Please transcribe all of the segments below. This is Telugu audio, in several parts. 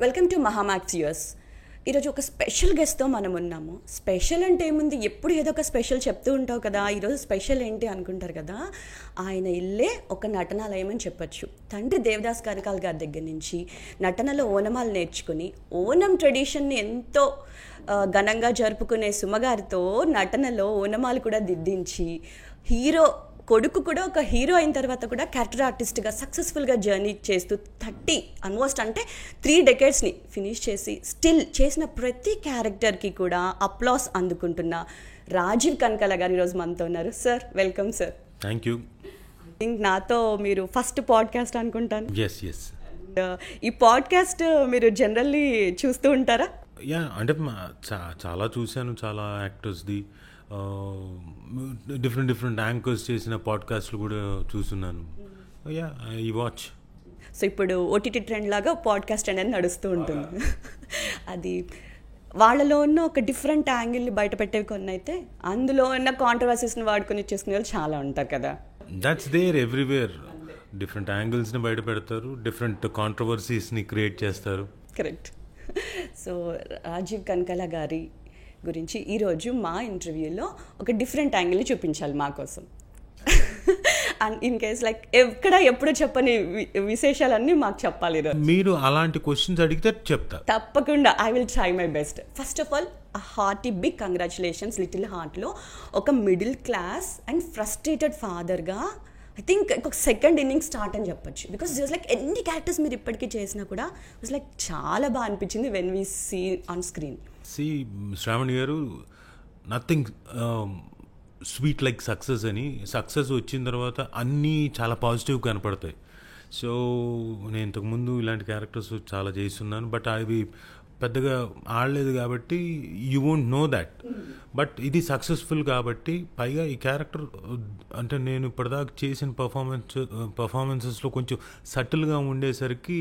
Welcome to Mahaa Max US. ఈరోజు ఒక స్పెషల్ గెస్ట్తో మనం ఉన్నాము. స్పెషల్ అంటే ఏముంది, ఎప్పుడు ఏదో ఒక స్పెషల్ చెప్తూ ఉంటావు కదా, ఈరోజు స్పెషల్ ఏంటి అనుకుంటారు కదా. ఆయన ఇల్లే ఒక నటనాలయం అని చెప్పచ్చు. తండ్రి దేవదాస్ కనకాల గారి దగ్గర నుంచి నటనలో ఓనమాలు నేర్చుకుని ఓనం ట్రెడిషన్ని ఎంతో ఘనంగా జరుపుకునే సుమగారితో నటనలో ఓనమాలు కూడా దిద్దించి హీరో కొడుకు కూడా ఒక హీరో అయిన తర్వాత కూడా క్యారెక్టర్ ఆర్టిస్ట్గా సక్సెస్ఫుల్గా జర్నీ చేస్తూ 30 ఆల్మోస్ట్ అంటే 3 డెకేడ్స్ని ఫినిష్ చేసి స్టిల్ చేసిన ప్రతి క్యారెక్టర్కి కూడా అప్లాస్ అందుకుంటున్న రాజీవ్ కనకాల గారు ఈరోజు మనతో ఉన్నారు. Sir welcome sir. Thank you. Think నాతో మీరు ఫస్ట్ పాడ్కాస్ట్ అనుకుంటాను. ఎస్. ఈ పాడ్కాస్ట్ మీరు జనరల్లీ చూస్తూ ఉంటారా? యా, అంటే చాలా చూశాను, చాలా యాక్టర్స్ది డిఫరెంట్ యాంకర్స్ చేసిన పాడ్కాస్ట్లు కూడా చూస్తున్నాను. Yeah, I watch. సో ఇప్పుడు ఓటీటీ ట్రెండ్ లాగా పాడ్కాస్ట్ అనేది నడుస్తూ ఉంటుంది. అది వాళ్ళలో ఉన్న ఒక డిఫరెంట్ యాంగిల్ని బయట పెట్టేవి కొన్ని అయితే, అందులో ఉన్న కాంట్రవర్సీస్ని వాడుకొని చేసుకునే వాళ్ళు చాలా ఉంటారు కదా. That's there everywhere. డిఫరెంట్ యాంగిల్స్ని బయట పెడతారు, డిఫరెంట్ కాంట్రవర్సీస్ని క్రియేట్ చేస్తారు. కరెక్ట్. సో రాజీవ్ కనకాల గారి గురించి ఈరోజు మా ఇంటర్వ్యూలో ఒక డిఫరెంట్ యాంగిల్ చూపించాలి మా కోసం. అండ్ ఇన్ కేస్ లైక్ ఎక్కడ ఎప్పుడు చెప్పని విశేషాలన్నీ మాకు చెప్పాలి. మీరు అలాంటి క్వశ్చన్స్ అడిగితే చెప్తా, తప్పకుండా. I will try my best. First of all hearty big congratulations. Little హార్ట్లో ఒక మిడిల్ క్లాస్ అండ్ ఫ్రస్ట్రేటెడ్ ఫాదర్గా ఐ థింక్ ఒక సెకండ్ ఇన్నింగ్ స్టార్ట్ అని చెప్పొచ్చు. బికాస్ ఇట్స్ లైక్ ఎన్ని క్యారెక్టర్స్ మీరు ఇప్పటికీ చేసినా కూడా ఇట్స్ లైక్ చాలా బాగా అనిపించింది when we see on screen. Sravani garu, nothing sweet like success అని. సక్సెస్ వచ్చిన తర్వాత అన్నీ చాలా పాజిటివ్ కనపడతాయి. సో నేను ఇంతకుముందు ఇలాంటి క్యారెక్టర్స్ చాలా చేస్తున్నాను, బట్ అవి పెద్దగా ఆడలేదు కాబట్టి you won't know that. But ఇది సక్సెస్ఫుల్ కాబట్టి, పైగా ఈ క్యారెక్టర్ అంటే నేను ఇప్పటిదాకా చేసిన పర్ఫార్మెన్సెస్లో కొంచెం సటిల్గా ఉండేసరికి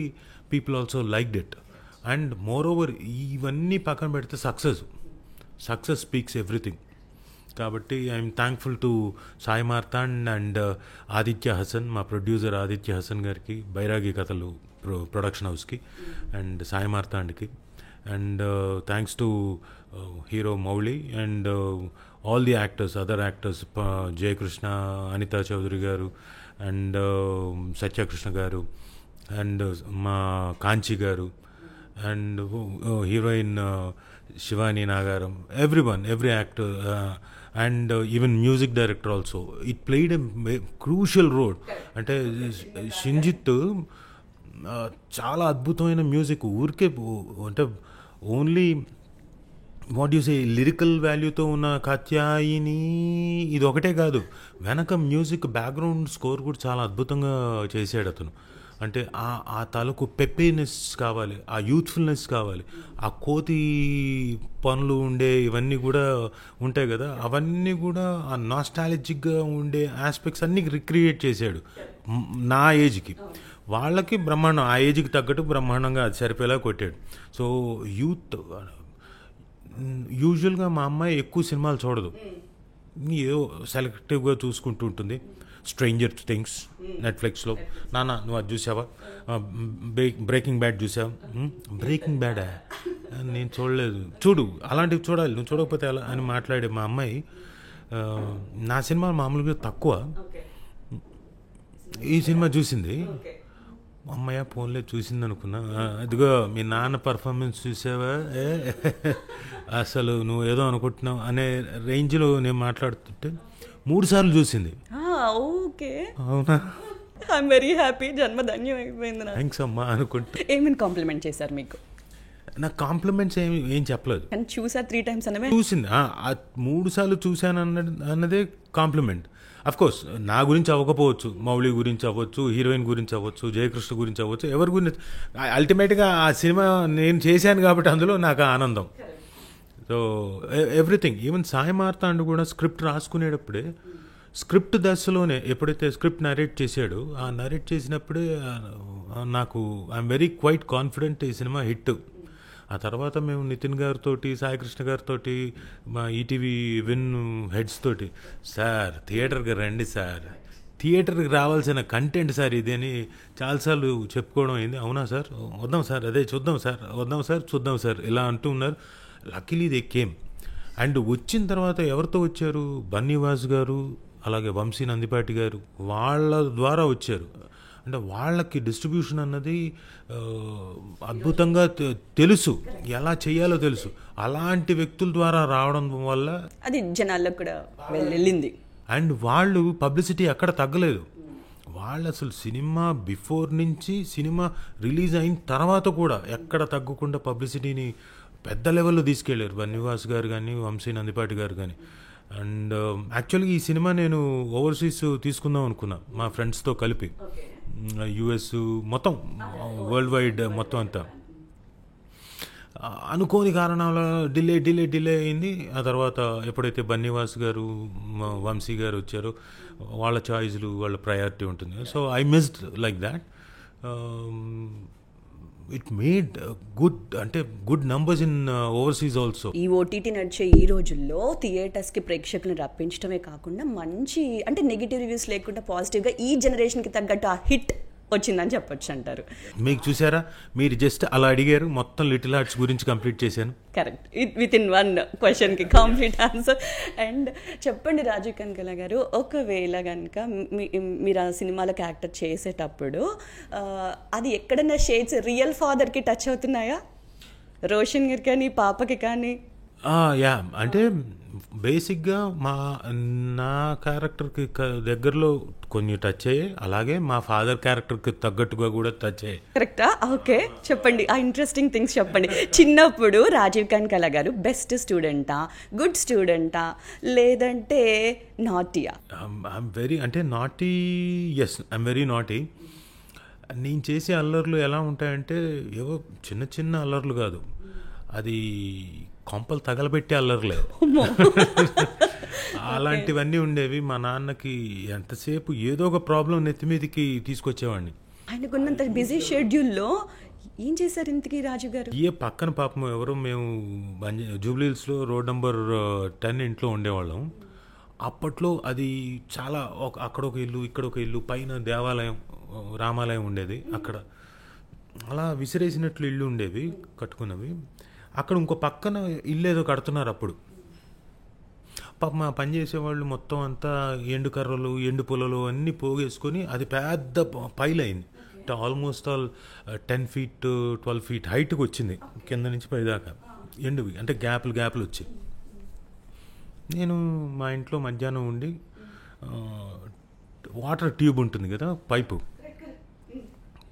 people also liked it. And more over ఇవన్నీ పక్కన పెడితే సక్సెస్ స్పీక్స్ ఎవ్రీథింగ్. కాబట్టి I'm thankful to Sai Marthand and Aditya Hasan, మా ప్రొడ్యూసర్ ఆదిత్య హసన్ గారికి, బైరాగి కథలు ప్రొడక్షన్ హౌస్కి, అండ్ సాయి మార్తాండ్కి. And thanks to hero Mouli and all the actors, other actors, Jayakrishna, Anitha Chowdary garu, and Satyakrishna గారు, అండ్ మా కాంచి గారు, and heroine Shivani Nagaram, every actor, and even music director also. It played a crucial role. అంటే షింజిత్ చాలా అద్భుతమైన మ్యూజిక్, ఊరికే అంటే only what you say lyrical వాల్యూతో ఉన్న కాత్యాయిని ఇది ఒకటే కాదు, వెనక మ్యూజిక్ బ్యాక్గ్రౌండ్ స్కోర్ కూడా చాలా అద్భుతంగా చేశాడు అతను. అంటే ఆ తాలూకు పెప్పీనెస్ కావాలి, ఆ యూత్ఫుల్నెస్ కావాలి, ఆ కోతి పనులు ఉండే ఇవన్నీ కూడా ఉంటాయి కదా, అవన్నీ కూడా ఆ నాస్టాలజిక్గా ఉండే ఆస్పెక్ట్స్ అన్నీ రిక్రియేట్ చేశాడు నా ఏజ్కి. వాళ్ళకి బ్రహ్మాండం, ఆ ఏజ్కి తగ్గట్టు బ్రహ్మాండంగా అది సరిపోయేలా కొట్టాడు. సో యూత్ యూజువల్గా మా అమ్మాయి ఎక్కువ సినిమాలు చూడదు, ఏదో సెలెక్టివ్గా చూసుకుంటూ ఉంటుంది. స్ట్రేంజర్ థింగ్స్ నెట్ఫ్లిక్స్లో, నాన్న నువ్వు అది చూసావా, బ్రేకింగ్ బ్యాడ్ చూసావా, బ్రేకింగ్ బ్యాడా నేను చూడలేదు, చూడు అలాంటివి చూడాలి, నువ్వు చూడకపోతే అలా అని మాట్లాడే మా అమ్మాయి. నా సినిమా మామూలుగా తక్కువ, ఈ సినిమా చూసింది. అమ్మాయ ఫోన్లో చూసింది అనుకున్నా, అదిగో మీ నాన్న పర్ఫార్మెన్స్ చూసావా, అసలు నువ్వు ఏదో అనుకుంటున్నావు అనే రేంజ్లో నేను మాట్లాడుతుంటే 3 సార్లు చూసింది. ఓకే, అవునా, ఐఎమ్ వెరీ హ్యాపీ, జన్మధన్యం అయిపోయింది. థ్యాంక్స్ అమ్మా అనుకుంటే. ఏమైనా కాంప్లిమెంట్ చేశారు మీకు? నాకు కాంప్లిమెంట్స్ ఏం చెప్పలేదు. చూసా 3 times అనే చూసింది, 3 సార్లు చూశాను అన్నదే కాంప్లిమెంట్. అఫ్ కోర్స్ నా గురించి అవ్వకపోవచ్చు, మౌళి గురించి అవ్వచ్చు, హీరోయిన్ గురించి అవ్వచ్చు, జయకృష్ణ గురించి అవ్వచ్చు, ఎవరి గురించి. అల్టిమేట్గా ఆ సినిమా నేను చేశాను కాబట్టి అందులో నాకు ఆనందం. So everything. Even Sai Marthand కూడా స్క్రిప్ట్ రాసుకునేటప్పుడే, స్క్రిప్ట్ దశలోనే ఎప్పుడైతే స్క్రిప్ట్ నరేట్ చేశాడో, ఆ నరేట్ చేసినప్పుడే నాకు ఐఎమ్ వెరీ క్వైట్ కాన్ఫిడెంట్ ఈ సినిమా హిట్. ఆ తర్వాత మేము నితిన్ గారితో, సాయికృష్ణ గారితో, మా ఈటీవీ విన్ హెడ్స్ తోటి, సార్ థియేటర్కి రండి సార్, థియేటర్కి రావాల్సిన కంటెంట్ సార్ ఇది అని చాలాసార్లు చెప్పుకోవడం అయింది. అవునా సార్, వద్దాం సార్, అదే చూద్దాం సార్, వద్దాం సార్, చూద్దాం సార్, ఇలా అంటూ ఉన్నారు. Luckily they came. అండ్ వచ్చిన తర్వాత ఎవరితో వచ్చారు? బన్నీవాస్ గారు, అలాగే వంశీ నందిపాటి గారు, వాళ్ళ ద్వారా వచ్చారు. అంటే వాళ్ళకి డిస్ట్రిబ్యూషన్ అన్నది అద్భుతంగా తెలుసు, ఎలా చేయాలో తెలుసు. అలాంటి వ్యక్తుల ద్వారా రావడం వల్ల అది జనాల్లో కూడా వెళ్ళింది. అండ్ వాళ్ళు పబ్లిసిటీ ఎక్కడ తగ్గలేదు. వాళ్ళు అసలు సినిమా బిఫోర్ నుంచి సినిమా రిలీజ్ అయిన తర్వాత కూడా ఎక్కడ తగ్గకుండా పబ్లిసిటీని పెద్ద లెవెల్లో తీసుకెళ్ళారు బన్నీవాస్ గారు కానీ, వంశీ నందిపాటి గారు కానీ. అండ్ యాక్చువల్గా ఈ సినిమా నేను ఓవర్సీస్ తీసుకుందాం అనుకున్నా మా ఫ్రెండ్స్తో కలిపి, యుఎస్ మొత్తం, వరల్డ్ వైడ్ మొత్తం అంతా. అనుకోని కారణాల డిలే అయింది. ఆ తర్వాత ఎప్పుడైతే బన్నీవాస్ గారు, వంశీ గారు వచ్చారో వాళ్ళ చాయిస్లు, వాళ్ళ ప్రయారిటీ ఉంటుంది. So I missed like that. It made good numbers in overseas also. ఈ ఓటీటీ నడిచే ఈ రోజుల్లో థియేటర్స్కి ప్రేక్షకులను రప్పించడమే కాకుండా మంచి అంటే నెగిటివ్ రివ్యూస్ లేకుండా పాజిటివ్గా ఈ జనరేషన్కి తగ్గట్టు ఆ హిట్ వచ్చిందని చెప్పొచ్చు అంటారు. మీకు చూసారా, మీరు జస్ట్ అలా అడిగారు, మొత్తం లిటిల్ హార్ట్స్ గురించి కంప్లీట్ చేశాను. కరెక్ట్, విత్ ఇన్ వన్ క్వశ్చన్కి కంప్లీట్ ఆన్సర్. అండ్ చెప్పండి రాజీవ్ కనకాల గారు, ఒకవేళ కనుక మీరు ఆ సినిమాలకు యాక్టర్ చేసేటప్పుడు అది ఎక్కడన్నా షేడ్స్ రియల్ ఫాదర్కి టచ్ అవుతున్నాయా? రోషన్ గారికి కానీ, పాపకి కానీ? యా, అంటే బేసిక్గా నా క్యారెక్టర్కి దగ్గరలో కొన్ని టచ్ అయ్యాయి, అలాగే మా ఫాదర్ క్యారెక్టర్కి తగ్గట్టుగా కూడా టచ్ అయ్యాయి. కరెక్టా? ఓకే, చెప్పండి ఆ ఇంట్రెస్టింగ్ థింగ్స్ చెప్పండి. చిన్నప్పుడు రాజీవ్ కనకాల గారు బెస్ట్ స్టూడెంటా, గుడ్ స్టూడెంటా, లేదంటే నాటియా? ఐఎమ్ వెరీ అంటే naughty. Yes, I'm very naughty. నేను చేసే అల్లర్లు ఎలా ఉంటాయంటే ఏవో చిన్న చిన్న అల్లర్లు కాదు, అది కొంపలు తగలబెట్టే అల్లర్లే. అలాంటివన్నీ ఉండేవి. మా నాన్నకి ఎంతసేపు ఏదో ఒక ప్రాబ్లం నెత్తిమీదికి తీసుకొచ్చేవాడిని. ఆయనకున్నంత బిజీ షెడ్యూల్లో ఏం చేశారు ఇంతకీ రాజు గారు? పక్కన పాపం ఎవరు, మేము జూబ్లీహిల్స్లో రోడ్ నెంబర్ 10 ఇంట్లో ఉండేవాళ్ళం. అప్పట్లో అది చాలా అక్కడ ఒక ఇల్లు, ఇక్కడ ఒక ఇల్లు, పైన దేవాలయం, రామాలయం ఉండేది. అక్కడ అలా విసిరేసినట్లు ఇల్లు ఉండేవి కట్టుకున్నవి. అక్కడ ఇంకో పక్కన ఇల్లు ఏదో కడుతున్నారు. అప్పుడు పాపం మా పని చేసేవాళ్ళు మొత్తం అంతా ఎండు కర్రలు, ఎండు పొలలు అన్నీ పోగేసుకొని అది పెద్ద పైల్ అయింది. ఆల్మోస్ట్ ఆల్ 10 feet 12 feet హైట్కి వచ్చింది, కింద నుంచి పైదాకా ఎండువి, అంటే గ్యాప్లు వచ్చాయి. నేను మా ఇంట్లో మధ్యాహ్నం ఉండి వాటర్ ట్యూబ్ ఉంటుంది కదా, పైపు,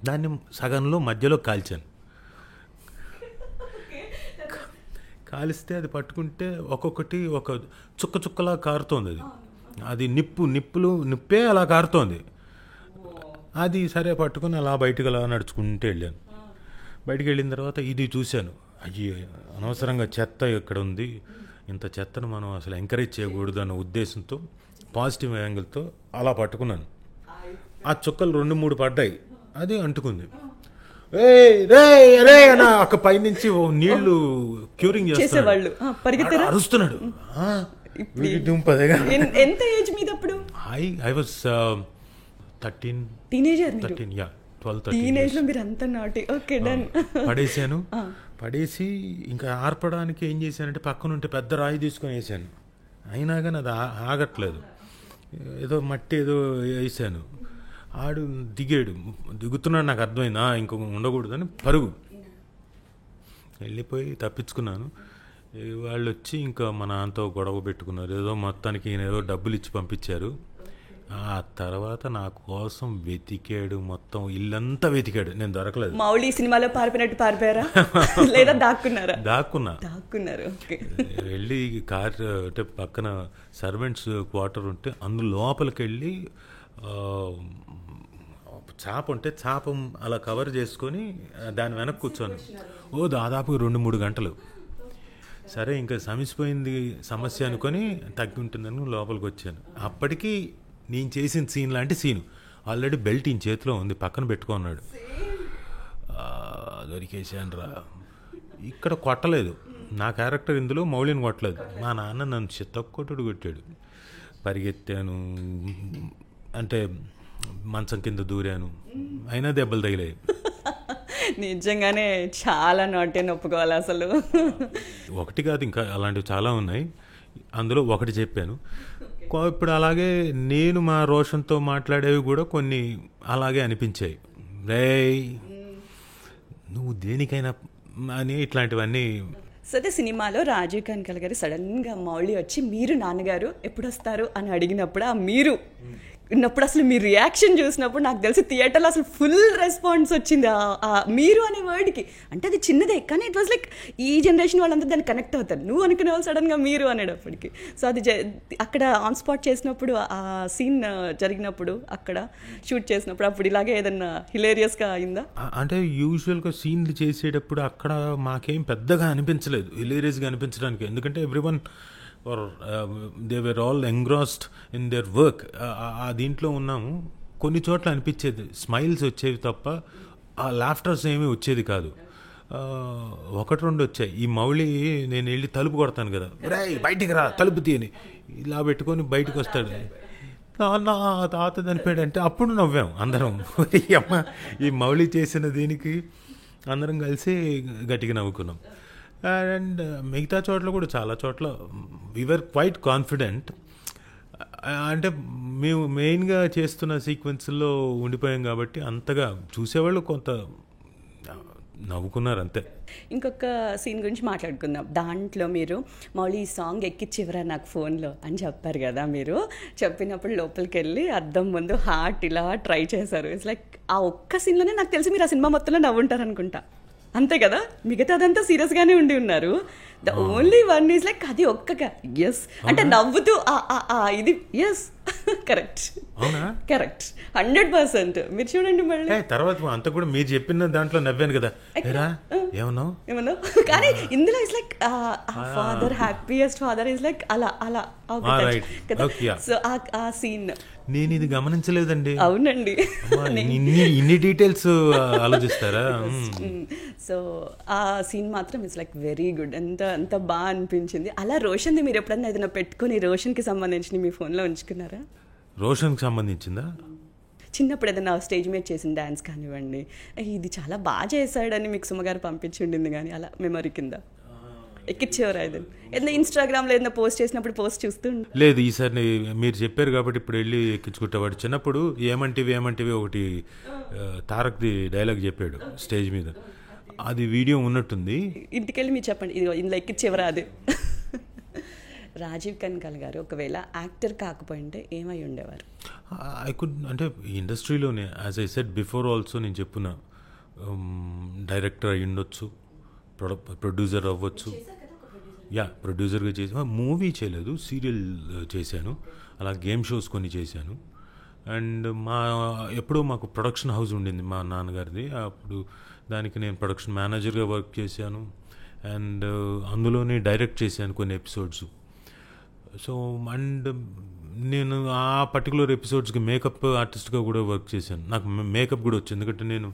దాన్ని సగంలో మధ్యలో కాల్చాను. కాలిస్తే అది పట్టుకుంటే ఒక్కొక్కటి ఒక చుక్కలా కారుతోంది. అది నిప్పే అలా కారుతోంది. అది సరే పట్టుకుని అలా బయటకు అలా నడుచుకుంటూ వెళ్ళాను. బయటికి వెళ్ళిన తర్వాత ఇది చూశాను, అయ్యో అనవసరంగా చెత్త ఇక్కడ ఉంది, ఇంత చెత్తను మనం అసలు ఎంకరేజ్ చేయకూడదు అన్న ఉద్దేశంతో, పాజిటివ్ యాంగిల్తో అలా పట్టుకున్నాను. ఆ చుక్కలు 2-3 పడ్డాయి, అది అంటుకుంది. అక్క పైనుంచి నీళ్లు క్యూరింగ్ చేసేవాళ్ళు అరుస్తున్నాడు. ఎంత ఏజ్ మీద అప్పుడు? I was 13. టీనేజర్? 12-13 మీరు అంత నాటి. Okay, done. పడేసి ఇంకా ఆర్పడానికి ఏం చేశానంటే పక్కన ఉంటే పెద్ద రాయి తీసుకొని వేసాను. అయినా కానీ అది ఆగట్లేదు. ఏదో మట్టి ఏదో వేసాను. ఆడు దిగుతున్నాడు. నాకు అర్థమైందా ఇంకొక ఉండకూడదని పరుగు వెళ్ళిపోయి తప్పించుకున్నాను. వాళ్ళు వచ్చి ఇంకా మా నాన్నతో గొడవ పెట్టుకున్నారు. ఏదో మొత్తానికి ఏదో డబ్బులు ఇచ్చి పంపించారు. ఆ తర్వాత నా కోసం వెతికాడు, మొత్తం ఇల్లంతా వెతికాడు. నేను దొరకలేదు. మౌళి సినిమాలో పారిపోయినట్టు పారిపోయారా లేదా దాక్కున్నారా? దాక్కున్నారు. వెళ్ళి కార్ అంటే పక్కన సర్వెంట్స్ క్వార్టర్ ఉంటే అందు లోపలికి వెళ్ళి చాప ఉంటే చాప అలా కవర్ చేసుకొని దాని వెనక్కి కూర్చోను. దాదాపు 2-3 గంటలు. సరే ఇంకా సమసిపోయింది సమస్య అనుకొని తగ్గి ఉంటుందని లోపలికి వచ్చాను. అప్పటికి నేను చేసిన సీన్ లాంటి సీను. ఆల్రెడీ బెల్ట్ ఈయన చేతిలో ఉంది, పక్కన పెట్టుకున్నాడు. దొరికేసాను రా. ఇక్కడ కొట్టలేదు నా క్యారెక్టర్, ఇందులో మౌళిని కొట్టలేదు. మా నాన్న నన్ను చిత్తకొట్టుడు కొట్టాడు. పరిగెత్తాను, అంటే మంచం కింద దూరాను, అయినా దెబ్బలు తగిలాయి. నిజంగానే చాలా నాట్యం ఒప్పుకోవాలి అసలు. ఒకటి కాదు, ఇంకా అలాంటివి చాలా ఉన్నాయి. అందులో ఒకటి చెప్పాను. ఇప్పుడు అలాగే నేను మా రోషన్తో మాట్లాడేవి కూడా కొన్ని అలాగే అనిపించాయి. రేయ్ నువ్వు దేనికైనా అని, ఇట్లాంటివన్నీ. సో అదే సినిమాలో రాజీవ్ కనకాల గారు సడన్గా మౌళి వచ్చి మీరు నాన్నగారు ఎప్పుడు వస్తారు అని అడిగినప్పుడు ఆ మీరు ఉన్నప్పుడు అసలు మీ రియాక్షన్ చూసినప్పుడు నాకు తెలిసి థియేటర్లో అసలు ఫుల్ రెస్పాన్స్ వచ్చింది ఆ మీరు అనే వర్డ్కి. అంటే అది చిన్నదే కానీ ఇట్ వాజ్ లైక్ ఈ జనరేషన్ వాళ్ళంతా దాన్ని కనెక్ట్ అవుతారు. నువ్వు అనుకునే వాళ్ళు సడన్గా మీరు అనేటప్పటికి. సో అది అక్కడ ఆన్ స్పాట్ చేసినప్పుడు ఆ సీన్ జరిగినప్పుడు అక్కడ షూట్ చేసినప్పుడు అప్పుడు ఇలాగే ఏదన్నా హిలేరియస్గా అయిందా? అంటే యూజువల్గా సీన్లు చేసేటప్పుడు అక్కడ మాకేం పెద్దగా అనిపించలేదు హిలేరియస్గా అనిపించడానికి, ఎందుకంటే everyone they were all engrossed in their work. ఆ దీంట్లో ఉన్నాము. కొన్ని చోట్ల అనిపించేది స్మైల్స్ వచ్చేవి తప్ప ఆ లాఫ్టర్స్ ఏమీ వచ్చేది కాదు. ఒకటి రెండు వచ్చాయి. ఈ మౌళి నేను వెళ్ళి తలుపు కొడతాను కదా, రేయ్ బయటికి రా తలుపు తీయని ఇలా పెట్టుకొని బయటకు వస్తాడు. నా తాత చనిపోయాడంటే అప్పుడు నవ్వాం అందరం. అమ్మ ఈ మౌళి చేసిన దీనికి అందరం కలిసి గట్టిగా నవ్వుకున్నాం. అండ్ మిగతా చోట్ల కూడా చాలా చోట్ల వీఆర్ క్వైట్ కాన్ఫిడెంట్. అంటే మేము మెయిన్గా చేస్తున్న సీక్వెన్స్లో ఉండిపోయాం కాబట్టి అంతగా చూసేవాళ్ళు కొంత నవ్వుకున్నారు అంతే. ఇంకొక సీన్ గురించి మాట్లాడుకుందాం. దాంట్లో మీరు మౌళి ఈ సాంగ్ ఎక్కిచ్చివరా నాకు ఫోన్లో అని చెప్పారు కదా, మీరు చెప్పినప్పుడు లోపలికి వెళ్ళి అద్దం ముందు హార్ట్ ఇలా ట్రై చేశారు. ఇట్స్ లైక్ ఆ ఒక్క సీన్లోనే నాకు తెలిసి మీరు ఆ సినిమా మొత్తంలో నవ్వుంటారు అనుకుంటా, అంతే కదా? మిగతా అదంతా సీరియస్గానే ఉండి ఉన్నారు. The only one is like అది ఒక్క ఎస్ అంటే నవ్వుతూ ఇది ఎస్ కరెక్ట్ కరెక్ట్ 100%. మీరు చూడండి మళ్ళీ తర్వాత అంత కూడా మీరు చెప్పిన దాంట్లో నవ్వాను కదా, ఏమన్నా కానీ ఇందులో is like father happiest father is like అలా అలా కదా. సో ఆ సీన్ నేను ఇది గమనించలేదండి. అవునండి, ఇన్ని డీటెయిల్స్ ఆలోచిస్తారా? సో ఆ సీన్ మాత్రం ఇట్స్ లైక్ వెరీ గుడ్. ఎంత బాగా అనిపించింది. అలా రోషన్ది మీరు ఎప్పుడన్నా ఏదైనా పెట్టుకుని రోషన్కి సంబంధించి మీ ఫోన్లో ఉంచుకున్నారా? రోషన్కి సంబంధించిందా? చిన్నప్పుడు ఏదైనా స్టేజ్ మీద చేసిన డ్యాన్స్ కానివ్వండి, ఇది చాలా బాగా చేశాడని మీకు సుమగారు పంపించి ఉండింది కానీ అలా మెమరీ కింద ఎక్కిచ్చేవారు ఏదైనా ఇన్స్టాగ్రామ్లో ఏదైనా పోస్ట్ చేసినప్పుడు పోస్ట్ చూస్తూ? లేదు, ఈసారి మీరు చెప్పారు కాబట్టి ఇప్పుడు వెళ్ళి ఎక్కించుకుంటేవాడు. చిన్నప్పుడు ఏమంటివి ఒకటి తారక్ది డైలాగ్ చెప్పాడు స్టేజ్ మీద, అది వీడియో ఉన్నట్టుంది. ఇంటికెళ్ళి మీరు చెప్పండి ఇది ఇందులో ఎక్కిచ్చేవరా అది. రాజీవ్ కనకాల గారు ఒకవేళ యాక్టర్ కాకపోయింటే ఏమై ఉండేవారు? అంటే ఇండస్ట్రీలోనే as I said before also నేను చెప్పున్నా, డైరెక్టర్ అయ్యి ఉండొచ్చు, ప్రొడ్యూసర్ అవ్వచ్చు. ప్రొడ్యూసర్గా చేసి మూవీ చేయలేదు, సీరియల్ చేశాను, అలా గేమ్ షోస్ కొన్ని చేశాను. అండ్ ఎప్పుడో మాకు ప్రొడక్షన్ హౌస్ ఉండింది మా నాన్నగారిది, అప్పుడు దానికి నేను ప్రొడక్షన్ మేనేజర్గా వర్క్ చేశాను. అండ్ అందులోనే డైరెక్ట్ చేశాను కొన్ని ఎపిసోడ్స్. సో అండ్ నేను ఆ పర్టికులర్ ఎపిసోడ్స్కి మేకప్ ఆర్టిస్ట్గా కూడా వర్క్ చేశాను. నాకు మేకప్ కూడా వచ్చింది, ఎందుకంటే నేను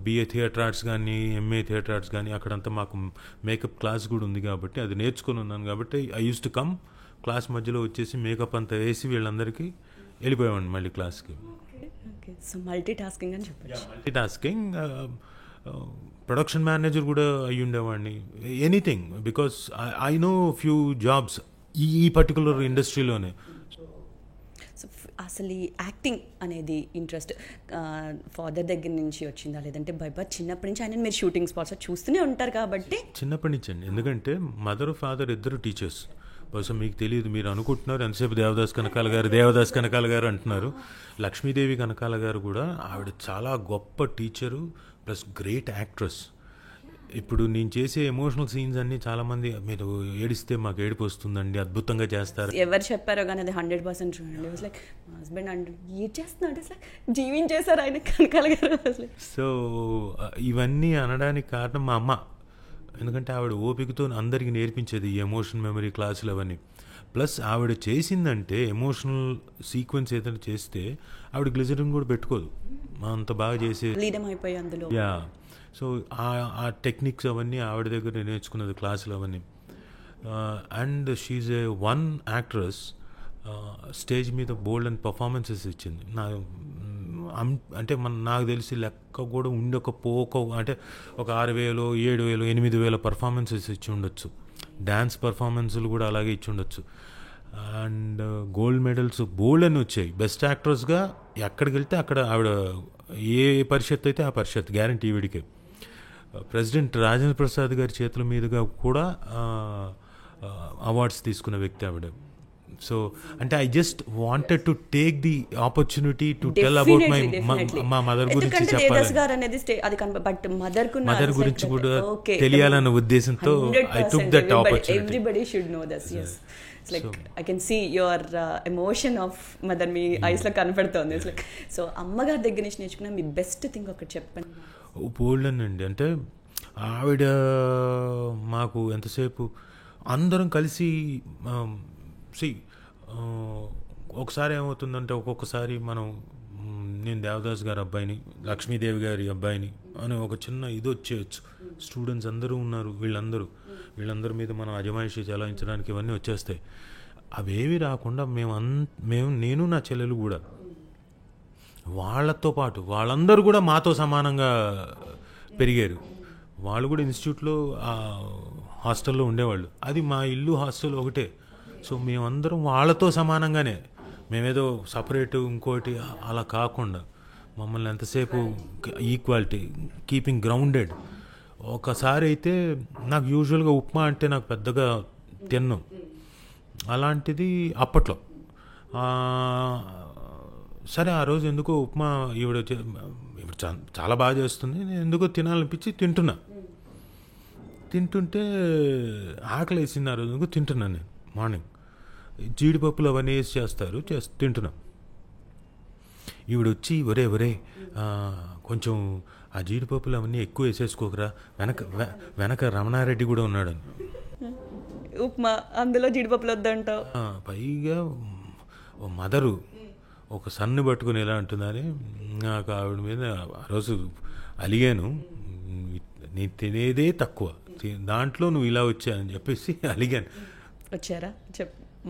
BA థియేటర్ ఆర్ట్స్ కానీ MA థియేటర్ ఆర్ట్స్ కానీ అక్కడంతా మాకు మేకప్ క్లాస్ కూడా ఉంది కాబట్టి అది నేర్చుకుని ఉన్నాను. కాబట్టి I use to come class మధ్యలో వచ్చేసి మేకప్ అంతా వేసి వీళ్ళందరికీ వెళ్ళిపోయామండి మళ్ళీ క్లాస్కి. సో మల్టీ టాస్కింగ్ అని చెప్పారు. మల్టీ టాస్కింగ్, ప్రొడక్షన్ మేనేజర్ కూడా అయ్యి ఉండేవాడిని, anything, because I know few jobs ఈ పర్టికులర్ ఇండస్ట్రీలోనే. సో అసలు ఈ యాక్టింగ్ అనేది ఇంట్రెస్ట్ ఫాదర్ దగ్గర నుంచి వచ్చిందా, లేదంటే చిన్నప్పటి నుంచి ఆయన మీరు షూటింగ్ స్పాట్స్ చూస్తూనే ఉంటారు కాబట్టి? చిన్నప్పటి నుంచి అండి, ఎందుకంటే మదర్ ఫాదర్ ఇద్దరు టీచర్స్. బహుశా మీకు తెలియదు, మీరు అనుకుంటున్నారు ఎంతసేపు దేవదాస్ కనకాల గారు అంటున్నారు. లక్ష్మీదేవి కనకాల గారు కూడా ఆవిడ చాలా గొప్ప టీచరు ప్లస్ గ్రేట్ యాక్ట్రెస్. ఇప్పుడు నేను చేసే ఎమోషనల్ సీన్స్ అన్నీ చాలామంది మీరు ఏడిస్తే మాకు ఏడుపు వస్తుందండి, అద్భుతంగా చేస్తారు ఎవరు చెప్పారో కానీ అది 100% చూడండి. లైక్ మా హస్బెండ్ అంటే ఏం చేస్తున్నాడు, లైక్ జీవించేశారు ఆయన కనకాల గారు. సో ఇవన్నీ అనడానికి కారణం మా అమ్మ, ఎందుకంటే ఆవిడ ఓపికతో అందరికీ నేర్పించేది ఈ ఎమోషన్ మెమరీ క్లాసులు అవన్నీ. ప్లస్ ఆవిడ చేసిందంటే ఎమోషనల్ సీక్వెన్స్ ఏదైనా చేస్తే ఆవిడ గ్లిజరిన్ కూడా పెట్టుకోదు, అంత బాగా చేసే అయిపోయి అందులో. సో ఆ టెక్నిక్స్ అవన్నీ ఆవిడ దగ్గర నేర్చుకున్నది క్లాసులు అవన్నీ. And she a one actress stage మీద బోల్డ్ అండ్ పర్ఫార్మెన్సెస్ ఇచ్చింది. అంటే నాకు తెలిసి లెక్క కూడా ఉండి అంటే ఒక 6,000 7,000 8,000 పర్ఫార్మెన్సెస్ ఇచ్చి ఉండొచ్చు. డ్యాన్స్ పర్ఫార్మెన్స్లు కూడా అలాగే ఇచ్చి ఉండొచ్చు. అండ్ గోల్డ్ మెడల్స్ బోల్డ్ అని వచ్చాయి. బెస్ట్ యాక్ట్రెస్గా ఎక్కడికి వెళ్తే అక్కడ ఆవిడ ఏ పరిషత్ అయితే ఆ పరిషత్ గ్యారంటీ వీడికి. ప్రెసిడెంట్ రాజేంద్ర ప్రసాద్ గారి చేతుల మీదుగా కూడా అవార్డ్స్ తీసుకున్న వ్యక్తి ఆవిడ. సో అంటే I just wanted to take the opportunity to tell about మా మదర్ గురించి చెప్పాలి. మదర్ గురించి కూడా తెలియాలన్న ఉద్దేశంతో I took that opportunity. Like I can see your emotion of mother మీ ఐస్ లో కనపడుతుంది. లైక్ సో అమ్మగారి దగ్గర నుంచి నేర్చుకున్న మీ బెస్ట్ థింగ్ ఒకటి చెప్పండి. బోల్డన్ అండి. అంటే ఆవిడ మాకు ఎంతసేపు అందరం కలిసి ఒకసారి ఏమవుతుందంటే ఒక్కొక్కసారి నేను దేవదాస్ గారి అబ్బాయిని, లక్ష్మీదేవి గారి అబ్బాయిని అని ఒక చిన్న ఇది వచ్చేయచ్చు. స్టూడెంట్స్ అందరూ ఉన్నారు, వీళ్ళందరి మీద మనం అజమాయిషి చెలాయించడానికి ఇవన్నీ వచ్చేస్తాయి. అవేవి రాకుండా నేను నా చెల్లెలు కూడా వాళ్ళతో పాటు వాళ్ళందరూ కూడా మాతో సమానంగా పెరిగారు. వాళ్ళు కూడా ఇన్స్టిట్యూట్లో హాస్టల్లో ఉండేవాళ్ళు. అది మా ఇల్లు హాస్టల్ ఒకటే. సో మేమందరం వాళ్ళతో సమానంగానే, మేమేదో సపరేట్ ఇంకోటి అలా కాకుండా మమ్మల్ని ఎంతసేపు ఈక్వాలిటీ, కీపింగ్ గ్రౌండెడ్. ఒకసారి అయితే నాకు యూజువల్గా ఉప్మా అంటే నాకు పెద్దగా తిన్ను, అలాంటిది అప్పట్లో సరే ఆ రోజు ఎందుకో ఉప్మా ఈవిడ చాలా బాగా చేస్తుంది, నేను ఎందుకో తినాలనిపించి తింటుంటే ఆకలి వేసింది. ఆ రోజు ఎందుకో తింటున్నాను నేను. మార్నింగ్ జీడిపప్పులు అవన్నీ వేసి తింటున్నా. ఈవిడ వచ్చి ఒరే కొంచెం ఆ జీడిపప్పులు అవన్నీ ఎక్కువ వేసేసుకోకరా, వెనక రమణారెడ్డి కూడా ఉన్నాడని. ఉప్మా అందులో జీడిపప్పులు వద్దంటావు. పైగా మదరు ఒక సన్ను పట్టుకుని ఎలా అంటుందని నాకు ఆవిడ మీద ఆ రోజు అలిగాను. నేను తినేదే తక్కువ, దాంట్లో నువ్వు ఇలా వచ్చాయని చెప్పేసి అలిగాను. వచ్చారా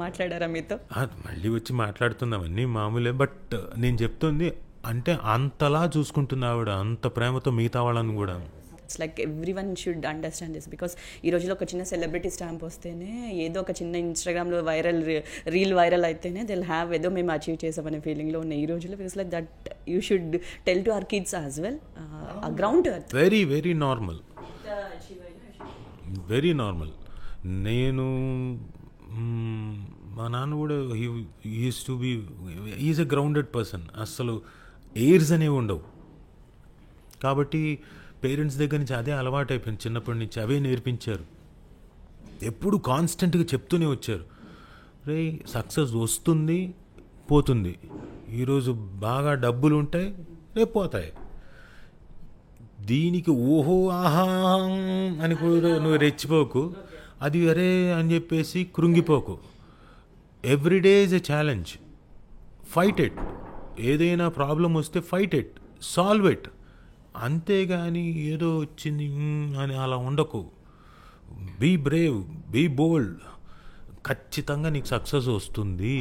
మాట్లాడారా మీతో? మళ్ళీ వచ్చి మాట్లాడుతున్నాం, అన్నీ మామూలే. బట్ నేను చెప్తుంది అంటే అంతలా చూసుకుంటుంది ఆవిడ, అంత ప్రేమతో మిగతా వాళ్ళని కూడా. It's like every one should understand this. Because ఈ రోజులో ఒక చిన్న సెలబ్రిటీ స్టాంప్ వస్తేనే, ఏదో ఒక చిన్న ఇన్స్టాగ్రామ్లో రీల్ వైరల్ అయితేనే దిల్ హ్యావ్ ఏదో మేము అచీవ్ చేసామనే ఫీలింగ్లో ఉన్నాయి ఈ రోజులో. It's like that you should tell to our kids as well. ఆ ground very very normal, very normal. నేను మా నాన్న కూడా he's to be is a grounded person. అస్సలు ఎయిర్స్ అనేవి ఉండవు. కాబట్టి పేరెంట్స్ దగ్గర నుంచి అదే అలవాటు అయిపోయింది. చిన్నప్పటి నుంచి అవే నేర్పించారు. ఎప్పుడు కాన్స్టెంట్గా చెప్తూనే వచ్చారు, రే సక్సెస్ వస్తుంది పోతుంది, ఈరోజు బాగా డబ్బులు ఉంటాయి రేపు పోతాయి, దీనికి ఓహో ఆహా అని కూడా నువ్వు రెచ్చిపోకు, అది అరే అని చెప్పేసి కృంగిపోకు. Everyday is a challenge, fight it. ఏదైనా ప్రాబ్లం వస్తే ఫైట్ ఇట్, సాల్వ్ ఇట్. అంతేగాని ఏదో వచ్చింది అని అలా ఉండకు. Be brave, be bold. ఖచ్చితంగా నీకు సక్సెస్ వస్తుంది.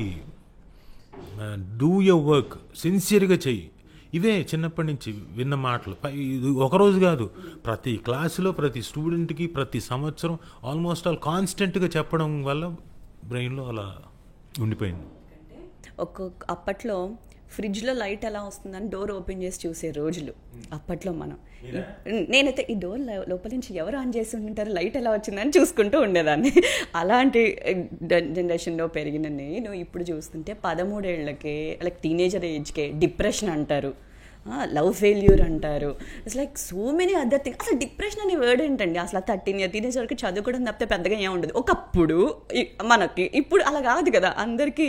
డూ యువర్ వర్క్, సిన్సియర్గా చెయ్యి. ఇవే చిన్నప్పటి నుంచి విన్న మాటలు. ఇది ఒకరోజు కాదు, ప్రతి క్లాసులో ప్రతి స్టూడెంట్కి ప్రతి సంవత్సరం ఆల్మోస్ట్ ఆల్ కాన్స్టెంట్గా చెప్పడం వల్ల బ్రెయిన్లో అలా ఉండిపోయింది. అప్పట్లో ఫ్రిడ్జ్లో లైట్ ఎలా వస్తుందని డోర్ ఓపెన్ చేసి చూసే రోజులు అప్పట్లో. నేనైతే ఈ డోర్ లోపల నుంచి ఎవరు ఆన్ చేసి ఉంటారు, లైట్ ఎలా వచ్చిందని చూసుకుంటూ ఉండేదాన్ని. అలాంటి జనరేషన్లో పెరిగిన నేను ఇప్పుడు చూస్తుంటే 13 ఏళ్ళకే లైక్ టీనేజర్ ఏజ్కే డిప్రెషన్ అంటారు, లవ్ ఫెయిల్యూర్ అంటారు. It's like so many other thing. అసలు డిప్రెషన్ అనే వర్డ్ ఏంటండి? అసలు 13 ఇయర్ టీనేజ్ వరకు చదువుకోవడం తప్పితే పెద్దగా ఏముండదు ఒకప్పుడు. మనకి ఇప్పుడు అలా కాదు కదా. అందరికీ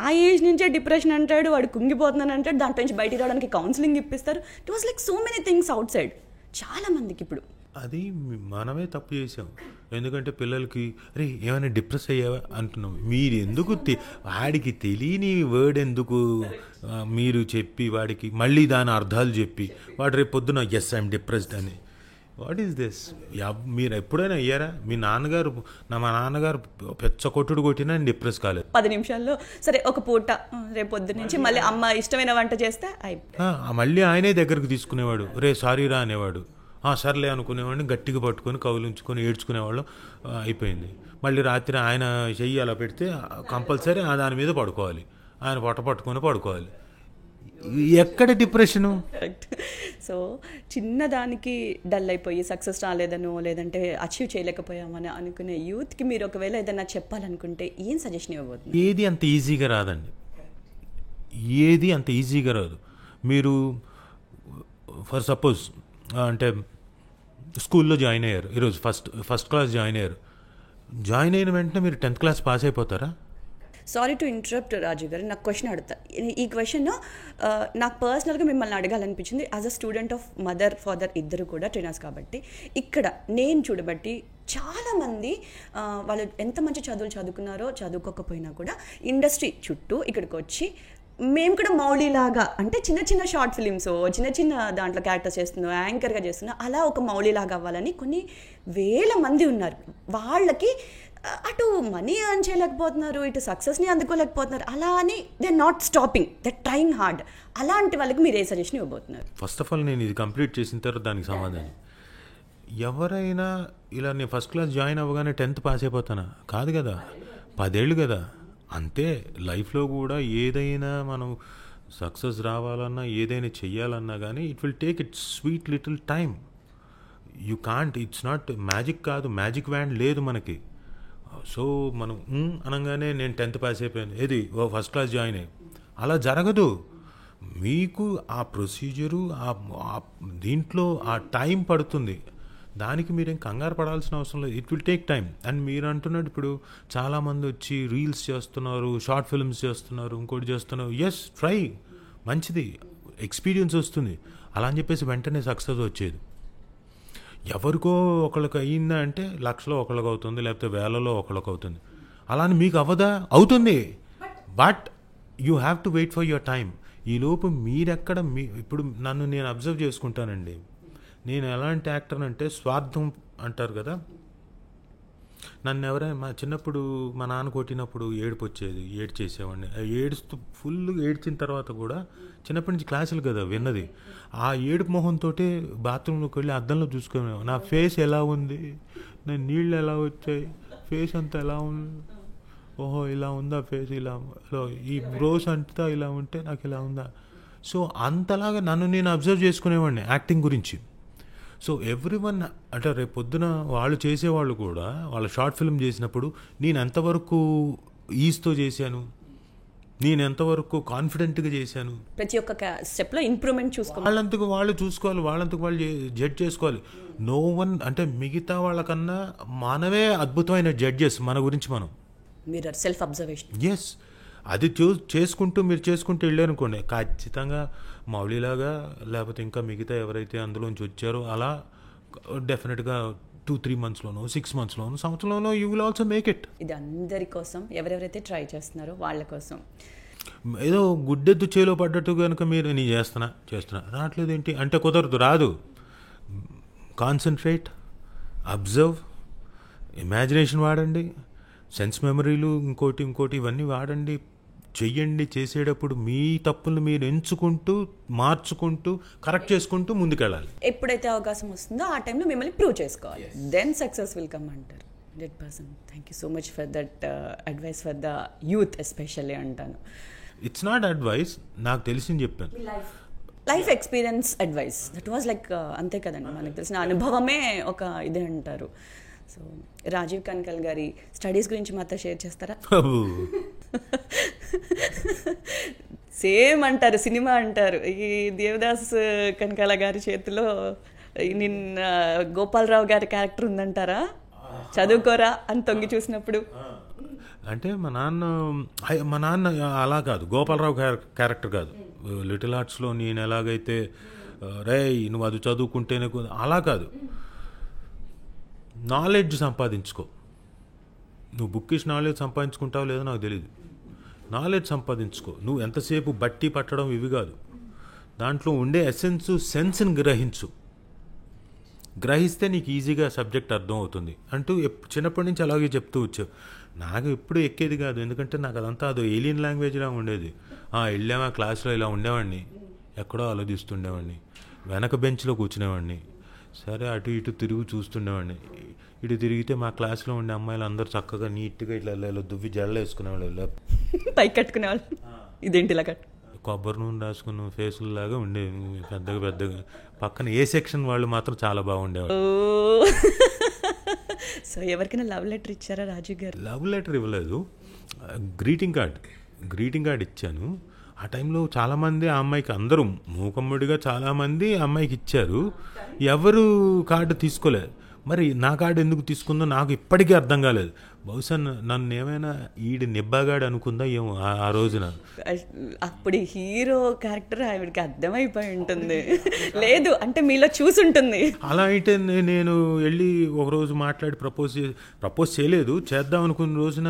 ఆ ఏజ్ నుంచే డిప్రెషన్ అంటాడు, వాడు కుంగిపోతున్నాను అంటాడు, దాంట్లో నుంచి బయటికి రావడానికి కౌన్సిలింగ్ ఇప్పిస్తారు. It was like so many things outside చాలా మందికి. ఇప్పుడు అది మనమే తప్పు చేసాం. ఎందుకంటే పిల్లలకి అరే ఏమైనా డిప్రెస్ అయ్యావా అంటున్నాం. మీరు ఎందుకు వాడికి తెలియని వర్డ్ ఎందుకు మీరు చెప్పి వాడికి మళ్ళీ దాని అర్థాలు చెప్పి వాడు రేపు పొద్దున ఎస్ ఐఎమ్ డిప్రెస్డ్ అని వాట్ ఈస్ దిస్? మీరు ఎప్పుడైనా అయ్యారా? మా నాన్నగారు పెద్ద కొట్టుడు కొట్టినా నేను డిప్రెస్ కాలేదు. 10 నిమిషాల్లో సరే ఒక పూట రేపు పొద్దు నుంచి మళ్ళీ అమ్మ ఇష్టమైన వంట చేస్తే మళ్ళీ ఆయనే దగ్గరకు తీసుకునేవాడు. రే సారీ రా అనేవాడు. సర్లే అనుకునేవాడిని, గట్టిగా పట్టుకొని కౌలించుకొని ఏడ్చుకునేవాళ్ళం. అయిపోయింది. మళ్ళీ రాత్రి ఆయన చెయ్యి అలా పెడితే కంపల్సరీ దాని మీద పడుకోవాలి, ఆయన పట్టుకొని పడుకోవాలి. ఎక్కడ డిప్రెషను? సో చిన్నదానికి డల్ అయిపోయి సక్సెస్ రాలేదనో లేదంటే అచీవ్ చేయలేకపోయామని అనుకునే యూత్కి మీరు ఒకవేళ ఏదైనా చెప్పాలనుకుంటే ఏం సజెషన్ ఇవ్వబోతుంది? ఏది అంత ఈజీగా రాదండి, ఏది అంత ఈజీగా రాదు. మీరు ఫర్ సపోజ్ అంటే స్కూల్లో జాయిన్ అయ్యారు, ఈరోజు ఫస్ట్ క్లాస్ జాయిన్ అయ్యారు. జాయిన్ అయిన వెంటనే మీరు 10th క్లాస్ పాస్ అయిపోతారా? Sorry to interrupt Raju garu, నాకు క్వశ్చన్ అడుగుతా. ఈ క్వశ్చన్ నాకు పర్సనల్గా మిమ్మల్ని అడగాలనిపించింది. As a student of mother father ఇద్దరు కూడా ట్రైనర్స్ కాబట్టి ఇక్కడ నేను చూడబట్టి చాలామంది వాళ్ళు ఎంత మంచి చదువులు చదువుకున్నారో చదువుకోకపోయినా కూడా ఇండస్ట్రీ చుట్టూ ఇక్కడికి వచ్చి మేము కూడా మౌళిలాగా అంటే చిన్న చిన్న షార్ట్ ఫిలిమ్స్ చిన్న చిన్న దాంట్లో క్యారెక్టర్స్ చేస్తున్నాం, యాంకర్గా చేస్తున్నాం, అలా ఒక మౌళిలాగా అవ్వాలని కొన్ని వేల మంది ఉన్నారు. వాళ్ళకి అటు మనీ ఎర్న్ చేయలేకపోతున్నారు, ఇటు సక్సెస్ని అందుకోలేకపోతున్నారు. అలా అని they are not stopping, they are trying hard. అలాంటి వాళ్ళకి మీరు ఏ సజెషన్ ఇవ్వబోతున్నారు? ఫస్ట్ ఆఫ్ ఆల్ నేను ఇది కంప్లీట్ చేసిన తర్వాత దానికి సమాధానం. ఎవరైనా ఇలా నేను ఫస్ట్ క్లాస్ జాయిన్ అవ్వగానే 10th పాస్ అయిపోతానా? కాదు కదా, 10 ఏళ్ళు కదా. అంతే లైఫ్లో కూడా ఏదైనా మనం సక్సెస్ రావాలన్నా ఏదైనా చెయ్యాలన్నా కానీ it will take its sweet little time. You can't, it's not magic కాదు, మ్యాజిక్ వ్యాండ్ లేదు మనకి. సో మనం అనగానే నేను 10th పాస్ అయిపోయాను, ఏది ఫస్ట్ క్లాస్ జాయిన్ అయ్యి అలా జరగదు. మీకు ఆ ప్రొసీజరు దీంట్లో ఆ టైం పడుతుంది. దానికి మీరేం కంగారు పడాల్సిన అవసరం లేదు. It will take time. And మీరు అంటున్నట్టు ఇప్పుడు చాలామంది వచ్చి రీల్స్ చేస్తున్నారు, షార్ట్ ఫిల్మ్స్ చేస్తున్నారు, ఇంకోటి చేస్తున్నారు. ఎస్, ట్రై, మంచిది, ఎక్స్పీరియన్స్ వస్తుంది. అలా అని చెప్పేసి వెంటనే సక్సెస్ వచ్చేది. ఎవరికో ఒకళ్ళకి అయ్యిందా అంటే 1,00,000లో ఒకళ్ళకి అవుతుంది, లేకపోతే 1,000లో ఒకళ్ళకి అవుతుంది. అలా అని మీకు అవ్వదా? అవుతుంది. But you have to wait for your time. ఈలోపు మీరెక్కడ ఇప్పుడు నన్ను నేను అబ్జర్వ్ చేసుకుంటానండి. నేను ఎలాంటి యాక్టర్ అంటే స్వార్థం అంటారు కదా. నన్ను ఎవరైనా మా చిన్నప్పుడు మా నాన్న కొట్టినప్పుడు ఏడుపు వచ్చేది, ఏడ్చేసేవాడిని. ఏడుస్తూ ఫుల్ ఏడ్చిన తర్వాత కూడా చిన్నప్పటి నుంచి క్లాసులు కదా విన్నది. ఆ ఏడుపు మొహంతో బాత్రూంలోకి వెళ్ళి అద్దంలో చూసుకునేవాడు. నా ఫేస్ ఎలా ఉంది, నా నీళ్ళు ఎలా వచ్చాయి, ఫేస్ అంతా ఎలా ఉంది, ఓహో ఇలా ఉందా ఫేస్, ఇలా ఈ బ్రోస్ అంతా ఇలా ఉంటే నాకు ఇలా ఉందా. సో అంతలాగా నన్ను నేను అబ్జర్వ్ చేసుకునేవాడిని యాక్టింగ్ గురించి. సో ఎవ్రీవన్ అంటే రేపు పొద్దున వాళ్ళు చేసేవాళ్ళు కూడా వాళ్ళ షార్ట్ ఫిల్మ్ చేసినప్పుడు నేను ఎంతవరకు ఈజ్తో చేశాను, నేను ఎంతవరకు కాన్ఫిడెంట్గా చేశాను, ప్రతి ఒక్క స్టెప్లో ఇంప్రూవ్మెంట్ చూసుకోవాలి. వాళ్ళంతకు వాళ్ళు చూసుకోవాలి, వాళ్ళంతకు వాళ్ళు జడ్జ్ చేసుకోవాలి. నో వన్ అంటే మిగతా వాళ్ళకన్నా మనమే అద్భుతమైన జడ్జెస్ మన గురించి మనం. Mirror, self observation. ఎస్, అది చేసుకుంటూ మీరు చేసుకుంటూ వెళ్ళారనుకోండి, ఖచ్చితంగా మౌళిలాగా లేకపోతే ఇంకా మిగతా ఎవరైతే అందులోంచి వచ్చారో అలా డెఫినెట్గా 2-3 monthsలోనో 6 monthsలోనో సంవత్సరంలోనో you will also make it. ఇది అందరి కోసం, ఎవరెవరైతే ట్రై చేస్తున్నారో వాళ్ళ కోసం. ఏదో గుడ్డెద్దు చేలో పడ్డట్టు కనుక మీరు నేను చేస్తున్నా రావట్లేదు ఏంటి అంటే కుదరదు, రాదు. కాన్సన్ట్రేట్, అబ్జర్వ్, ఇమాజినేషన్ వాడండి, సెన్స్ మెమరీలు ఇంకోటి ఇవన్నీ వాడండి, చెయ్యండి. చేసేటప్పుడు మీ తప్పులు మీరు ఎంచుకుంటూ మార్చుకుంటూ కరెక్ట్ చేసుకుంటూ ముందుకెళ్ళాలి. ఎప్పుడైతే అవకాశం వస్తుందో ఆ టైంలో మిమ్మల్ని ప్రూవ్ చేసుకోవాలి. దెన్ సక్సెస్ విల్ కమ్ అంటారు. 100%. Thank you so much for that advice for the youth especially అంటాను. ఇట్స్ నాట్ అడ్వైస్, నాకు తెలిసింది చెప్పాను. Life experience advice, that was like అంతే కదండి, మనకు తెలిసిన అనుభవమే ఒక ఇదే అంటారు. సో రాజీవ్ కనకాల గారి స్టడీస్ గురించి మాతో షేర్ చేస్తారా? సేమ్ అంటారు, సినిమా అంటారు. ఈ దేవదాస్ కనకాల గారి చేతిలో నిన్న గోపాలరావు గారి క్యారెక్టర్ ఉందంటారా? చదువుకోరా అని తొంగి చూసినప్పుడు అంటే మా నాన్న అలా కాదు, గోపాలరావు క్యారెక్టర్ కాదు. లిటిల్ ఆర్ట్స్లో నేను ఎలాగైతే రేయ్ నువ్వు అది చదువుకుంటేనే అలా కాదు. నాలెడ్జ్ సంపాదించుకో. నువ్వు బుక్కిష్ నాలెడ్జ్ సంపాదించుకుంటావో లేదో నాకు తెలియదు. నాలెడ్జ్ సంపాదించుకో. నువ్వు ఎంతసేపు బట్టి పట్టడం ఇవి కాదు, దాంట్లో ఉండే ఎసెన్స్, సెన్స్ని గ్రహించు. గ్రహిస్తే నీకు ఈజీగా సబ్జెక్ట్ అర్థం అవుతుంది అంటూ చిన్నప్పటి నుంచి అలాగే చెప్తూ వచ్చావు. నాకు ఎప్పుడు ఎక్కేది కాదు, ఎందుకంటే నాకు అదంతా అదో ఏలియన్ లాంగ్వేజ్లా ఉండేది. వెళ్ళామా క్లాస్లో ఇలా ఉండేవాడిని, ఎక్కడో ఆలోచిస్తుండేవాడిని, వెనక బెంచ్లో కూర్చునేవాడిని, సరే అటు ఇటు తిరిగి చూస్తుండేవాడిని. ఇటు తిరిగితే మా క్లాస్లో ఉండే అమ్మాయిలు అందరూ చక్కగా నీట్గా ఇట్లా ఇలా దువ్వి జడలు వేసుకునేవాళ్ళు, ఇలా పైకి కట్టుకునేవాళ్ళు, ఇదేంటి ఇలా కట్టు, కొబ్బరి నూనె రాసుకున్న ఫేసుల్లాగా ఉండేవి పెద్దగా పెద్దగా. పక్కన ఏ సెక్షన్ వాళ్ళు మాత్రం చాలా బాగుండేవాళ్ళు. సో ఎవరికైనా లవ్ లెటర్ ఇచ్చారా రాజు గారు? లవ్ లెటర్ ఇవ్వలేదు, గ్రీటింగ్ కార్డ్ ఇచ్చాను. ఆ టైంలో చాలామంది ఆ అమ్మాయికి, అందరూ మూకమ్ముడిగా చాలామంది ఆ అమ్మాయికి ఇచ్చారు. ఎవరు కార్డు తీసుకోలేదు. మరి నా కార్డు ఎందుకు తీసుకుందో నాకు ఇప్పటికీ అర్థం కాలేదు. బహుశా నన్ను ఏమైనా ఈడి నిబ్బాగాడు అనుకుందా ఏమో ఆ రోజున. అప్పుడు హీరో క్యారెక్టర్ ఆవిడకి అర్థమైపోయి ఉంటుంది, లేదు అంటే మీలో చూసుంటుంది. అలా అయితే నేను వెళ్ళి ఒకరోజు మాట్లాడి ప్రపోజ్ చేయలేదు, చేద్దాం అనుకున్న రోజున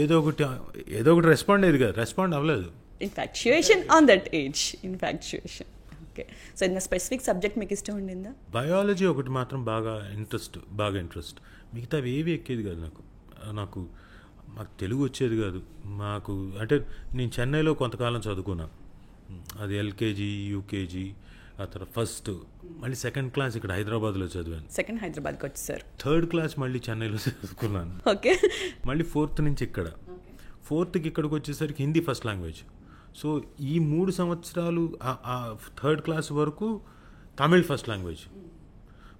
ఏదో ఒకటి రెస్పాండ్ అయ్యేది కదా, రెస్పాండ్ అవ్వలేదు. Infatuation on that age, infatuation. Okay, so in specific subject మీకు ఇష్టం ఉండిందా? బయాలజీ ఒకటి మాత్రం బాగా ఇంట్రెస్ట్. మిగతావి ఏవి ఎక్కేది కాదు నాకు మాకు తెలుగు వచ్చేది కాదు. మాకు అంటే నేను చెన్నైలో కొంతకాలం చదువుకున్నా, అది ఎల్కేజీ యూకేజీ, ఆ తర్వాత ఫస్ట్, మళ్ళీ సెకండ్ క్లాస్ ఇక్కడ హైదరాబాద్లో చదివాను. సెకండ్ హైదరాబాద్కి వచ్చేసారు. థర్డ్ క్లాస్ మళ్ళీ చెన్నైలో చదువుకున్నాను. ఓకే, మళ్ళీ ఫోర్త్ నుంచి ఇక్కడ, ఫోర్త్కి ఇక్కడికి వచ్చేసరికి హిందీ ఫస్ట్ లాంగ్వేజ్. సో ఈ 3 సంవత్సరాలు థర్డ్ క్లాస్ వరకు తమిళ్ ఫస్ట్ లాంగ్వేజ్.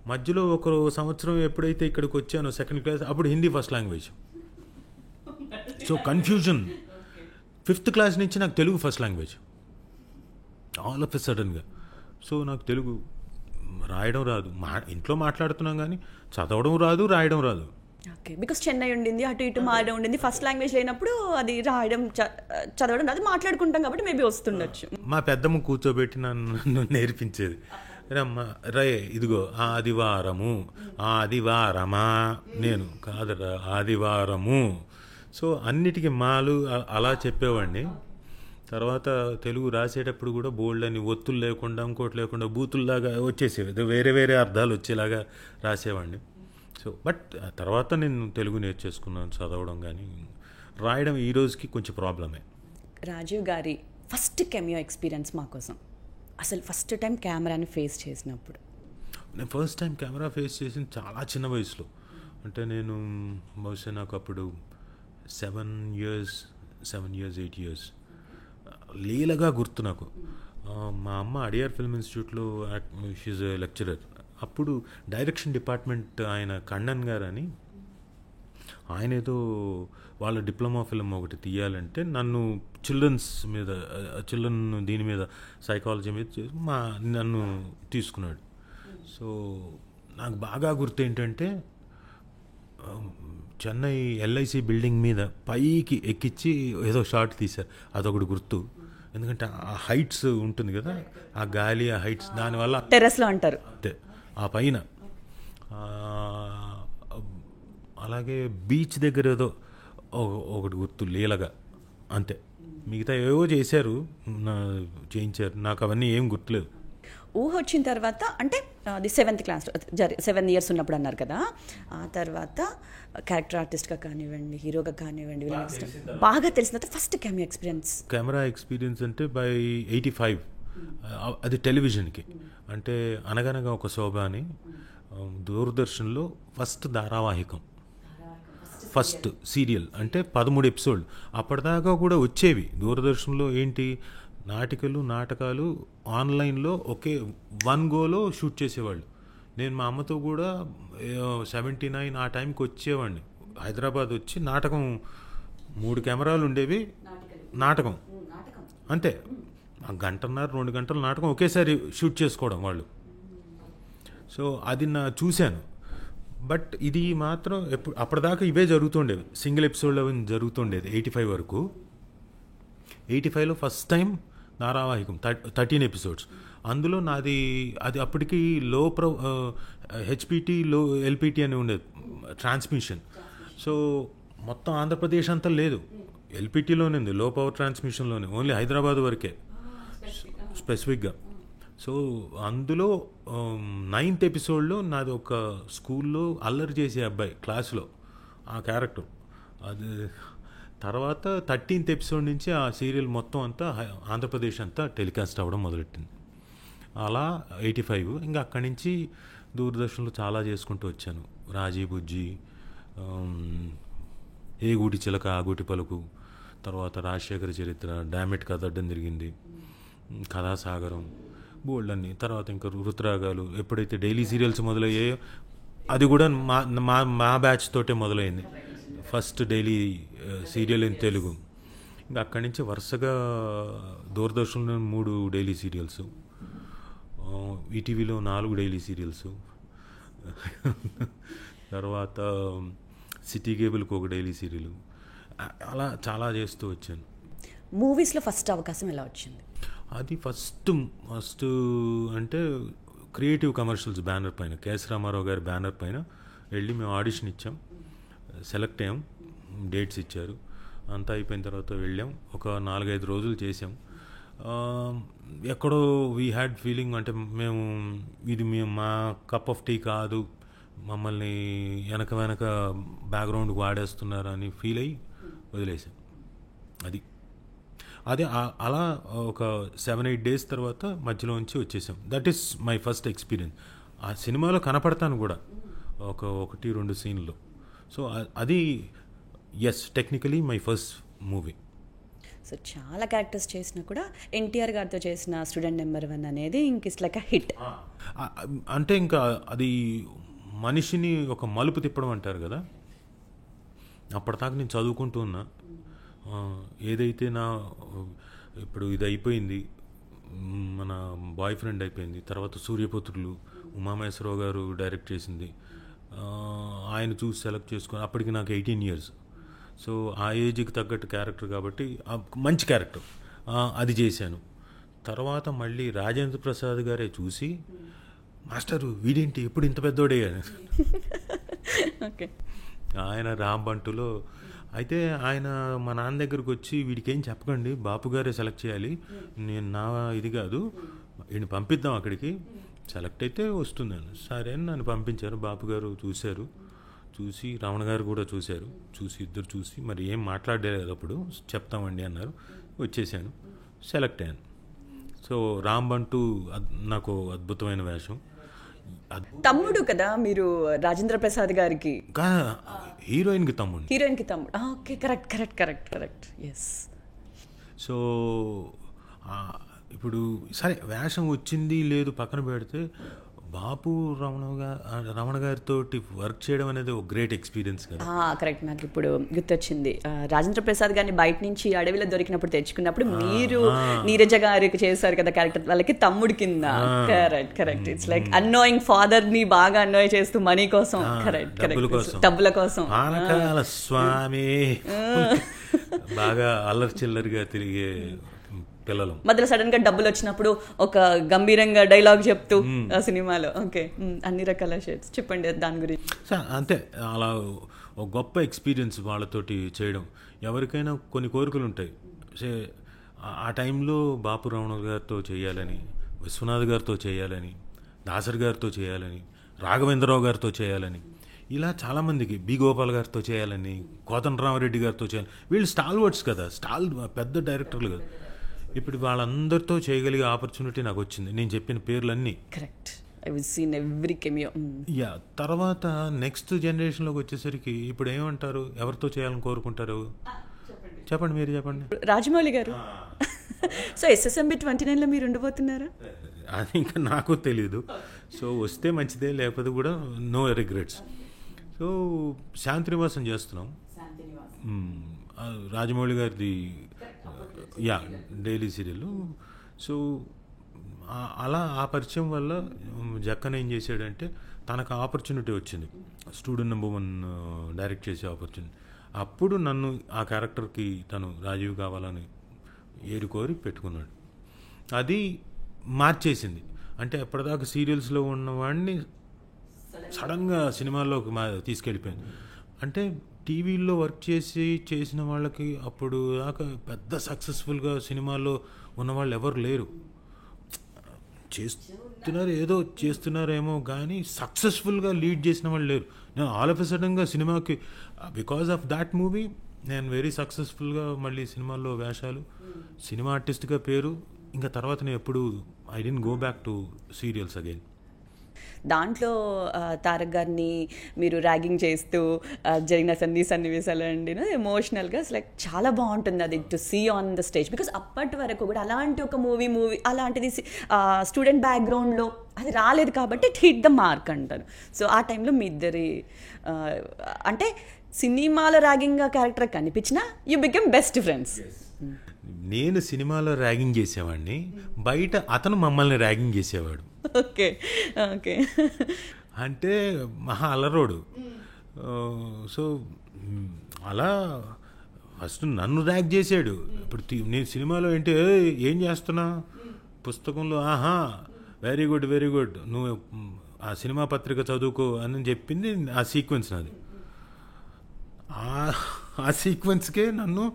మధ్యలో ఒక సంవత్సరం ఎప్పుడైతే ఇక్కడికి వచ్చానో సెకండ్ క్లాస్, అప్పుడు Hindi first language. So confusion. 5th class నుంచి నాకు Telugu first language all of a సడన్గా. సో నాకు తెలుగు రాయడం రాదు, ఇంట్లో మాట్లాడుతున్నాం కానీ చదవడం రాదు, రాయడం రాదు. ఓకే, బికాస్ చెన్నై ఉండింది, అటు ఇటు మారడం ఉండింది, ఫస్ట్ లాంగ్వేజ్ లేనప్పుడు అది రాయడం చదవడం రాదు, మాట్లాడుకుంటాం కాబట్టి మేబీ వస్తుండొచ్చు. మా పెద్దమ్మ కూర్చోబెట్టి నన్ను నేర్పించేది. రమ్మ రే ఇదిగో ఆదివారమా, నేను కాదరా ఆదివారము. సో అన్నిటికీ మాలు అలా చెప్పేవాడిని. తర్వాత తెలుగు రాసేటప్పుడు కూడా బోల్డ్ అని ఒత్తులు లేకుండా ఇంకోటి లేకుండా బూతుల్లాగా వచ్చేసేవి, వేరే వేరే అర్థాలు వచ్చేలాగా రాసేవాడిని. సో బట్ తర్వాత నేను తెలుగు నేర్చేసుకున్నాను, చదవడం కానీ రాయడం ఈ రోజుకి కొంచెం ప్రాబ్లమే. రాజీవ్ గారి ఫస్ట్ కెమియో ఎక్స్పీరియన్స్ మా కోసం, అసలు ఫస్ట్ టైం కెమెరాని ఫేస్ చేసినప్పుడు. నేను ఫస్ట్ టైం కెమెరా ఫేస్ చేసింది చాలా చిన్న వయసులో. అంటే నేను బహుశా నాకు అప్పుడు 7 years 8 years లీలగా గుర్తు నాకు. మా అమ్మ అడియార్ ఫిల్మ్ ఇన్స్టిట్యూట్లో షీజ్ ఏ లెక్చరర్. అప్పుడు డైరెక్షన్ డిపార్ట్మెంట్ ఆయన కన్నన్ గారు అని, ఆయన ఏదో వాళ్ళ డిప్లొమా ఫిల్మ్ ఒకటి తీయాలంటే నన్ను చిల్డ్రన్ దీని మీద సైకాలజీ మీద నన్ను తీసుకున్నాడు. సో నాకు బాగా గుర్తు ఏంటంటే చెన్నై ఎల్ఐసి బిల్డింగ్ మీద పైకి ఎక్కించి ఏదో షాట్ తీశారు, అదొకటి గుర్తు. ఎందుకంటే ఆ హైట్స్ ఉంటుంది కదా, ఆ గాలి, ఆ హైట్స్, దానివల్ల టెర్రస్లో అంటారు అంతే ఆ పైన. అలాగే బీచ్ దగ్గర ఏదో ఒకటి గుర్తు లీలగా, అంతే. మిగతా ఏవో చేయించారు, నాకు అవన్నీ ఏం గుర్తులేదు. ఊహ వచ్చిన తర్వాత అంటే అది 7th క్లాస్ 7 years ఉన్నప్పుడు అన్నారు కదా, ఆ తర్వాత క్యారెక్టర్ ఆర్టిస్ట్గా కానివ్వండి, హీరోగా కానివ్వండి, బాగా తెలిసిన తర్వాత ఫస్ట్ కెమెరా ఎక్స్పీరియన్స్ అంటే బై 85, అది టెలివిజన్కి. అంటే అనగనగా ఒక శోభ అని దూరదర్శన్లో ఫస్ట్ ధారావాహికం, ఫస్ట్ సీరియల్, అంటే 13 episodes. అప్పటిదాకా కూడా వచ్చేవి దూరదర్శన్లో ఏంటి, నాటకాలు ఆన్లైన్లో ఒకే 1 goలో షూట్ చేసేవాళ్ళు. నేను మా అమ్మతో కూడా 79 ఆ టైంకి వచ్చేవాడిని హైదరాబాద్ వచ్చి. నాటకం 3 కెమెరాలు ఉండేవి, నాటకం అంతే, 1.5 గంటలు 2 గంటల నాటకం ఒకేసారి షూట్ చేసుకోవడం వాళ్ళు. సో అది చూశాను. బట్ ఇది మాత్రం అప్పటిదాకా ఇవే జరుగుతుండేవి, సింగిల్ ఎపిసోడ్లో జరుగుతుండేది 85 వరకు. 85లో ఫస్ట్ టైం ధారావాహికం 13 episodes. అందులో నాది అది అప్పటికి హెచ్పిటి ఎల్పిటి అని ఉండేది ట్రాన్స్మిషన్. సో మొత్తం ఆంధ్రప్రదేశ్ అంతా లేదు, ఎల్పిటిలోనే ఉంది, లో పవర్ ట్రాన్స్మిషన్లోనే, ఓన్లీ హైదరాబాద్ వరకే స్పెసిఫిక్గా. సో అందులో 9th ఎపిసోడ్లో నాది ఒక స్కూల్లో అల్లరి చేసే అబ్బాయి క్లాస్లో ఆ క్యారెక్టర్. అది తర్వాత 13th ఎపిసోడ్ నుంచి ఆ సీరియల్ మొత్తం అంతా ఆంధ్రప్రదేశ్ అంతా టెలికాస్ట్ అవ్వడం మొదలెట్టింది. అలా 85 ఇంకా అక్కడి నుంచి దూరదర్శన్లో చాలా చేసుకుంటూ వచ్చాను. రాజీ బుజ్జి, ఏ గూటి చిలక ఆ గూటి పలుకు, తర్వాత రాజశేఖర చరిత్ర, డామిట్ కథడ్డం తిరిగింది, కథాసాగరం, బోల్డ్ అన్ని. తర్వాత ఇంకా ఋతురాగాలు. ఎప్పుడైతే డైలీ సీరియల్స్ మొదలయ్యాయో అది కూడా మా బ్యాచ్ తోటే మొదలైంది, first daily serial in Telugu. ఇంకా అక్కడి నుంచి వరుసగా దూరదర్శన్లో 3 డైలీ సీరియల్స్, ఈటీవీలో 4 డైలీ సీరియల్స్, తర్వాత సిటీ కేబుల్కి ఒక డైలీ సీరియల్, అలా చాలా చేస్తూ వచ్చాను. మూవీస్లో ఫస్ట్ అవకాశం ఎలా వచ్చింది? అది ఫస్ట్ అంటే క్రియేటివ్ కమర్షియల్స్ బ్యానర్ పైన, కేఎస్ రామారావు గారి బ్యానర్ పైన వెళ్ళి మేము ఆడిషన్ ఇచ్చాం, సెలెక్ట్ అయ్యాం, డేట్స్ ఇచ్చారు, అంతా అయిపోయిన తర్వాత వెళ్ళాం. ఒక 4-5 రోజులు చేసాం. ఎక్కడో వీ హ్యాడ్ ఫీలింగ్, అంటే మేము మా కప్ ఆఫ్ టీ కాదు, మమ్మల్ని వెనక బ్యాక్గ్రౌండ్కి వాడేస్తున్నారు అని ఫీల్ అయ్యి వదిలేసాం. అదే అలా ఒక 7-8 డేస్ తర్వాత మధ్యలోంచి వచ్చేసాం. That is my first experience. ఆ సినిమాలో కనపడతాను కూడా 1-2 సీన్లో. సో అది technically my first movie. So చాలా క్యారెక్టర్స్ చేసినా కూడా ఎన్టీఆర్ గారితో చేసిన స్టూడెంట్ నెంబర్ 1 అనేది ఇంక ఇట్స్ లైక్ అ హిట్. అంటే ఇంకా అది మనిషిని ఒక మలుపు తిప్పడం అంటారు కదా. అప్పటిదాకా నేను చదువుకుంటూ ఉన్నా, ఏదైతే ఇప్పుడు ఇది అయిపోయింది, మన బాయ్ ఫ్రెండ్ అయిపోయింది, తర్వాత సూర్యపుత్రులు ఉమామహేశ్వరరావు గారు డైరెక్ట్ చేసింది, ఆయన చూసి సెలెక్ట్ చేసుకొని, అప్పటికి నాకు 18 years. సో ఆ ఏజ్కి తగ్గట్టు క్యారెక్టర్ కాబట్టి మంచి క్యారెక్టర్ అది చేశాను. తర్వాత మళ్ళీ రాజేంద్ర ప్రసాద్ గారే చూసి, మాస్టర్ వీడేంటి ఎప్పుడు ఇంత పెద్దోడే అని. ఓకే. ఆయన రాంబంటులో అయితే ఆయన మా నాన్న దగ్గరకు వచ్చి, వీడికి ఏం చెప్పకండి, బాపు గారే సెలెక్ట్ చేయాలి, నేను నా ఇది కాదు, వీడిని పంపిద్దాం అక్కడికి, సెలెక్ట్ అయితే వస్తుందని. సరే అని నన్ను పంపించారు. బాపు గారు చూశారు, చూసి రమణ గారు కూడా చూశారు, ఇద్దరు చూసి మరి ఏం మాట్లాడలేదు అప్పుడు, చెప్తామండి అన్నారు. వచ్చేసాను, సెలెక్ట్ అయ్యాను. సో రాంబంటు నాకు అద్భుతమైన వేషం. తమ్ముడు కదా మీరు రాజేంద్ర ప్రసాద్ గారికి? హీరోయిన్కి తమ్ముడు. Okay, correct. ఎస్. సో ఇప్పుడు సరే వేషం వచ్చింది లేదు పక్కన పెడితే, బాపు రమణ గారితో వర్క్ చేయడం అనేది ఒక గ్రేట్ ఎక్స్పీరియన్స్ కదా. కరెక్ట్. నాకు ఇప్పుడు గుర్తొచ్చింది, రాజేంద్ర ప్రసాద్ గారిని బయట నుంచి అడవిలో దొరికినప్పుడు తెచ్చుకున్నప్పుడు మీరు నీరజ గారికి చేశారు కదా క్యారెక్టర్, వాళ్ళకి తమ్ముడు కింద. Correct. It's like annoying father ని బాగా అన్నోయ్ చేస్తూ మనీ కోసం, డబ్బుల కోసం స్వామి బాగా అల్లరి చిల్లరిగా తిరిగే పిల్లలు, మధ్యలో సడన్ గా డబ్బులు వచ్చినప్పుడు ఒక గంభీరంగా డైలాగ్ చెప్తూ ఆ సినిమాలో. ఓకే, అన్ని రకాల షేడ్స్ చెప్పండి దాని గురించి. అంతే, అలా ఒక గొప్ప ఎక్స్పీరియన్స్ వాళ్ళతోటి చేయడం. ఎవరికైనా కొన్ని కోరికలు ఉంటాయి. ఆ టైంలో బాపు రమణ గారితో చేయాలని, విశ్వనాథ్ గారితో చేయాలని, దాసరి గారితో చేయాలని, రాఘవేంద్రరావు గారితో చేయాలని, ఇలా చాలామందికి, బి గోపాల్ గారితో చేయాలని, కోదండరామరెడ్డి గారితో చేయాలి. వీళ్ళు స్టాల్ వర్డ్స్ కదా, పెద్ద డైరెక్టర్లు కదా. ఇప్పుడు వాళ్ళందరితో చేయగలిగే ఆపర్చునిటీ నాకు వచ్చింది, నేను చెప్పిన పేర్లన్నీ. Correct. I will scene every cameo. తర్వాత నెక్స్ట్ జనరేషన్లోకి వచ్చేసరికి ఇప్పుడు ఏమంటారు, ఎవరితో చేయాలని కోరుకుంటారు? చెప్పండి, మీరు చెప్పండి. రాజమౌళి గారు. సో SSMB 29లో మీరు ఉండబోతున్నారా? అది ఇంకా నాకు తెలీదు. సో వస్తే మంచిదే, లేకపోతే కూడా నో రిగ్రెట్స్. సో శాంతినివాసం చేస్తున్నాం, రాజమౌళి గారిది డైలీ సీరియల్. సో అలా ఆ పరిచయం వల్ల జక్కన్ ఏం చేశాడంటే, తనకు ఆపర్చునిటీ వచ్చింది, స్టూడెంట్ నెంబర్ 1 డైరెక్ట్ చేసే ఆపర్చునిటీ. అప్పుడు నన్ను ఆ క్యారెక్టర్కి తను రాజీవ్ కావాలని ఏరుకోరి పెట్టుకున్నాడు. అది మార్చేసింది. అంటే ఎప్పటిదాకా సీరియల్స్లో ఉన్నవాడిని సడన్గా సినిమాల్లోకి తీసుకెళ్ళిపోయింది. అంటే టీవీల్లో వర్క్ చేసిన వాళ్ళకి అప్పుడు దాకా పెద్ద సక్సెస్ఫుల్గా సినిమాల్లో ఉన్నవాళ్ళు ఎవరు లేరు. చేస్తున్నారు, ఏదో చేస్తున్నారేమో కానీ సక్సెస్ఫుల్గా లీడ్ చేసిన వాళ్ళు లేరు. నేను ఆల్ ఆఫ్ ఎ సడన్గా సినిమాకి బికాజ్ ఆఫ్ దాట్ మూవీ నేను వెరీ సక్సెస్ఫుల్గా మళ్ళీ సినిమాల్లో వేషాలు, సినిమా ఆర్టిస్ట్గా పేరు. ఇంకా తర్వాత నేను ఎప్పుడు I didn't go back to serials again. దాంట్లో తారక్ గారిని మీరు ర్యాగింగ్ చేస్తూ జరిగిన సన్నివేశాలు అండి ఎమోషనల్గా లైక్ చాలా బాగుంటుంది అది to see on the stage. Because అప్పటి వరకు కూడా అలాంటి ఒక మూవీ అలాంటిది స్టూడెంట్ బ్యాక్గ్రౌండ్లో అది రాలేదు కాబట్టి ఇట్ హిట్ ద మార్క్ అంటారు. సో ఆ టైంలో మీ ఇద్దరి అంటే సినిమాలో ర్యాగింగ్గా క్యారెక్టర్ కనిపించినా యూ బికమ్ బెస్ట్ ఫ్రెండ్స్. నేను సినిమాలో ర్యాగింగ్ చేసేవాడిని, బయట అతను మమ్మల్ని ర్యాగింగ్ చేసేవాడు. Okay okay. అంటే మహా అలరోడు. సో అలా ఫస్ట్ నన్ను ర్యాగ్ చేసాడు. ఇప్పుడు నేను సినిమాలో ఏంటి ఏం చేస్తున్నా, పుస్తకంలో ఆహా వెరీ గుడ్ వెరీ గుడ్ నువ్వు ఆ సినిమా పత్రిక చదువుకో అని చెప్పింది ఆ సీక్వెన్స్ నాది. ఆ సీక్వెన్స్కే నన్ను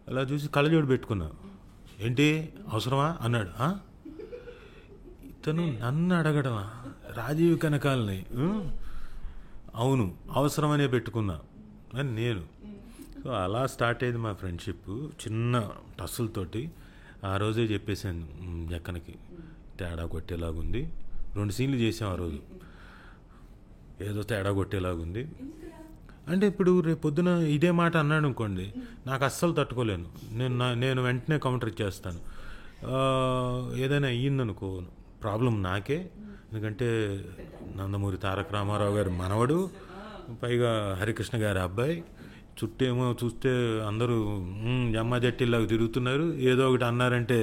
అలా చూసి కళ్ళజోడు పెట్టుకున్నా. ఏంటి అవసరమా అన్నాడు. ఇతను నన్ను అడగడమా, రాజీవ్ కనకాలని? అవును అవసరమనే పెట్టుకున్నా అని నేను. సో అలా స్టార్ట్ అయ్యింది మా ఫ్రెండ్షిప్, చిన్న టస్సులతోటి. ఆ రోజే చెప్పేశాను జక్కనకి తేడా కొట్టేలాగుంది. 2 సీన్లు చేసాం ఆ రోజు, ఏదో తేడా కొట్టేలాగుంది అంటే. ఇప్పుడు రేపు పొద్దున ఇదే మాట అన్నాడు అనుకోండి, నాకు అస్సలు తట్టుకోలేను. నేను వెంటనే కౌంటర్ ఇచ్చేస్తాను. ఏదైనా అయ్యిందనుకో ప్రాబ్లం నాకే. ఎందుకంటే నందమూరి తారక రామారావు గారి మనవడు, పైగా హరికృష్ణ గారి అబ్బాయి. చుట్టేమో చూస్తే అందరూ జమ్మా జట్టిలాగా తిరుగుతున్నారు. ఏదో ఒకటి అన్నారంటే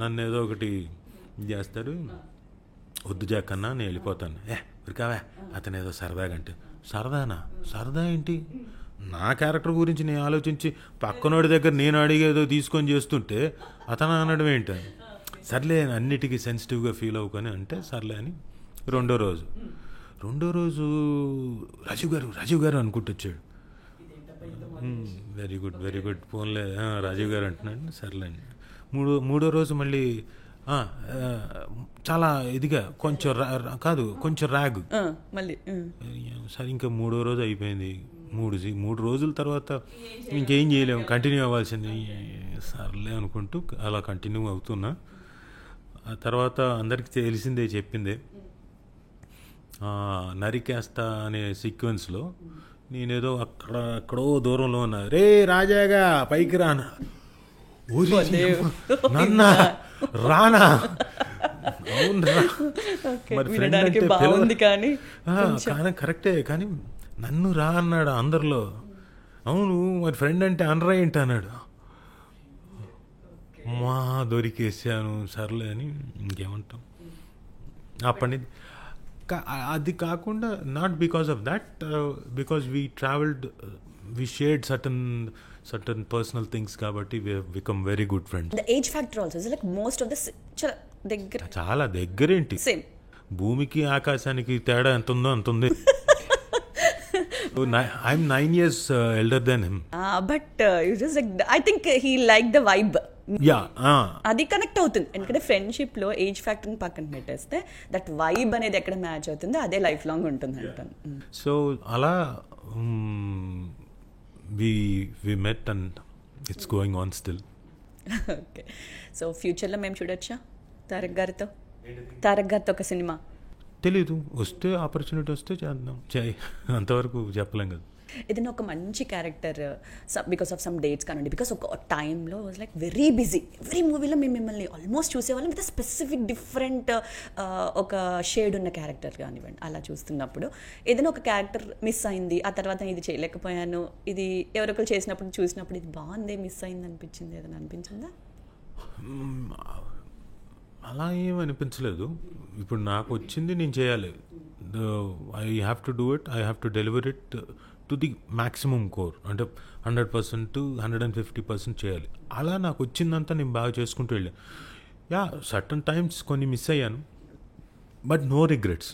నన్ను ఏదో ఒకటి చేస్తారు. వద్దు జాకన్నా నేను వెళ్ళిపోతాను. ఉరికావా అతను ఏదో సరదాగా అంటే, సరదానా? సరదా ఏంటి? నా క్యారెక్టర్ గురించి నేను ఆలోచించి పక్కనోడి దగ్గర నేను అడిగేదో తీసుకొని చేస్తుంటే అతను అనడం ఏంటి? సర్లే అన్నిటికీ సెన్సిటివ్గా ఫీల్ అవ్వకొని అంటే సర్లే అని. రెండో రోజు రాజీవ్ గారు అనుకుంటూ వచ్చాడు. వెరీ గుడ్ ఫోన్లే రాజీవ్ గారు అంటున్నాడు. సర్లే అని. మూడో రోజు మళ్ళీ చాలా ఇదిగా కొంచెం ర్యాగ్ మళ్ళీ. సరే ఇంకా 3వ రోజు అయిపోయింది. 3 రోజుల తర్వాత ఇంకేం చేయలేము, కంటిన్యూ అవ్వాల్సింది. సర్లే అనుకుంటూ అలా కంటిన్యూ అవుతున్నా. ఆ తర్వాత అందరికీ తెలిసిందే, చెప్పిందే. నరికేస్తా అనే సీక్వెన్స్లో నేనేదో అక్కడో దూరంలో ఉన్నా. రే రాజాగా పైకి రానా, నన్నా రానా? అవునరా మరి ఫ్రెండ్ అంటే బాగుంది కానీ కరెక్టే, కానీ నన్ను రా అన్నాడు అందరిలో. అవును మరి ఫ్రెండ్ అంటే అనరా ఏంటి అన్నాడు. మా దొరికేసాను. సర్లే అని ఇంకేమంటాం. అప్పటి అది కాకుండా not because of that, because we travelled, we shared certain personal things కాబట్టి we have become very good friends. The age factor also is like most of the దగ్గర, చాలా దగ్గరేంటి. సేమ్ భూమికి ఆకాశానికి తేడా ఎంత ఉందో అంత ఉంది. I'm 9 years elder than him. But you just like, I think he liked the vibe. Yeah. అది కనెక్ట్ అవుతుంది. ఎందుకంటే ఫ్రెండ్షిప్లో ఏజ్ ఫ్యాక్టర్ని పక్కన పెట్టేస్తే దట్ వైబ్ అనేది ఎక్కడ మ్యాచ్ అవుతుందో అదే లైఫ్ లాంగ్ ఉంటుంది అంటాను. సో అలా we met and it's going on still. Okay. So ఫ్యూచర్లో మేము చూడొచ్చా తారక్ గారితో ఒక సినిమా? తెలీదు, వస్తే ఆపర్చునిటీ వస్తే చేద్దాం. అంతవరకు చెప్పలేం కదా. ఏదైనా ఒక మంచి character because of some dates కానివ్వండి, బికాస్ ఒక టైంలో was like very busy, every మూవీలో మేము మిమ్మల్ని ఆల్మోస్ట్ చూసేవాళ్ళం విత్ స్పెసిఫిక్ డిఫరెంట్ ఒక షేడ్ ఉన్న క్యారెక్టర్ కానివ్వండి. అలా చూస్తున్నప్పుడు ఏదైనా ఒక క్యారెక్టర్ మిస్ అయింది, ఆ తర్వాత ఇది చేయలేకపోయాను, ఇది ఎవరొకరు చేసినప్పుడు చూసినప్పుడు ఇది బాగుంది, మిస్ అయింది అనిపించింది, ఏదైనా అనిపించిందా? అలా ఏం అనిపించలేదు. ఇప్పుడు నాకు వచ్చింది నేను చేయాలి. I have to do it, I have to deliver it to the maximum core. అంటే 100% to 150% చేయాలి. అలా నాకు వచ్చిందంతా నేను బాగా చేసుకుంటూ వెళ్ళాను. సర్టన్ టైమ్స్ కొన్ని మిస్ అయ్యాను, బట్ నో రిగ్రెట్స్.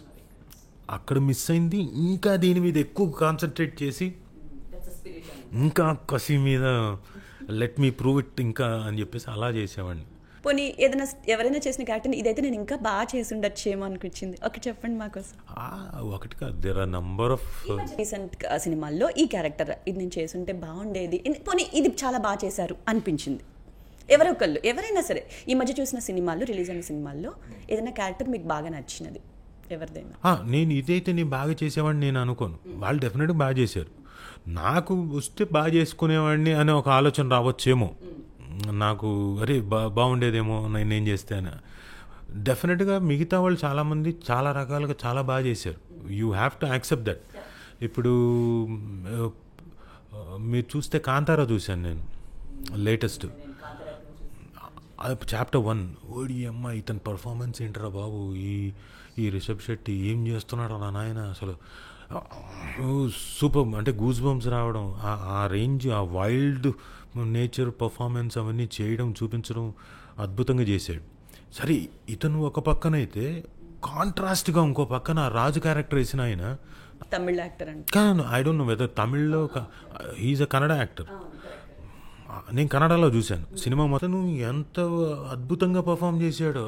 అక్కడ మిస్ అయింది ఇంకా దీని మీద ఎక్కువ కాన్సన్ట్రేట్ చేసి ఇంకా కసి మీద లెట్ మీ ప్రూవ్ ఇట్ ఇంకా అని చెప్పేసి అలా చేసేవాడిని. పోనీ ఏదైనా ఎవరైనా చేసిన క్యారెక్టర్ని ఇదైతే నేను ఇంకా బాగా చేసి ఉండొచ్చేమో అనిపించింది, ఒకటి చెప్పండి మాకోసం. ఒకటి కాదు, there are number of recent సినిమాల్లో ఈ క్యారెక్టర్ ఇది నేను చేసుంటే బాగుండేది, పోనీ ఇది చాలా బాగా చేశారు అనిపించింది ఎవరొకళ్ళు, ఎవరైనా సరే ఈ మధ్య చూసిన సినిమాల్లో, రిలీజ్ అయిన సినిమాల్లో ఏదైనా క్యారెక్టర్ మీకు బాగా నచ్చినది ఎవరిదైనా? నేను ఇదైతే నేను బాగా చేసేవాడిని నేను అనుకోను, వాళ్ళు డెఫినెట్గా బాగా చేశారు. నాకు వస్తే బాగా చేసుకునేవాడిని అనే ఒక ఆలోచన రావచ్చేమో, నాకు అరే బాగుండేదేమో నేనేం చేస్తే అని. డెఫినెట్గా మిగతా వాళ్ళు చాలామంది చాలా రకాలుగా చాలా బాగా చేశారు. You have to accept that. ఇప్పుడు మీరు చూస్తే కాంతారా చూశాను నేను లేటెస్ట్, చాప్టర్ 1. ఓడి అమ్మ ఇతని పర్ఫార్మెన్స్ ఏంటరా బాబు, ఈ రిషబ్ శెట్టి ఏం చేస్తున్నాడు నా నాయన, అసలు సూపర్. అంటే గూస్ బంప్స్ రావడం, ఆ రేంజ్, ఆ వైల్డ్ నేచర్ పర్ఫార్మెన్స్ అవన్నీ చేయడం, చూపించడం అద్భుతంగా చేశాడు. సరే, ఇతను ఒక పక్కనైతే కాంట్రాస్ట్గా ఇంకో పక్కన రాజు క్యారెక్టర్ వేసిన ఆయన తమిళ యాక్టర్ అంటే కానీ ఐ డోంట్ నో వెదర్ తమిళ్లో, హీఈస్ అ కన్నడ యాక్టర్. నేను కన్నడలో చూశాను సినిమా మొత్తం, ఎంత అద్భుతంగా పర్ఫామ్ చేశాడు.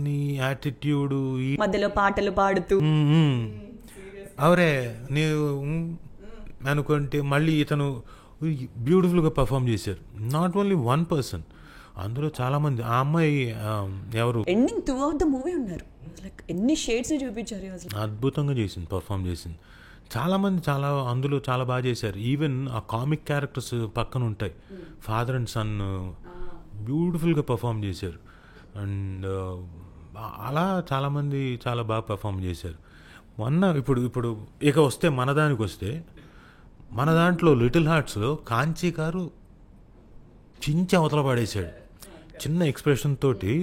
నీ యాటిట్యూడ్, మధ్యలో పాటలు పాడుతూ అవరే నీవు అనుకుంటే మళ్ళీ ఇతను బ్యూటిఫుల్గా పర్ఫామ్ చేశారు. నాట్ ఓన్లీ వన్ పర్సన్, అందులో చాలామంది. ఆ అమ్మాయి ఎవరు, ending through out the movie ఉన్నారు, ఎన్ని షేడ్స్ చూపించారు అసలు, అద్భుతంగా చేసింది, పర్ఫామ్ చేసింది. చాలామంది అందులో చాలా బాగా చేశారు. ఈవెన్ ఆ కామిక్ క్యారెక్టర్స్ పక్కన ఉంటాయి, ఫాదర్ అండ్ సన్ బ్యూటిఫుల్గా పర్ఫామ్ చేశారు. అండ్ అలా చాలామంది చాలా బాగా పర్ఫామ్ చేశారు. ఇప్పుడు ఇక వస్తే మన దానికి వస్తే, మన దాంట్లో లిటిల్ హార్ట్స్లో కాంచీ గారు చించి అవతల పడేశాడు చిన్న ఎక్స్ప్రెషన్ తోటి.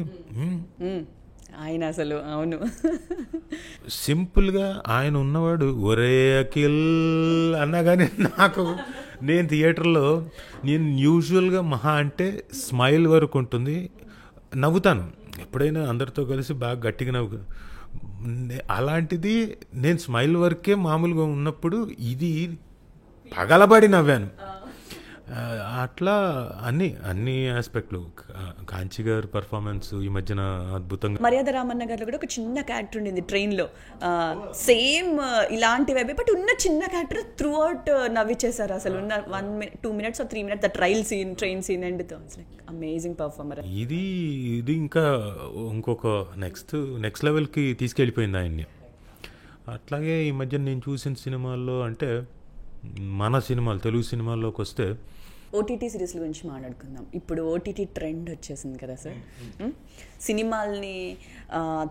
ఆయన అసలు అవును, సింపుల్గా ఆయన ఉన్నవాడు ఒరే అఖిల్ అన్నా కానీ నేను థియేటర్లో యూజువల్గా మహా అంటే స్మైల్ వరకు ఉంటుంది, నవ్వుతాను ఎప్పుడైనా అందరితో కలిసి బాగా గట్టిగా నవ్వు. అలాంటిది నేను స్మైల్ వరకే మామూలుగా ఉన్నప్పుడు ఇది పగలబడి నవ్వాను. అట్లా అన్ని ఆస్పెక్ట్లు. కాంచి గారి పర్ఫార్మెన్స్ ఈ మధ్యన అద్భుతంగా. మర్యాద రామన్న గారిలో కూడా ఒక చిన్న క్యారెక్టర్ ఉండింది ట్రైన్లో, సేమ్ ఇలాంటి వైపు, బట్ ఉన్న చిన్న క్యారెక్టర్ త్రూ అవుట్ నవ్విచ్చేసారు అసలు. ఉన్న 1 minute 2 minutes or 3 minutes the train scene ఎండ్తో అమేజింగ్ పర్ఫార్మర్. ఇది ఇంకా ఇంకొక నెక్స్ట్ లెవెల్కి తీసుకెళ్ళిపోయింది ఆయన్ని. అట్లాగే ఈ మధ్య నేను చూసిన సినిమాల్లో అంటే మన సినిమాలు, తెలుగు సినిమాల్లోకి వస్తే ఓటీటీ సిరీస్ల గురించి మాట్లాడుకుందాం. ఇప్పుడు ఓటీటీ ట్రెండ్ వచ్చేసింది కదా సార్, సినిమాల్ని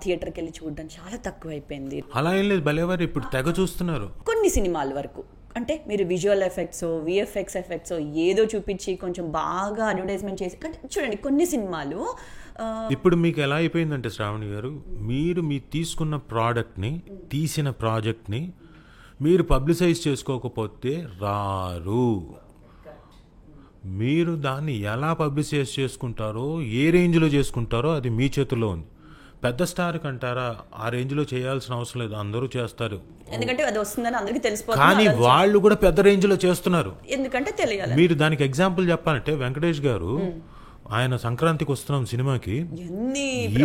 థియేటర్కి వెళ్ళి చూడడం చాలా తక్కువ అయిపోయింది. అలా ఏం లేదు, భలేవారు ఇప్పుడు తెగ చూస్తున్నారు. కొన్ని సినిమాల వరకు అంటే మీరు విజువల్ ఎఫెక్ట్స్, విఎఫ్ఎక్స్ ఎఫెక్ట్స్ ఏదో చూపించి కొంచెం బాగా అడ్వర్టైజ్మెంట్ చేసి, అంటే చూడండి కొన్ని సినిమాలు ఇప్పుడు మీకు ఎలా అయిపోయిందంటే శ్రావణి గారు, మీరు తీసుకున్న ప్రోడక్ట్ని, తీసిన ప్రాజెక్ట్ని మీరు పబ్లిసైజ్ చేసుకోకపోతే రారు. మీరు దాన్ని ఎలా పబ్లిసైజ్ చేసుకుంటారో, ఏ రేంజ్లో చేసుకుంటారో అది మీ చేతుల్లో ఉంది. పెద్ద స్టార్కి అంటారా ఆ రేంజ్లో చేయాల్సిన అవసరం లేదు, అందరూ చేస్తారు, ఎందుకంటే అది వస్తుందని అందరికీ తెలిసిపోతుంది. కానీ వాళ్ళు కూడా పెద్ద రేంజ్లో చేస్తున్నారు, ఎందుకంటే తెలియాలి. మీరు దానికి ఎగ్జాంపుల్ చెప్పాలంటే వెంకటేష్ గారు ఆయన సంక్రాంతికి వస్తున్నాం సినిమాకి,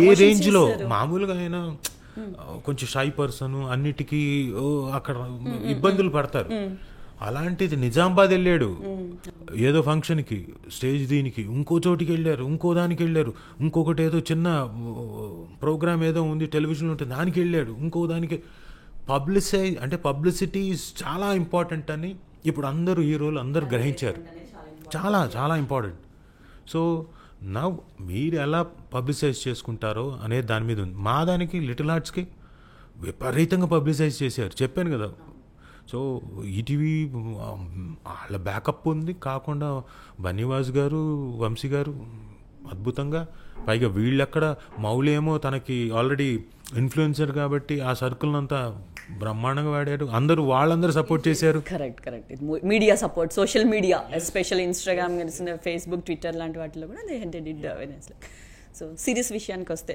ఏ రేంజ్లో, మామూలుగా ఆయన కొంచెం షై పర్సన్, అన్నిటికీ అక్కడ ఇబ్బందులు పడతారు. అలాంటిది నిజామాబాద్ వెళ్ళాడు ఏదో ఫంక్షన్కి, స్టేజ్ దీనికి, ఇంకో చోటికి వెళ్ళారు, ఇంకో దానికి వెళ్ళారు, ఇంకొకటి ఏదో చిన్న ప్రోగ్రామ్ ఏదో ఉంది టెలివిజన్లో ఉంటుంది దానికి వెళ్ళాడు, ఇంకో దానికి. పబ్లిసిటీ చాలా ఇంపార్టెంట్ అని ఇప్పుడు అందరూ హీరోలు అందరూ గ్రహించారు, చాలా చాలా ఇంపార్టెంట్. సో మీరు ఎలా పబ్లిసైజ్ చేసుకుంటారో అనే దాని మీద ఉంది. మా దానికి లిటిల్ హార్ట్స్కి విపరీతంగా పబ్లిసైజ్ చేశారు, చెప్పాను కదా. సో ఈటీవీ వాళ్ళ బ్యాకప్ ఉంది, కాకుండా బన్నీవాస్ గారు, వంశీ గారు అద్భుతంగా, పైగా వీళ్ళెక్కడ మౌలి ఏమో తనకి ఆల్రెడీ ఇన్ఫ్లుయెన్సర్ కాబట్టి ఆ సర్కిల్ అంతా బ్రహ్మాండంగా వాడారు, వాళ్ళందరూ సపోర్ట్ చేశారు. Correct. Media support, social media especially Instagram, Facebook, Twitter లాంటి వాటిలో కూడా they did awareness. So series విషయానికి వస్తే,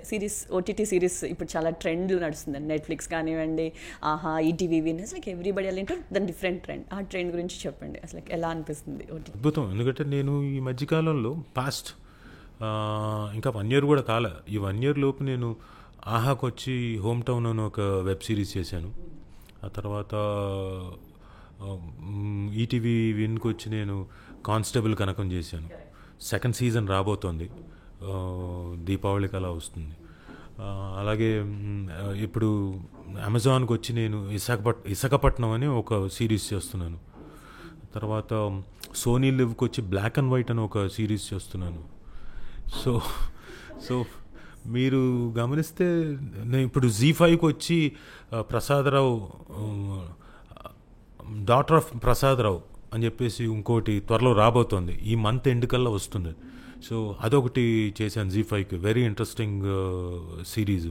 ఓటీటీ సిరీస్ ఇప్పుడు చాలా ట్రెండ్ నడుస్తుంది. నెట్ఫ్లిక్స్ కానివ్వండి, ఆహా, ఈటీవీ విన్నర్స్, ఎవ్రీబడి అంటే దాని డిఫరెంట్ ట్రెండ్. ఆ ట్రెండ్ గురించి చెప్పండి, అసలు ఎలా అనిపిస్తుంది ఓటీటీ? అద్భుతం. ఎందుకంటే నేను ఈ మధ్యకాలంలో పాస్ట్ ఇంకా 1 year కూడా కాలే. ఈ 1 year లోపు నేను ఆహాకు వచ్చి హోమ్ టౌన్ అని ఒక వెబ్ సిరీస్ చేశాను. ఆ తర్వాత ఈటీవీ విన్కి వచ్చి నేను కానిస్టేబుల్ కనకం చేశాను. 2nd season రాబోతోంది, దీపావళికి అలా వస్తుంది. అలాగే ఇప్పుడు అమెజాన్కి వచ్చి నేను ఇసకపట్నం అని ఒక సిరీస్ చేస్తున్నాను. తర్వాత సోనీ లివ్కి వచ్చి బ్లాక్ అండ్ వైట్ అని ఒక సిరీస్ చేస్తున్నాను. సో మీరు గమనిస్తే నేను ఇప్పుడు Z5కి వచ్చి ప్రసాదరావు, డాటర్ ఆఫ్ ప్రసాదరావు అని చెప్పేసి ఇంకోటి త్వరలో రాబోతోంది. ఈ మంత్ ఎండ్ కల్లా వస్తుంది. సో అదొకటి చేశాను Z5కి, వెరీ ఇంట్రెస్టింగ్ సిరీస్.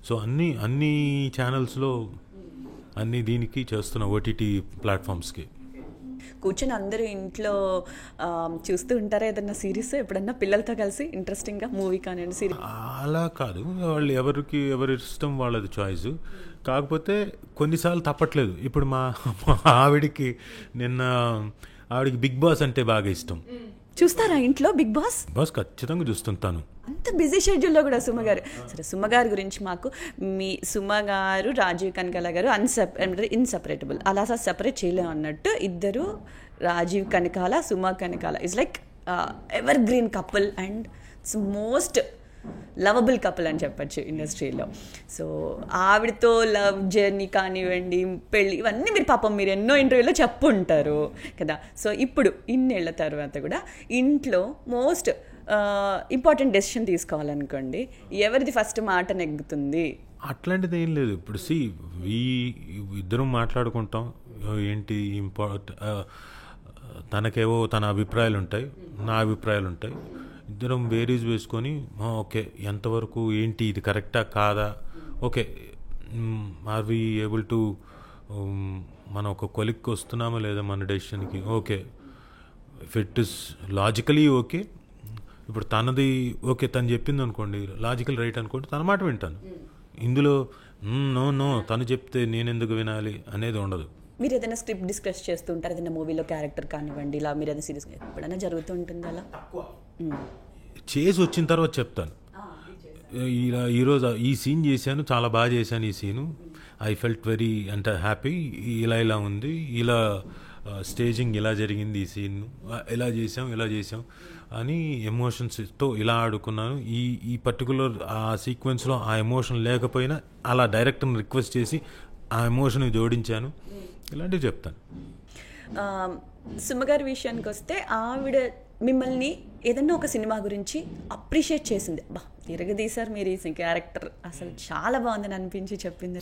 సో అన్ని ఛానల్స్లో అన్ని దీనికి చేస్తున్న ఓటీటీ ప్లాట్ఫామ్స్కి. కూర్చొని అందరూ ఇంట్లో చూస్తూ ఉంటారా ఏదన్నా సిరీస్ ఎప్పుడన్నా పిల్లలతో కలిసి ఇంట్రెస్టింగ్గా మూవీ కానివ్వండి సిరీస్? అలా కాదు, వాళ్ళు ఎవరి ఇష్టం వాళ్ళది చాయిస్. కాకపోతే కొన్నిసార్లు తప్పట్లేదు. ఇప్పుడు మా ఆవిడికి బిగ్ బాస్ అంటే బాగా ఇష్టం. చూస్తారా ఇంట్లో బిగ్ బాస్? ఖచ్చితంగా చూస్తుంటాను. అంత బిజీ షెడ్యూల్లో కూడా సుమ గారు. సరే, సుమ గారి గురించి మాకు, మీ సుమ గారు రాజీవ్ కనకాల గారు ఇన్సపరేటబుల్, అలా సెపరేట్ చేయలేము అన్నట్టు ఇద్దరు, Rajiv Kanakala Suma Kanakala is like evergreen couple and it's most lovable couple అని చెప్పచ్చు ఇండస్ట్రీలో. సో ఆవిడతో లవ్ జర్నీ కానివ్వండి, పెళ్ళి, ఇవన్నీ మీరు ఎన్నో ఇంటర్వ్యూలో చెప్పుంటారు కదా. సో ఇప్పుడు ఇన్నేళ్ల తర్వాత కూడా ఇంట్లో మోస్ట్ ఇంపార్టెంట్ డెసిషన్ తీసుకోవాలనుకోండి, ఎవరిది ఫస్ట్ మాట నెగ్గుతుంది? అట్లాంటిది ఏం లేదు. ఇప్పుడు ఇద్దరం మాట్లాడుకుంటాం, ఏంటి తనకేవో తన అభిప్రాయాలు ఉంటాయి, నా అభిప్రాయాలు ఉంటాయి. ఇద్దరం బేరీజ్ వేసుకొని ఓకే ఎంతవరకు ఏంటి, ఇది కరెక్టా కాదా, okay are we able to, మనం ఒక కొలిక్కి వస్తున్నామా లేదా మన డెసిషన్కి, okay if it is logically okay. ఇప్పుడు తనది ఓకే, తను చెప్పింది అనుకోండి లాజికల్ రైట్ అనుకోండి, తన మాట వింటాను. ఇందులో నో తను చెప్తే నేను ఎందుకు వినాలి అనేది ఉండదు. మీరు ఏదైనా స్క్రిప్ట్ డిస్కస్ చేస్తూ ఉంటారు, ఏదైనా మూవీలో క్యారెక్టర్ కానివ్వండి, ఇలా మీరు ఏదైనా సీరియస్ ఎప్పుడైనా జరుగుతూ ఉంటుంది అలా? చేసి వచ్చిన తర్వాత చెప్తాను, ఈరోజు ఈ సీన్ చేశాను, చాలా బాగా చేశాను ఈ సీను, ఐ ఫెల్ట్ వెరీ అంటే హ్యాపీ, ఇలా ఉంది, ఇలా స్టేజింగ్ ఇలా జరిగింది, ఈ సీన్ ఇలా చేసాం అని ఎమోషన్స్తో ఇలా ఆడుకున్నాను. ఈ పర్టికులర్ ఆ సీక్వెన్స్లో ఆ ఎమోషన్ లేకపోయినా అలా డైరెక్టర్ని రిక్వెస్ట్ చేసి ఆ ఎమోషన్ జోడించాను, ఇలాంటివి చెప్తాను. సుమగారి విషయానికి వస్తే, ఆవిడ మిమ్మల్ని ఏదన్నా ఒక సినిమా గురించి అప్రిషియేట్ చేసింది, బా తిరగదీశారు మీరు ఈ క్యారెక్టర్, అసలు చాలా బాగుందని అనిపించి చెప్పింది?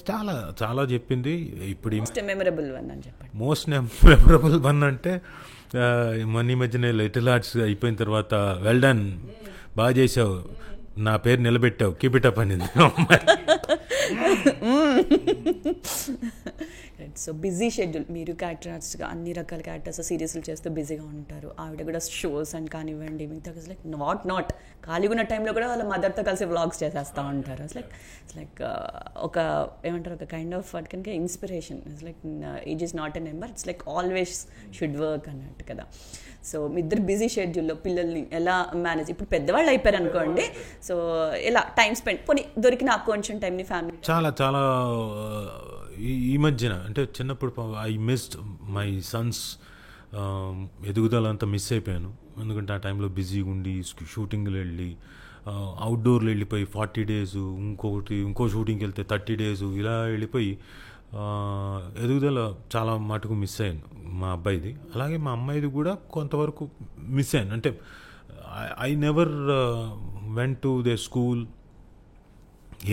చాలా చెప్పింది. ఇప్పుడు మోస్ట్ మెమరబుల్ వన్ అని చెప్పండి. మోస్ట్ మెమరబుల్ వన్ అంటే మొన్న మధ్యన లిటిల్ ఆర్ట్స్ అయిపోయిన తర్వాత, వెల్ డన్, బాగా చేసావు, నా పేరు నిలబెట్టావు, కీప్ ఇట్ అప్ అనేది. సో బిజీ షెడ్యూల్, మీరు క్యారెక్టర్ ఆర్టిస్ట్గా అన్ని రకాల క్యారెక్టర్స్ సిరీస్లు చేస్తూ బిజీగా ఉంటారు. ఆవిడ కూడా షోస్ అని కానివ్వండి, మిగతా లైక్ నాట్ ఖాళీగా ఉన్న టైంలో కూడా వాళ్ళ మదర్తో కలిసి వ్లాగ్స్ చేసేస్తూ ఉంటారు. ఇట్స్ లైక్ ఒక ఏమంటారు, ఒక kind of what can inspiration. It's like age is not a number, it's like always should work అన్నట్టు కదా. సో మీ ఇద్దరు బిజీ షెడ్యూల్లో పిల్లల్ని ఎలా మేనేజ్, ఇప్పుడు పెద్దవాళ్ళు అయిపోయారు అనుకోండి, సో ఎలా టైం స్పెండ్, పోనీ దొరికిన కొంచెం టైంని ఫ్యామిలీ? చాలా ఈ మధ్యన అంటే చిన్నప్పుడు ఐ మిస్డ్ మై సన్స్ ఎదుగుదల అంతా మిస్ అయిపోయాను. ఎందుకంటే ఆ టైంలో బిజీగా ఉండి షూటింగ్లు వెళ్ళి, అవుట్డోర్లు వెళ్ళిపోయి 40 days, ఇంకో షూటింగ్కి వెళ్తే 30 days, ఇలా వెళ్ళిపోయి ఎదుగుదల చాలా మటుకు మిస్ అయ్యాను మా అబ్బాయిది. అలాగే మా అమ్మాయిది కూడా కొంతవరకు మిస్ అయ్యాను. అంటే I never went to they school,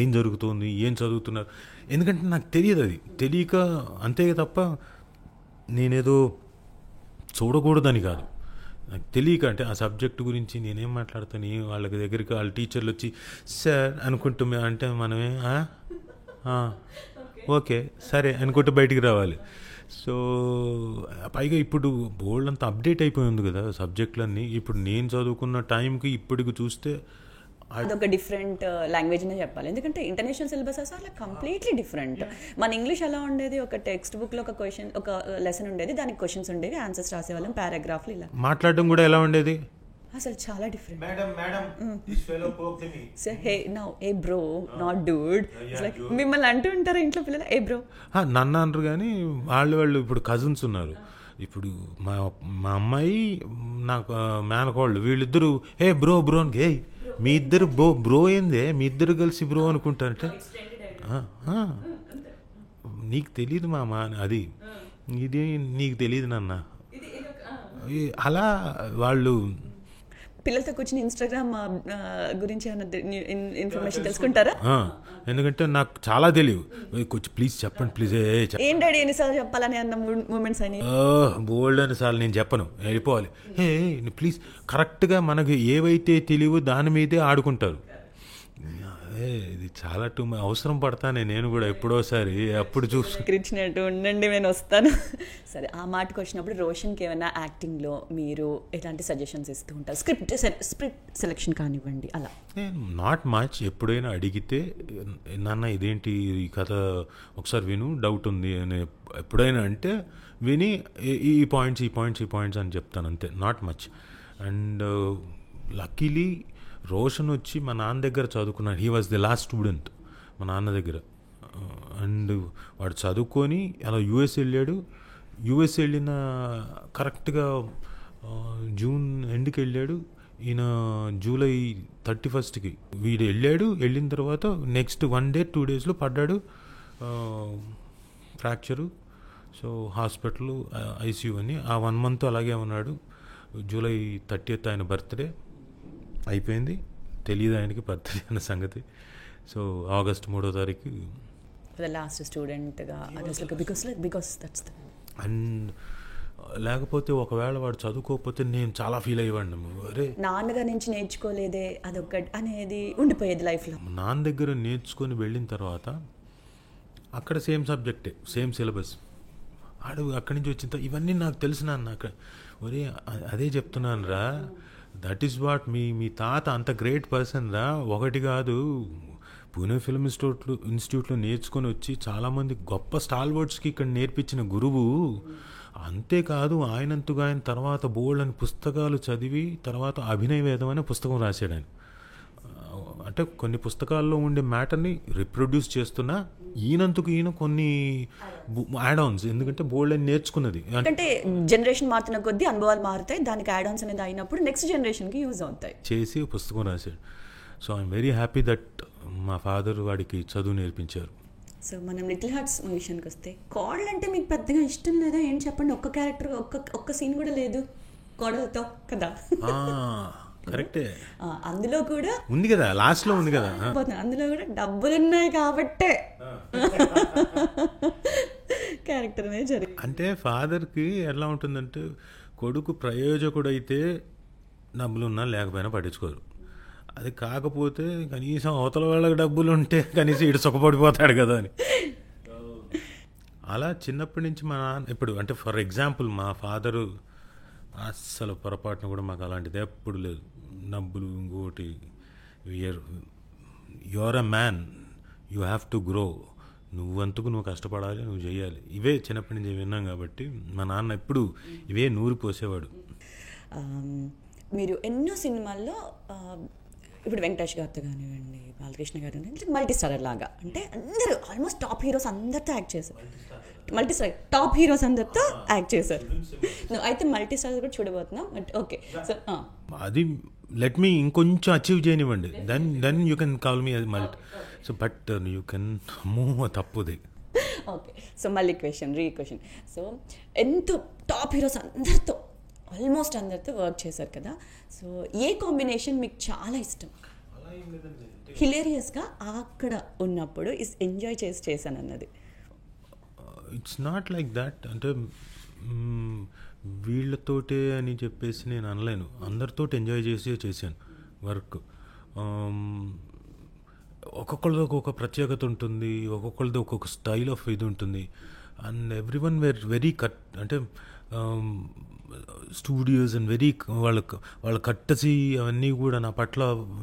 ఏం జరుగుతుంది, ఏం చదువుతున్నారు, ఎందుకంటే నాకు తెలియదు, అది తెలియక అంతే తప్ప నేనేదో చూడకూడదని కాదు, నాకు తెలియక. అంటే ఆ సబ్జెక్ట్ గురించి నేనేం మాట్లాడతాను, వాళ్ళ దగ్గరికి వాళ్ళ టీచర్లు వచ్చి సార్ అనుకుంటూ అంటే మనమే ఓకే సరే అనుకుంటూ బయటికి రావాలి. సో పైగా ఇప్పుడు బోల్డ్ అంతా అప్డేట్ అయిపోయింది కదా సబ్జెక్టులన్నీ. ఇప్పుడు నేను చదువుకున్న టైంకి ఇప్పటికి చూస్తే అదొక డిఫరెంట్ లాంగ్వేజ్ అనే చెప్పాలి. ఎందుకంటే ఇంటర్నేషనల్ సిలబసెస్ అలా కంప్లీట్లీ డిఫరెంట్. మన ఇంగ్లీష్ ఎలా ఉండేది, ఒక టెక్స్ట్ బుక్లో ఒక లెసన్ ఉండేది, దానికి క్వశ్చన్స్ ఉండేవి, ఆన్సర్స్ రాసేవాళ్ళం, పారాగ్రాఫ్లు, ఇలా మాట్లాడడం కూడా ఎలా ఉండేది. అసలు చాలా different. Madam this fellow poked me. So hey now a bro not dude. Like మిమ్మల్ని అంటూ ఉంటారా ఇంట్లో పిల్లలు ఏ బ్రో? నన్ను అనరు కానీ వాళ్ళు ఇప్పుడు కజిన్స్ ఉన్నారు. ఇప్పుడు మా మా అమ్మాయి నాకు మేనకోళ్ళు వీళ్ళిద్దరూ ఏ బ్రో అని ఏ మీ ఇద్దరు బ్రో ఏందే మీ ఇద్దరు కలిసి బ్రో అనుకుంటారంటే నీకు తెలీదు మామ అది ఇది నీకు తెలియదు నాన్న. అలా వాళ్ళు పిల్లలతో కూర్చొని ఇన్స్టాగ్రామ్ గురించి ఇన్ఫర్మేషన్ తెలుసుకుంటారా? ఎందుకంటే నాకు చాలా తెలియదు. కొంచెం ప్లీజ్ చెప్పండి ప్లీజ్. ఏం డాడీ ఎన్నిసార్లు చెప్పాలని అన్న మూమెంట్స్ అని బోల్డ్ అనిసార్లు నేను చెప్పను, వెళ్ళిపోవాలి. ప్లీజ్ కరెక్ట్గా మనకు ఏవైతే తెలియవో దాని మీదే ఆడుకుంటారు. ఇది చాలా అవసరం పడతానే నేను కూడా ఎప్పుడోసారి అప్పుడు చూసుకున్నట్టు ఉండండి నేను వస్తాను. సరే ఆ మాటకు వచ్చినప్పుడు రోషన్కి ఏమైనా యాక్టింగ్లో మీరు ఎలాంటి సజెషన్స్ ఇస్తూ ఉంటారు? స్క్రిప్ట్ సెలెక్షన్ కానివ్వండి అలా. Not much. ఎప్పుడైనా అడిగితే నాన్న ఇదేంటి ఈ కథ ఒకసారి విను డౌట్ ఉంది అని ఎప్పుడైనా అంటే విని ఈ పాయింట్స్ అని చెప్తాను అంతే. Not much. And luckily Roshan వచ్చి మా నాన్న దగ్గర చదువుకున్నాడు. He was the last student మా నాన్న దగ్గర. అండ్ వాడు చదువుకొని అలా యూఎస్ వెళ్ళాడు. యూఎస్ వెళ్ళిన కరెక్ట్గా జూన్ ఎండ్కి వెళ్ళాడు. ఈయన జూలై 31st వీడు వెళ్ళిన తర్వాత నెక్స్ట్ 1 day 2 daysలో పడ్డాడు ఫ్రాక్చరు. సో హాస్పిటల్ ఐసీయూ అని ఆ 1 month అలాగే ఉన్నాడు. జూలై 30th ఆయన బర్త్డే అయిపోయింది. తెలియదు ఆయనకి బర్త్డే అన్న సంగతి. సో ఆగస్ట్ 3వ లాస్ట్ స్టూడెంట్గా బికాస్ దట్స్ అండ్ లేకపోతే ఒకవేళ వాడు చదువుకోకపోతే నేను చాలా ఫీల్ అయ్యేవాడిని. అరే నాన్నగా నుంచి నేర్చుకోలేదే అదొక అనేది ఉండిపోయేది లైఫ్లో. నాన్న దగ్గర నేర్చుకొని వెళ్ళిన తర్వాత అక్కడ సేమ్ సబ్జెక్టే సేమ్ సిలబస్. అక్కడి నుంచి వచ్చిన ఇవన్నీ నాకు తెలిసిన అక్కడ ఒరే అదే చెప్తున్నాను రా. దట్ ఈస్ వాట్ మీ తాత అంత గ్రేట్ పర్సన్ రా. ఒకటి కాదు పూణే ఫిల్మ్ ఇన్స్టిట్యూట్లో నేర్చుకొని వచ్చి చాలామంది గొప్ప స్టాల్వర్డ్స్కి ఇక్కడ నేర్పించిన గురువు. అంతేకాదు ఆయనంతగా ఆయన తర్వాత బోల్డ్ అని పుస్తకాలు చదివి తర్వాత అభినయ వేదం అనే పుస్తకం రాశాడు ఆయన. అంటే కొన్ని పుస్తకాల్లో ఉండే మ్యాటర్ని రిప్రొడ్యూస్ చేస్తున్నా ఈయనంతకు ఈయన కొన్ని యాడ్ ఆన్స్. ఎందుకంటే బోల్డ్ అని నేర్చుకున్నది అంటే జనరేషన్ మారుతున్న కొద్దీ అనుభవాలు మారుతాయి. దానికి యాడ్ ఆన్స్ అనేది అయినప్పుడు నెక్స్ట్ జనరేషన్కి యూజ్ అవుతాయి చేసి పుస్తకం రాశాడు. So I'm very happy that మా ఫాదర్ వాడికి చదువు నేర్పించారు. సో మనం లిటిల్ హార్ట్స్ విషయానికి వస్తే కోడలు అంటే మీకు పెద్దగా ఇష్టం లేదా? ఏం చెప్పండి. ఒక్క క్యారెక్టర్ ఒక్క సీన్ కూడా లేదు కోడలతో కదా? కరెక్టే. అందులో కూడా ఉంది కదా, లాస్ట్ లో ఉంది కదా. అందులో కూడా డబ్బులున్నాయి కాబట్టే క్యారెక్టర్ అనేది జరిగింది. అంటే ఫాదర్కి ఎలా ఉంటుందంటే కొడుకు ప్రయోజకుడైతే డబ్బులున్నా లేకపోయినా పట్టించుకోరు. అది కాకపోతే కనీసం అవతల వాళ్ళకి డబ్బులు ఉంటే కనీసం ఇటు సుఖపడిపోతాడు కదా అని. అలా చిన్నప్పటి నుంచి మా నాన్న ఇప్పుడు అంటే ఫర్ ఎగ్జాంపుల్ మా ఫాదరు అస్సలు పొరపాటున కూడా మాకు అలాంటిది ఎప్పుడు లేదు. డబ్బులు ఇంకోటి your a man, you have to grow, నువ్వంతకు నువ్వు కష్టపడాలి, నువ్వు చేయాలి. ఇవే చిన్నప్పటి నుంచి విన్నాం కాబట్టి మా నాన్న ఎప్పుడు ఇవే నూరి పోసేవాడు. మీరు ఎన్నో సినిమాల్లో ఇప్పుడు వెంకటేష్ గారితో కానివ్వండి, బాలకృష్ణ గారు మల్టీ స్టారర్ లాగా అంటే అందరూ ఆల్మోస్ట్ టాప్ హీరోస్ అందరితో యాక్ట్ చేశారు. మల్టీ స్టార్ టాప్ హీరోస్ అందరితో యాక్ట్ చేశారు. అయితే మల్టీ స్టార్ కూడా చూడబోతున్నాం. బట్ ఓకే, సో అది లెట్ మీ ఇంకొంచెం అచీవ్ చేయనివ్వండి, then you can call me multi. So but you can move తప్పుది. ఓకే, సో మళ్ళీ క్వశ్చన్. సో ఎంతో టాప్ హీరోస్ అందరితో ఆల్మోస్ట్ అందరితో వర్క్ చేశారు కదా. సో ఏ కాంబినేషన్ మీకు చాలా ఇష్టం? హిలేరియస్గా అక్కడ ఉన్నప్పుడు ఎంజాయ్ చేశాను అన్నది? It's not like that. అంటే వీళ్ళతోటే అని చెప్పేసి నేను అనలేను. అందరితో ఎంజాయ్ చేశాను వర్క్. ఒక్కొక్కరిది ఒక్కొక్క ప్రత్యేకత ఉంటుంది, ఒక్కొక్కరిది ఒక్కొక్క స్టైల్ ఆఫ్ ఇది ఉంటుంది. And every one wear very అంటే స్టూడియోస్ అండ్ వెరీ వాళ్ళ కట్టసి అవన్నీ కూడా నా పట్ల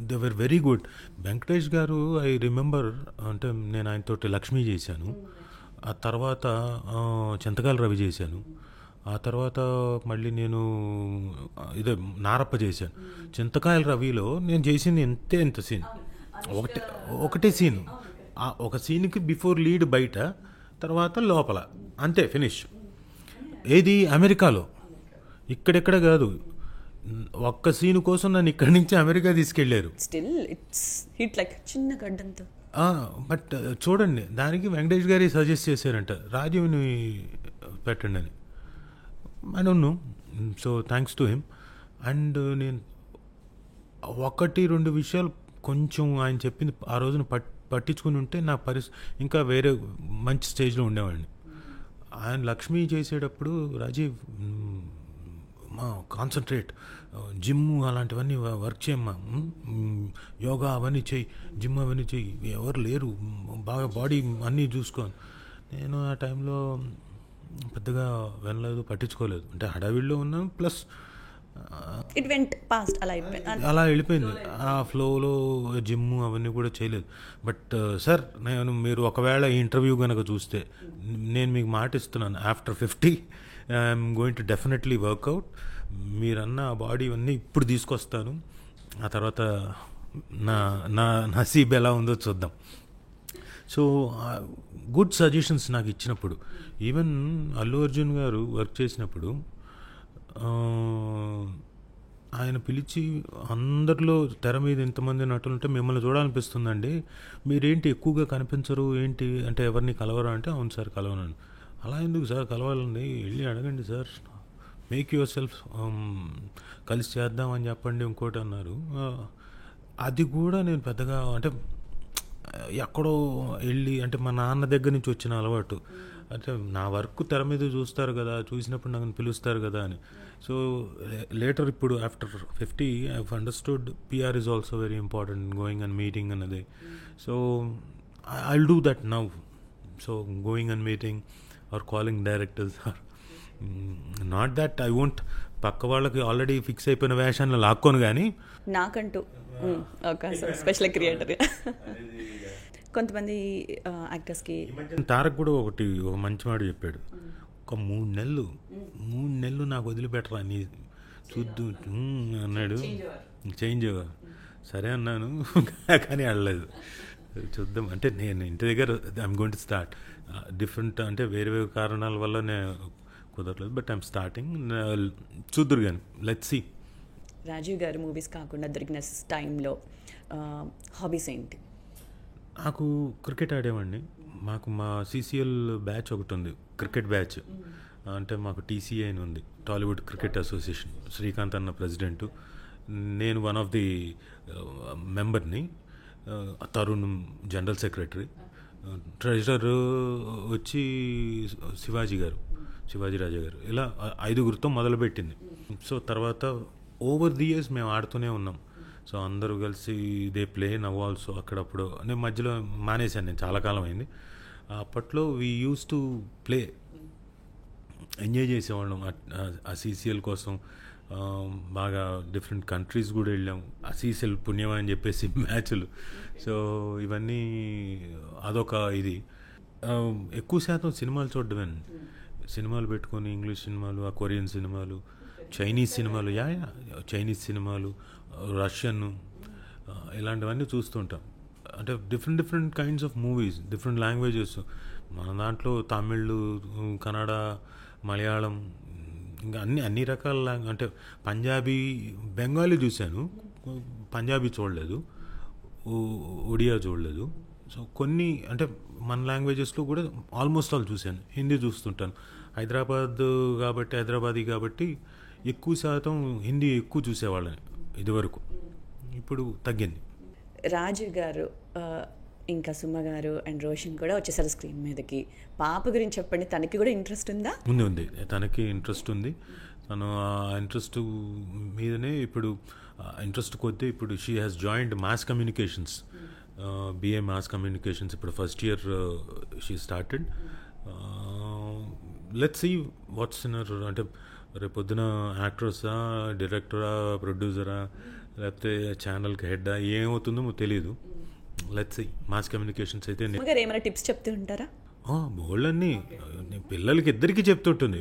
they were very good. Venkatesh గారు ఐ రిమెంబర్ అంటే నేను ఆయనతోటి లక్ష్మీ చేశాను, ఆ తర్వాత చింతకాల రవి చేశాను, ఆ తర్వాత మళ్ళీ నేను ఇదే నారప్ప చేశాను. చింతకాయల రవిలో నేను చేసింది ఎంత సీన్, ఒకటే సీన్. ఒక సీన్కి బిఫోర్ లీడ్ బయట, తర్వాత లోపల, అంతే ఫినిష్. ఏది అమెరికాలో, ఇక్కడెక్కడ కాదు. ఒక్క సీన్ కోసం నన్ను ఇక్కడి నుంచి అమెరికా తీసుకెళ్ళారు. స్టిల్ ఇట్స్ హిట్ లైక్ చిన్న గడ్డంతో. బట్ చూడండి, దానికి వెంకటేష్ గారి సజెస్ట్ చేశారంట రాజీవ్ని పెట్టండి అని. I don't no, so thanks to him. And నేను 1-2 విషయాలు కొంచెం ఆయన చెప్పింది ఆ రోజున పట్టించుకుని ఉంటే నా ఇంకా వేరే మంచి స్టేజ్లో ఉండేవాడిని. ఆయన లక్ష్మి చేసేటప్పుడు రాజీవ్ మా కాన్సన్ట్రేట్, జిమ్ అలాంటివన్నీ వర్క్ చేయమ్మా, యోగా అవన్నీ చెయ్యి, జిమ్ అవన్నీ చెయ్యి, ఎవరు లేరు, బాగా బాడీ అన్నీ చూసుకోను. నేను ఆ టైంలో పెద్దగా వినలేదు, పట్టించుకోలేదు. అంటే హడావిడిలో ఉన్నాను, ప్లస్ ఇట్ వెంట్ పాస్ట్, అలా వెళ్ళిపోయింది. ఆ ఫ్లోలో జిమ్ అవన్నీ కూడా చేయలేదు. బట్ సార్, మీరు ఒకవేళ ఈ ఇంటర్వ్యూ కనుక చూస్తే నేను మీకు మాట ఇస్తున్నాను, after 50 I'm going to definitely work out. మీరన్న ఆ బాడీ అన్నీ ఇప్పుడు తీసుకొస్తాను. ఆ తర్వాత నా నా నసీబ్ ఎలా ఉందో చూద్దాం. సో గుడ్ సజెషన్స్ నాకు ఇచ్చినప్పుడు, ఈవెన్ అల్లు అర్జున్ గారు వర్క్ చేసినప్పుడు ఆయన పిలిచి, అందరిలో తెర మీద ఇంతమంది నటులు ఉంటే మిమ్మల్ని చూడాలనిపిస్తుందండి, మీరేంటి ఎక్కువగా కనిపించరు ఏంటి అంటే, ఎవరిని కలవరా అంటే, అవును సార్ కలవనండి. అలా ఎందుకు సార్, కలవాలండి, వెళ్ళి అడగండి సార్, మేక్ యువర్ సెల్ఫ్, కలిసి చేద్దామని చెప్పండి ఇంకోటి అన్నారు. అది కూడా నేను పెద్దగా అంటే ఎక్కడో వెళ్ళి, అంటే మా నాన్న దగ్గర నుంచి వచ్చిన అలవాటు, అంటే నా వర్క్ తెర మీద చూస్తారు కదా, చూసినప్పుడు నన్ను పిలుస్తారు కదా అని. సో లేటర్ ఇప్పుడు after 50 I have understood PR is also very important, going and meeting అన్నది. So I will do that now. So going and meeting or calling directors, or not that I won't పక్క వాళ్ళకి ఆల్రెడీ ఫిక్స్ అయిపోయిన వేషాన్ని లాక్కోను, కానీ నాకంటూ ఒక స్పెషల్ క్రియేటర్. కొంతమంది యాక్టర్స్కి తారక్ కూడా ఒక మంచి మాట చెప్పాడు, ఒక 3 నెలలు నాకు వదిలిపెట్టరా నీ చూద్దు అన్నాడు. చేంజ్ సరే అన్నాను, కానీ వెళ్ళలేదు. చూద్దాం అంటే, నేను ఇంటి దగ్గర I'm going to start different, అంటే వేరే వేరే కారణాల వల్ల నేను కుదరలేదు, బట్ ఐఎమ్ స్టార్టింగ్. చూద్దురు కానీ, లెట్స్ సీ. రాజీవ్ గారు మూవీస్ కాకుండా దొరికిన టైంలో హాబీస్ ఏంటి? నాకు క్రికెట్ ఆడేవాడిని. మాకు మా CCL బ్యాచ్ ఒకటి ఉంది, క్రికెట్ బ్యాచ్. అంటే మాకు TCA అని ఉంది, టాలీవుడ్ క్రికెట్ అసోసియేషన్. శ్రీకాంత్ అన్న ప్రెసిడెంటు, నేను వన్ ఆఫ్ ది మెంబర్ని, తరుణ్ జనరల్ సెక్రటరీ, ట్రెజరర్ వచ్చి శివాజీ రాజా గారు. ఇలా 5గురితో మొదలుపెట్టింది. సో తర్వాత ఓవర్ ది ఇయర్స్ మేము ఆడుతూనే ఉన్నాం. సో అందరూ కలిసి దే ప్లే నవ్ ఆల్సో. అక్కడప్పుడు నేను మధ్యలో మానేశాను, నేను చాలా కాలం అయింది. అప్పట్లో we use to play, enjoy చేసేవాళ్ళం ఆ CCL కోసం. బాగా డిఫరెంట్ కంట్రీస్ కూడా వెళ్ళాం ఆ CCL పుణ్యం అని చెప్పేసి మ్యాచ్లు. సో ఇవన్నీ అదొక ఇది. ఎక్కువ శాతం సినిమాలు చూడడమే, సినిమాలు పెట్టుకొని, ఇంగ్లీష్ సినిమాలు, ఆ కొరియన్ సినిమాలు, చైనీస్ సినిమాలు, చైనీస్ సినిమాలు, రష్యన్, ఇలాంటివన్నీ చూస్తుంటాం. అంటే different kinds of movies, different languages. మన దాంట్లో తమిళ్, కన్నడ, మలయాళం, ఇంకా అన్ని రకాల అంటే పంజాబీ, బెంగాలీ చూశాను, పంజాబీ చూడలేదు, ఒడియా చూడలేదు. సో కొన్ని అంటే మన లాంగ్వేజెస్లో కూడా ఆల్మోస్ట్ ఆల్ చూశాను. హిందీ చూస్తుంటాను, హైదరాబాదీ కాబట్టి ఎక్కువ శాతం హిందీ ఎక్కువ చూసేవాళ్ళని ఇదివరకు. ఇప్పుడు తగ్గింది. రాజు గారు ఇంకా సుమ గారు అండ్ రోషన్ కూడా వచ్చేసారు స్క్రీన్ మీదకి. పాప గురించి చెప్పండి, తనకి కూడా ఇంట్రెస్ట్ ఉందా? ఉంది, తనకి ఇంట్రెస్ట్ ఉంది. తను ఆ ఇంట్రెస్ట్ మీదనే ఇప్పుడు ఇంట్రెస్ట్ కొద్దీ ఇప్పుడు she has joined mass communications, BA mass communications. ఇప్పుడు first year she started. Let's see what's in her, అంటే రేపొద్దున యాక్ట్రెస్సా, డైరెక్టరా, ప్రొడ్యూసరా, లేకపోతే ఛానల్కి హెడ్డా, ఏమవుతుందో తెలియదు. Let's see. మాస్ కమ్యూనికేషన్స్ అయితే ఏమైనా టిప్స్ చెప్తూ ఉంటారా? బోల్డ్ అన్నీ పిల్లలకి ఇద్దరికీ చెప్తుంటుంది.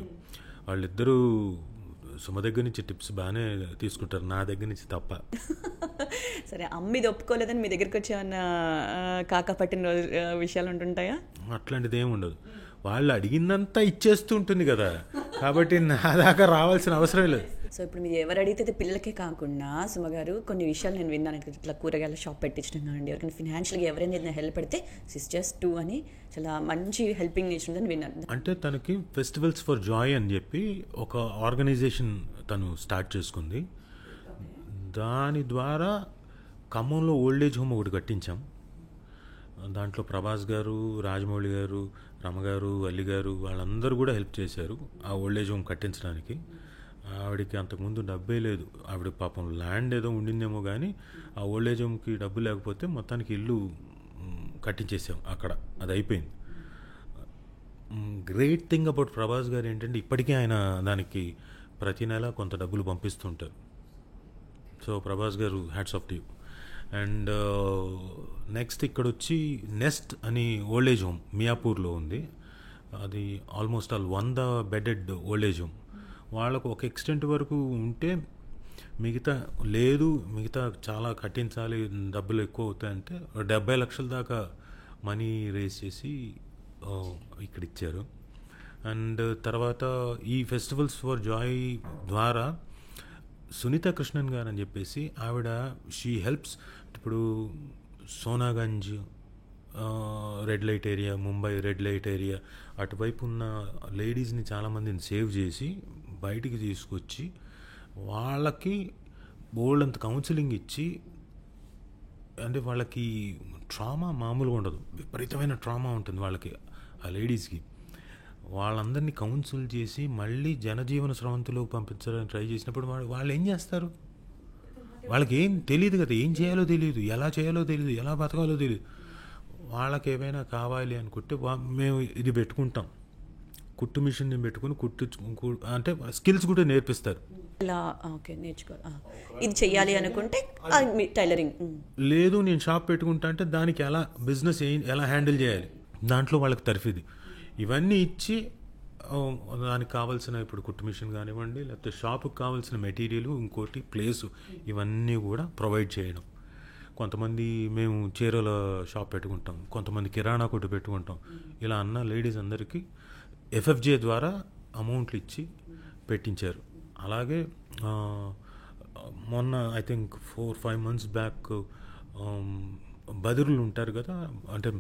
వాళ్ళిద్దరూ సుమ దగ్గర నుంచి టిప్స్ బాగానే తీసుకుంటారు, నా దగ్గర నుంచి తప్ప. సరే, అమ్మ ఇది ఒప్పుకోలేదని మీ దగ్గరికి వచ్చి ఏమన్నా కాకా పట్టిన రోజు విషయాలు ఉంటుంటాయా? అట్లాంటిది ఏమి ఉండదు. వాళ్ళు అడిగిందంతా ఇచ్చేస్తూ ఉంటుంది కదా, కాబట్టి నా దాకా రావాల్సిన అవసరం లేదు. సో ఇప్పుడు మీరు ఎవరు అడిగితే పిల్లలకే కాకుండా సుమగారు కొన్ని విషయాలు నేను విన్నాను, ఇట్లా కూరగాయల షాప్ పెట్టించడం కానివ్వండి, ఎవరికైనా ఫినాన్షియల్గా ఎవరైనా ఏదైనా హెల్ప్ పెడితే సిస్టర్స్ టూ అని చాలా మంచి హెల్పింగ్ నేచర్ ఉందని విన్నాను. అంటే తనకి ఫెస్టివల్స్ ఫర్ జాయ్ అని చెప్పి ఒక ఆర్గనైజేషన్ తను స్టార్ట్ చేసుకుంది. దాని ద్వారా ఖమ్మంలో ఓల్డ్ ఏజ్ హోమ్ ఒకటి కట్టించాం. దాంట్లో ప్రభాస్ గారు, రాజమౌళి గారు, రమగారు, అల్లి గారు వాళ్ళందరూ కూడా హెల్ప్ చేశారు ఆ ఓల్డ్ ఏజ్ హోమ్ కట్టించడానికి. ఆవిడకి అంతకుముందు డబ్బే లేదు. ఆవిడ పాపం ల్యాండ్ ఏదో ఉండిందేమో కానీ ఆ ఓల్డ్ ఏజ్ హోమ్కి డబ్బు లేకపోతే మొత్తానికి ఇల్లు కట్టించేసాం అక్కడ. అది అయిపోయింది. గ్రేట్ థింగ్ అబౌట్ ప్రభాస్ గారు ఏంటంటే ఇప్పటికీ ఆయన దానికి ప్రతి నెల కొంత డబ్బులు పంపిస్తుంటారు. సో ప్రభాస్ గారు hats off to you. And next ఇక్కడ వచ్చి నెస్ట్ అని ఓల్డ్ ఏజ్ హోమ్ మియాపూర్లో ఉంది. అది almost all 100 bedded old age home. వాళ్ళకు ఒక ఎక్స్టెంట్ వరకు ఉంటే మిగతా లేదు, మిగతా చాలా కట్టించాలి, డబ్బులు ఎక్కువ అవుతాయంటే 70 లక్షల దాకా మనీ రేస్ చేసి ఇక్కడ ఇచ్చారు. అండ్ తర్వాత ఈ ఫెస్టివల్స్ ఫర్ జాయ్ ద్వారా సునీత కృష్ణన్ గారు అని చెప్పేసి ఆవిడ షీ హెల్ప్స్. ఇప్పుడు Sonaganj red light area, Mumbai red light area అటువైపు ఉన్న లేడీస్ని చాలామందిని సేవ్ చేసి బయటికి తీసుకొచ్చి వాళ్ళకి బోల్డ్ అంత కౌన్సిలింగ్ ఇచ్చి, అంటే వాళ్ళకి ట్రామా మామూలుగా ఉండదు, విపరీతమైన ట్రామా ఉంటుంది వాళ్ళకి, ఆ లేడీస్కి. వాళ్ళందరినీ కౌన్సిల్ చేసి మళ్ళీ జనజీవన స్రవంతిలోకి పంపించడానికి ట్రై చేసినప్పుడు వాళ్ళు ఏం చేస్తారు? వాళ్ళకి ఏం తెలియదు కదా, ఏం చేయాలో తెలియదు, ఎలా చేయాలో తెలియదు, ఎలా బతకాలో తెలియదు. వాళ్ళకి ఏమైనా కావాలి అనుకుంటే మేము ఇది పెట్టుకుంటాం, కుట్టు మిషన్ని పెట్టుకుని అంటే స్కిల్స్ కూడా నేర్పిస్తారు. ఇలా ఓకే, నేర్చుకోవాలి, ఇది చెయ్యాలి అనుకుంటే టైలరింగ్. లేదు నేను షాప్ పెట్టుకుంటా అంటే దానికి ఎలా బిజినెస్ ఎలా హ్యాండిల్ చేయాలి, దాంట్లో వాళ్ళకి తర్ఫీదు ఇవన్నీ ఇచ్చి దానికి కావాల్సిన ఇప్పుడు కుట్టు మిషన్ కానివ్వండి, లేకపోతే షాపుకి కావాల్సిన మెటీరియల్, ఇంకోటి ప్లేసు, ఇవన్నీ కూడా ప్రొవైడ్ చేయడం. కొంతమంది మేము చీరల షాప్ పెట్టుకుంటాం, కొంతమంది కిరాణా కొట్టు పెట్టుకుంటాం. ఇలా అన్న లేడీస్ అందరికీ ఎఫ్ఎఫ్జే ద్వారా అమౌంట్లు ఇచ్చి పెట్టించారు. అలాగే మొన్న ఐ థింక్ 4-5 months బ్యాక్ బదిరులు ఉంటారు కదా, అంటే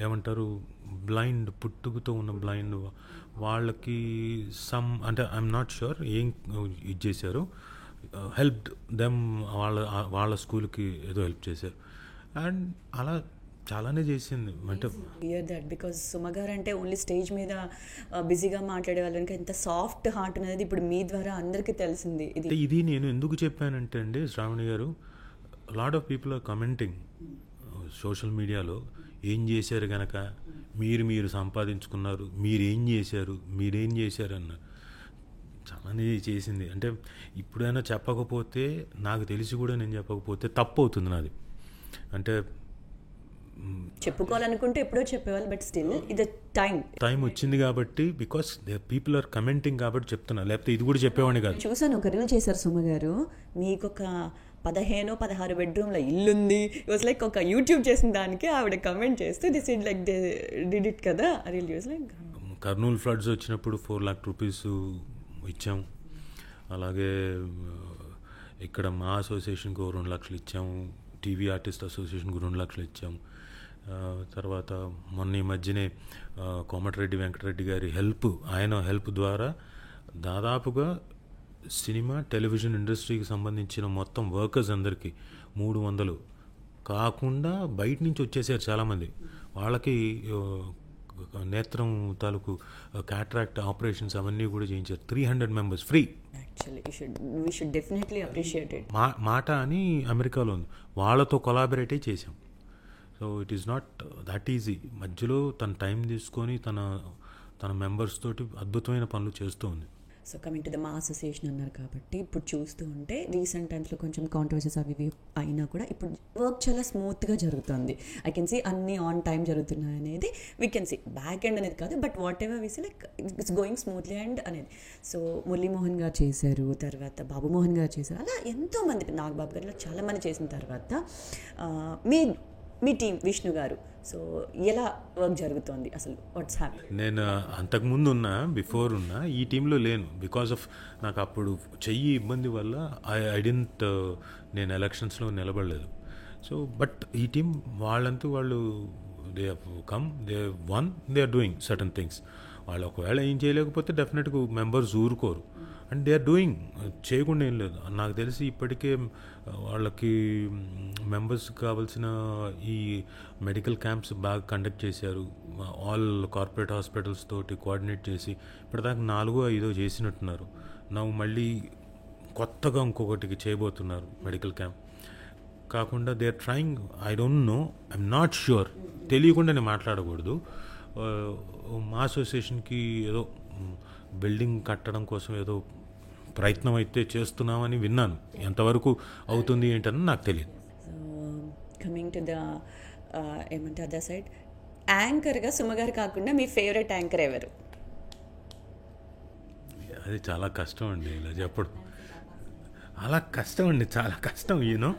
ఏమంటారు, బ్లైండ్, పుట్టుకతో ఉన్న బ్లైండ్ వాళ్ళకి అంటే ఐఎమ్ నాట్ ష్యూర్ ఏం ఇది చేశారు, హెల్ప్ దెమ్, వాళ్ళ స్కూల్కి ఏదో హెల్ప్ చేశారు. అండ్ అలా చాలానే చేసింది. అంటే దట్ బికాజ్ సుమగారు అంటే ఓన్లీ స్టేజ్ మీద బిజీగా మాట్లాడే వాళ్ళకి ఎంత సాఫ్ట్ హార్ట్ అనేది ఇప్పుడు మీ ద్వారా అందరికీ తెలిసింది. ఇది నేను ఎందుకు చెప్పానంటే అండి శ్రావణి గారు, lot of people are commenting social మీడియాలో, ఏం చేశారు కనుక మీరు సంపాదించుకున్నారు, మీరేం చేశారు అన్నారు. చాలానే చేసింది. అంటే ఇప్పుడైనా చెప్పకపోతే, నాకు తెలిసి కూడా నేను చెప్పకపోతే తప్పు అవుతుంది నాది. అంటే చెప్పుకోవాలనుకుంటే ఎప్పుడో చెప్పేవాళ్ళు, బట్ స్టిల్ ఇది టైం వచ్చింది కాబట్టి, బికాస్ పీపుల్ ఆర్ కమెంటింగ్ కాబట్టి చెప్తున్నా, లేకపోతే ఇది కూడా చెప్పేవాడిని కాదు. చూసాను ఒక రీల్ చేశారు సుమగారు, మీకు ఒక 15-16 బెడ్రూమ్ల ఇల్లుంది. ఇట్ వాజ్ లైక్ ఒక యూట్యూబ్ చేసిన దానికి ఆవిడ కమెంట్ చేస్తే this is like they did it కదా. Reel use like Kurnool floods వచ్చినప్పుడు 4 lakh rupees ఇచ్చాం. అలాగే ఇక్కడ మా అసోసియేషన్కి 2 lakhs ఇచ్చాము, టీవీ ఆర్టిస్ట్ అసోసియేషన్కి 2 lakhs ఇచ్చాము. తర్వాత మొన్న ఈ మధ్యనే కోమటిరెడ్డి వెంకటరెడ్డి గారి ఆయన హెల్ప్ ద్వారా దాదాపుగా సినిమా టెలివిజన్ ఇండస్ట్రీకి సంబంధించిన మొత్తం వర్కర్స్ అందరికీ 300 కాకుండా బయట నుంచి వచ్చేసారు చాలామంది. వాళ్ళకి నేత్రం తాలూకు క్యాట్రాక్ట్ ఆపరేషన్స్ అవన్నీ కూడా చేయించారు. 300 members ఫ్రీ. మాట అని అమెరికాలో ఉంది, వాళ్ళతో కొలాబరేటే చేసాం. So it is not that easy. మధ్యలో తన టైం తీసుకొని తన మెంబర్స్ తోటి అద్భుతమైన పనులు చేస్తూ ఉంది. సో కమింగ్ టు ద మా అసోసియేషన్ అన్నారు కాబట్టి ఇప్పుడు చూస్తూ ఉంటే రీసెంట్ టైమ్స్లో కొంచెం కాంట్రవర్సీస్ అవి ఇవి అయినా కూడా ఇప్పుడు వర్క్ చాలా స్మూత్గా జరుగుతుంది. ఐ కెన్ సీ అన్నీ ఆన్ టైం జరుగుతున్నాయి అనేది we can see. Back end అనేది కాదు, but whatever was like it's going smoothly and అనేది. సో మురళీమోహన్ గారు చేశారు, తర్వాత బాబుమోహన్ గారు చేశారు, అలా ఎంతోమంది నాగబాబు గారు చాలామంది చేసిన తర్వాత మీ టీం విష్ణు గారు, సో ఎలా వర్క్ జరుగుతోంది అసలు, వాట్స్ హ్యాపీ? నేను అంతకుముందు ఉన్నా, బిఫోర్ ఉన్నా, ఈ టీంలో లేను. బికాస్ ఆఫ్ నాకు అప్పుడు చెయ్యి ఇబ్బంది వల్ల ఐ డెంట్ నేను ఎలక్షన్స్లో నిలబడలేదు. సో బట్ ఈ టీం వాళ్ళంతూ వాళ్ళు they come, they won, they are doing certain things. వాళ్ళు ఒకవేళ ఏం చేయలేకపోతే డెఫినెట్గా మెంబర్స్ ఊరుకోరు, అండ్ దే ఆర్ డూయింగ్. చేయకుండా ఏం లేదు. నాకు తెలిసి ఇప్పటికే వాళ్ళకి మెంబర్స్ కావాల్సిన ఈ మెడికల్ క్యాంప్స్ బాగా కండక్ట్ చేశారు. ఆల్ కార్పొరేట్ హాస్పిటల్స్ తోటి కోఆర్డినేట్ చేసి ఇప్పటిదాకా 4-5 చేసినట్టున్నారు. మళ్ళీ కొత్తగా ఇంకొకటికి చేయబోతున్నారు మెడికల్ క్యాంప్. కాకుండా they are trying, I don't know, I'm not sure, తెలియకుండా నేను మాట్లాడకూడదు. మా అసోసియేషన్కి ఏదో బిల్డింగ్ కట్టడం కోసం ఏదో ప్రయత్నం అయితే చేస్తున్నామని విన్నాను. ఎంతవరకు అవుతుంది ఏంటని నాకు తెలియదు. సో కమింగ్ టు ద ఏమంటే అదర్ సైడ్, యాంకర్గా సుమగారు కాకుండా మీ ఫేవరెట్ యాంకర్ ఎవరు? అది చాలా కష్టం అండి ఇలా చెప్పడం. అలా కష్టం అండి, చాలా కష్టం. యూనో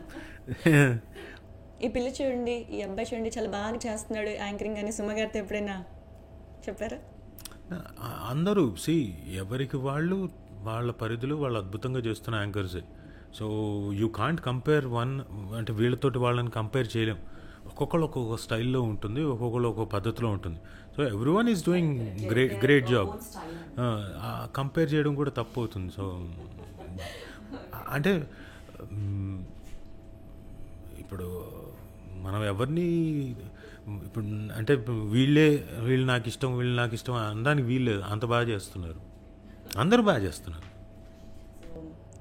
ఈ పిల్ల చూడండి, ఈ అబ్బాయి చూడండి చాలా బాగా చేస్తున్నాడు యాంకరింగ్ అని సుమగారితో ఎప్పుడైనా చెప్పారా? అందరూ ఎవరికి వాళ్ళు వాళ్ళ పరిధిలో వాళ్ళు అద్భుతంగా చేస్తున్న యాంకర్సే. So you can't compare one, అంటే వీళ్ళతోటి వాళ్ళని కంపేర్ చేయలేం. ఒక్కొక్కరు ఒక్కొక్క స్టైల్లో ఉంటుంది, ఒక్కొక్కరు ఒక్కొక్క పద్ధతిలో ఉంటుంది. So every one is doing great job. Compare చేయడం కూడా తప్పు అవుతుంది. సో అంటే ఇప్పుడు మనం ఎవరిని ఇప్పుడు అంటే వీళ్ళు నాకు ఇష్టం అనడానికి వీళ్ళు అనడానికి అంత బాగా చేస్తున్నారు, అందరూ బాగా చేస్తున్నారు.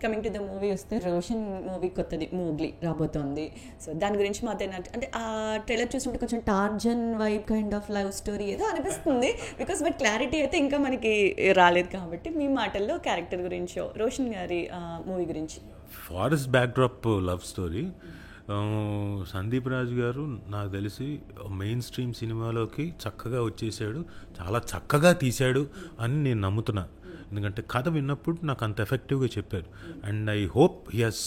కమింగ్ టు ద మూవీ వస్తే, రోషన్ మూవీ కొత్తది మోగ్లీ రాబోతోంది. సో దాని గురించి మాతో అంటే ఆ ట్రైలర్ చూసినప్పుడు కొంచెం Tarzan vibe kind of love story ఏదో అనిపిస్తుంది. బికాస్ బట్ క్లారిటీ అయితే ఇంకా మనకి రాలేదు కాబట్టి మీ మాటల్లో క్యారెక్టర్ గురించో రోషన్ గారి మూవీ గురించి. Forest backdrop love story. Sandeep Raju garu నాకు తెలిసి మెయిన్ స్ట్రీమ్ సినిమాలోకి చక్కగా వచ్చేసాడు, చాలా చక్కగా తీశాడు అని నేను నమ్ముతున్నా. ఎందుకంటే కథ విన్నప్పుడు నాకు అంత ఎఫెక్టివ్గా చెప్పారు, and I hope he has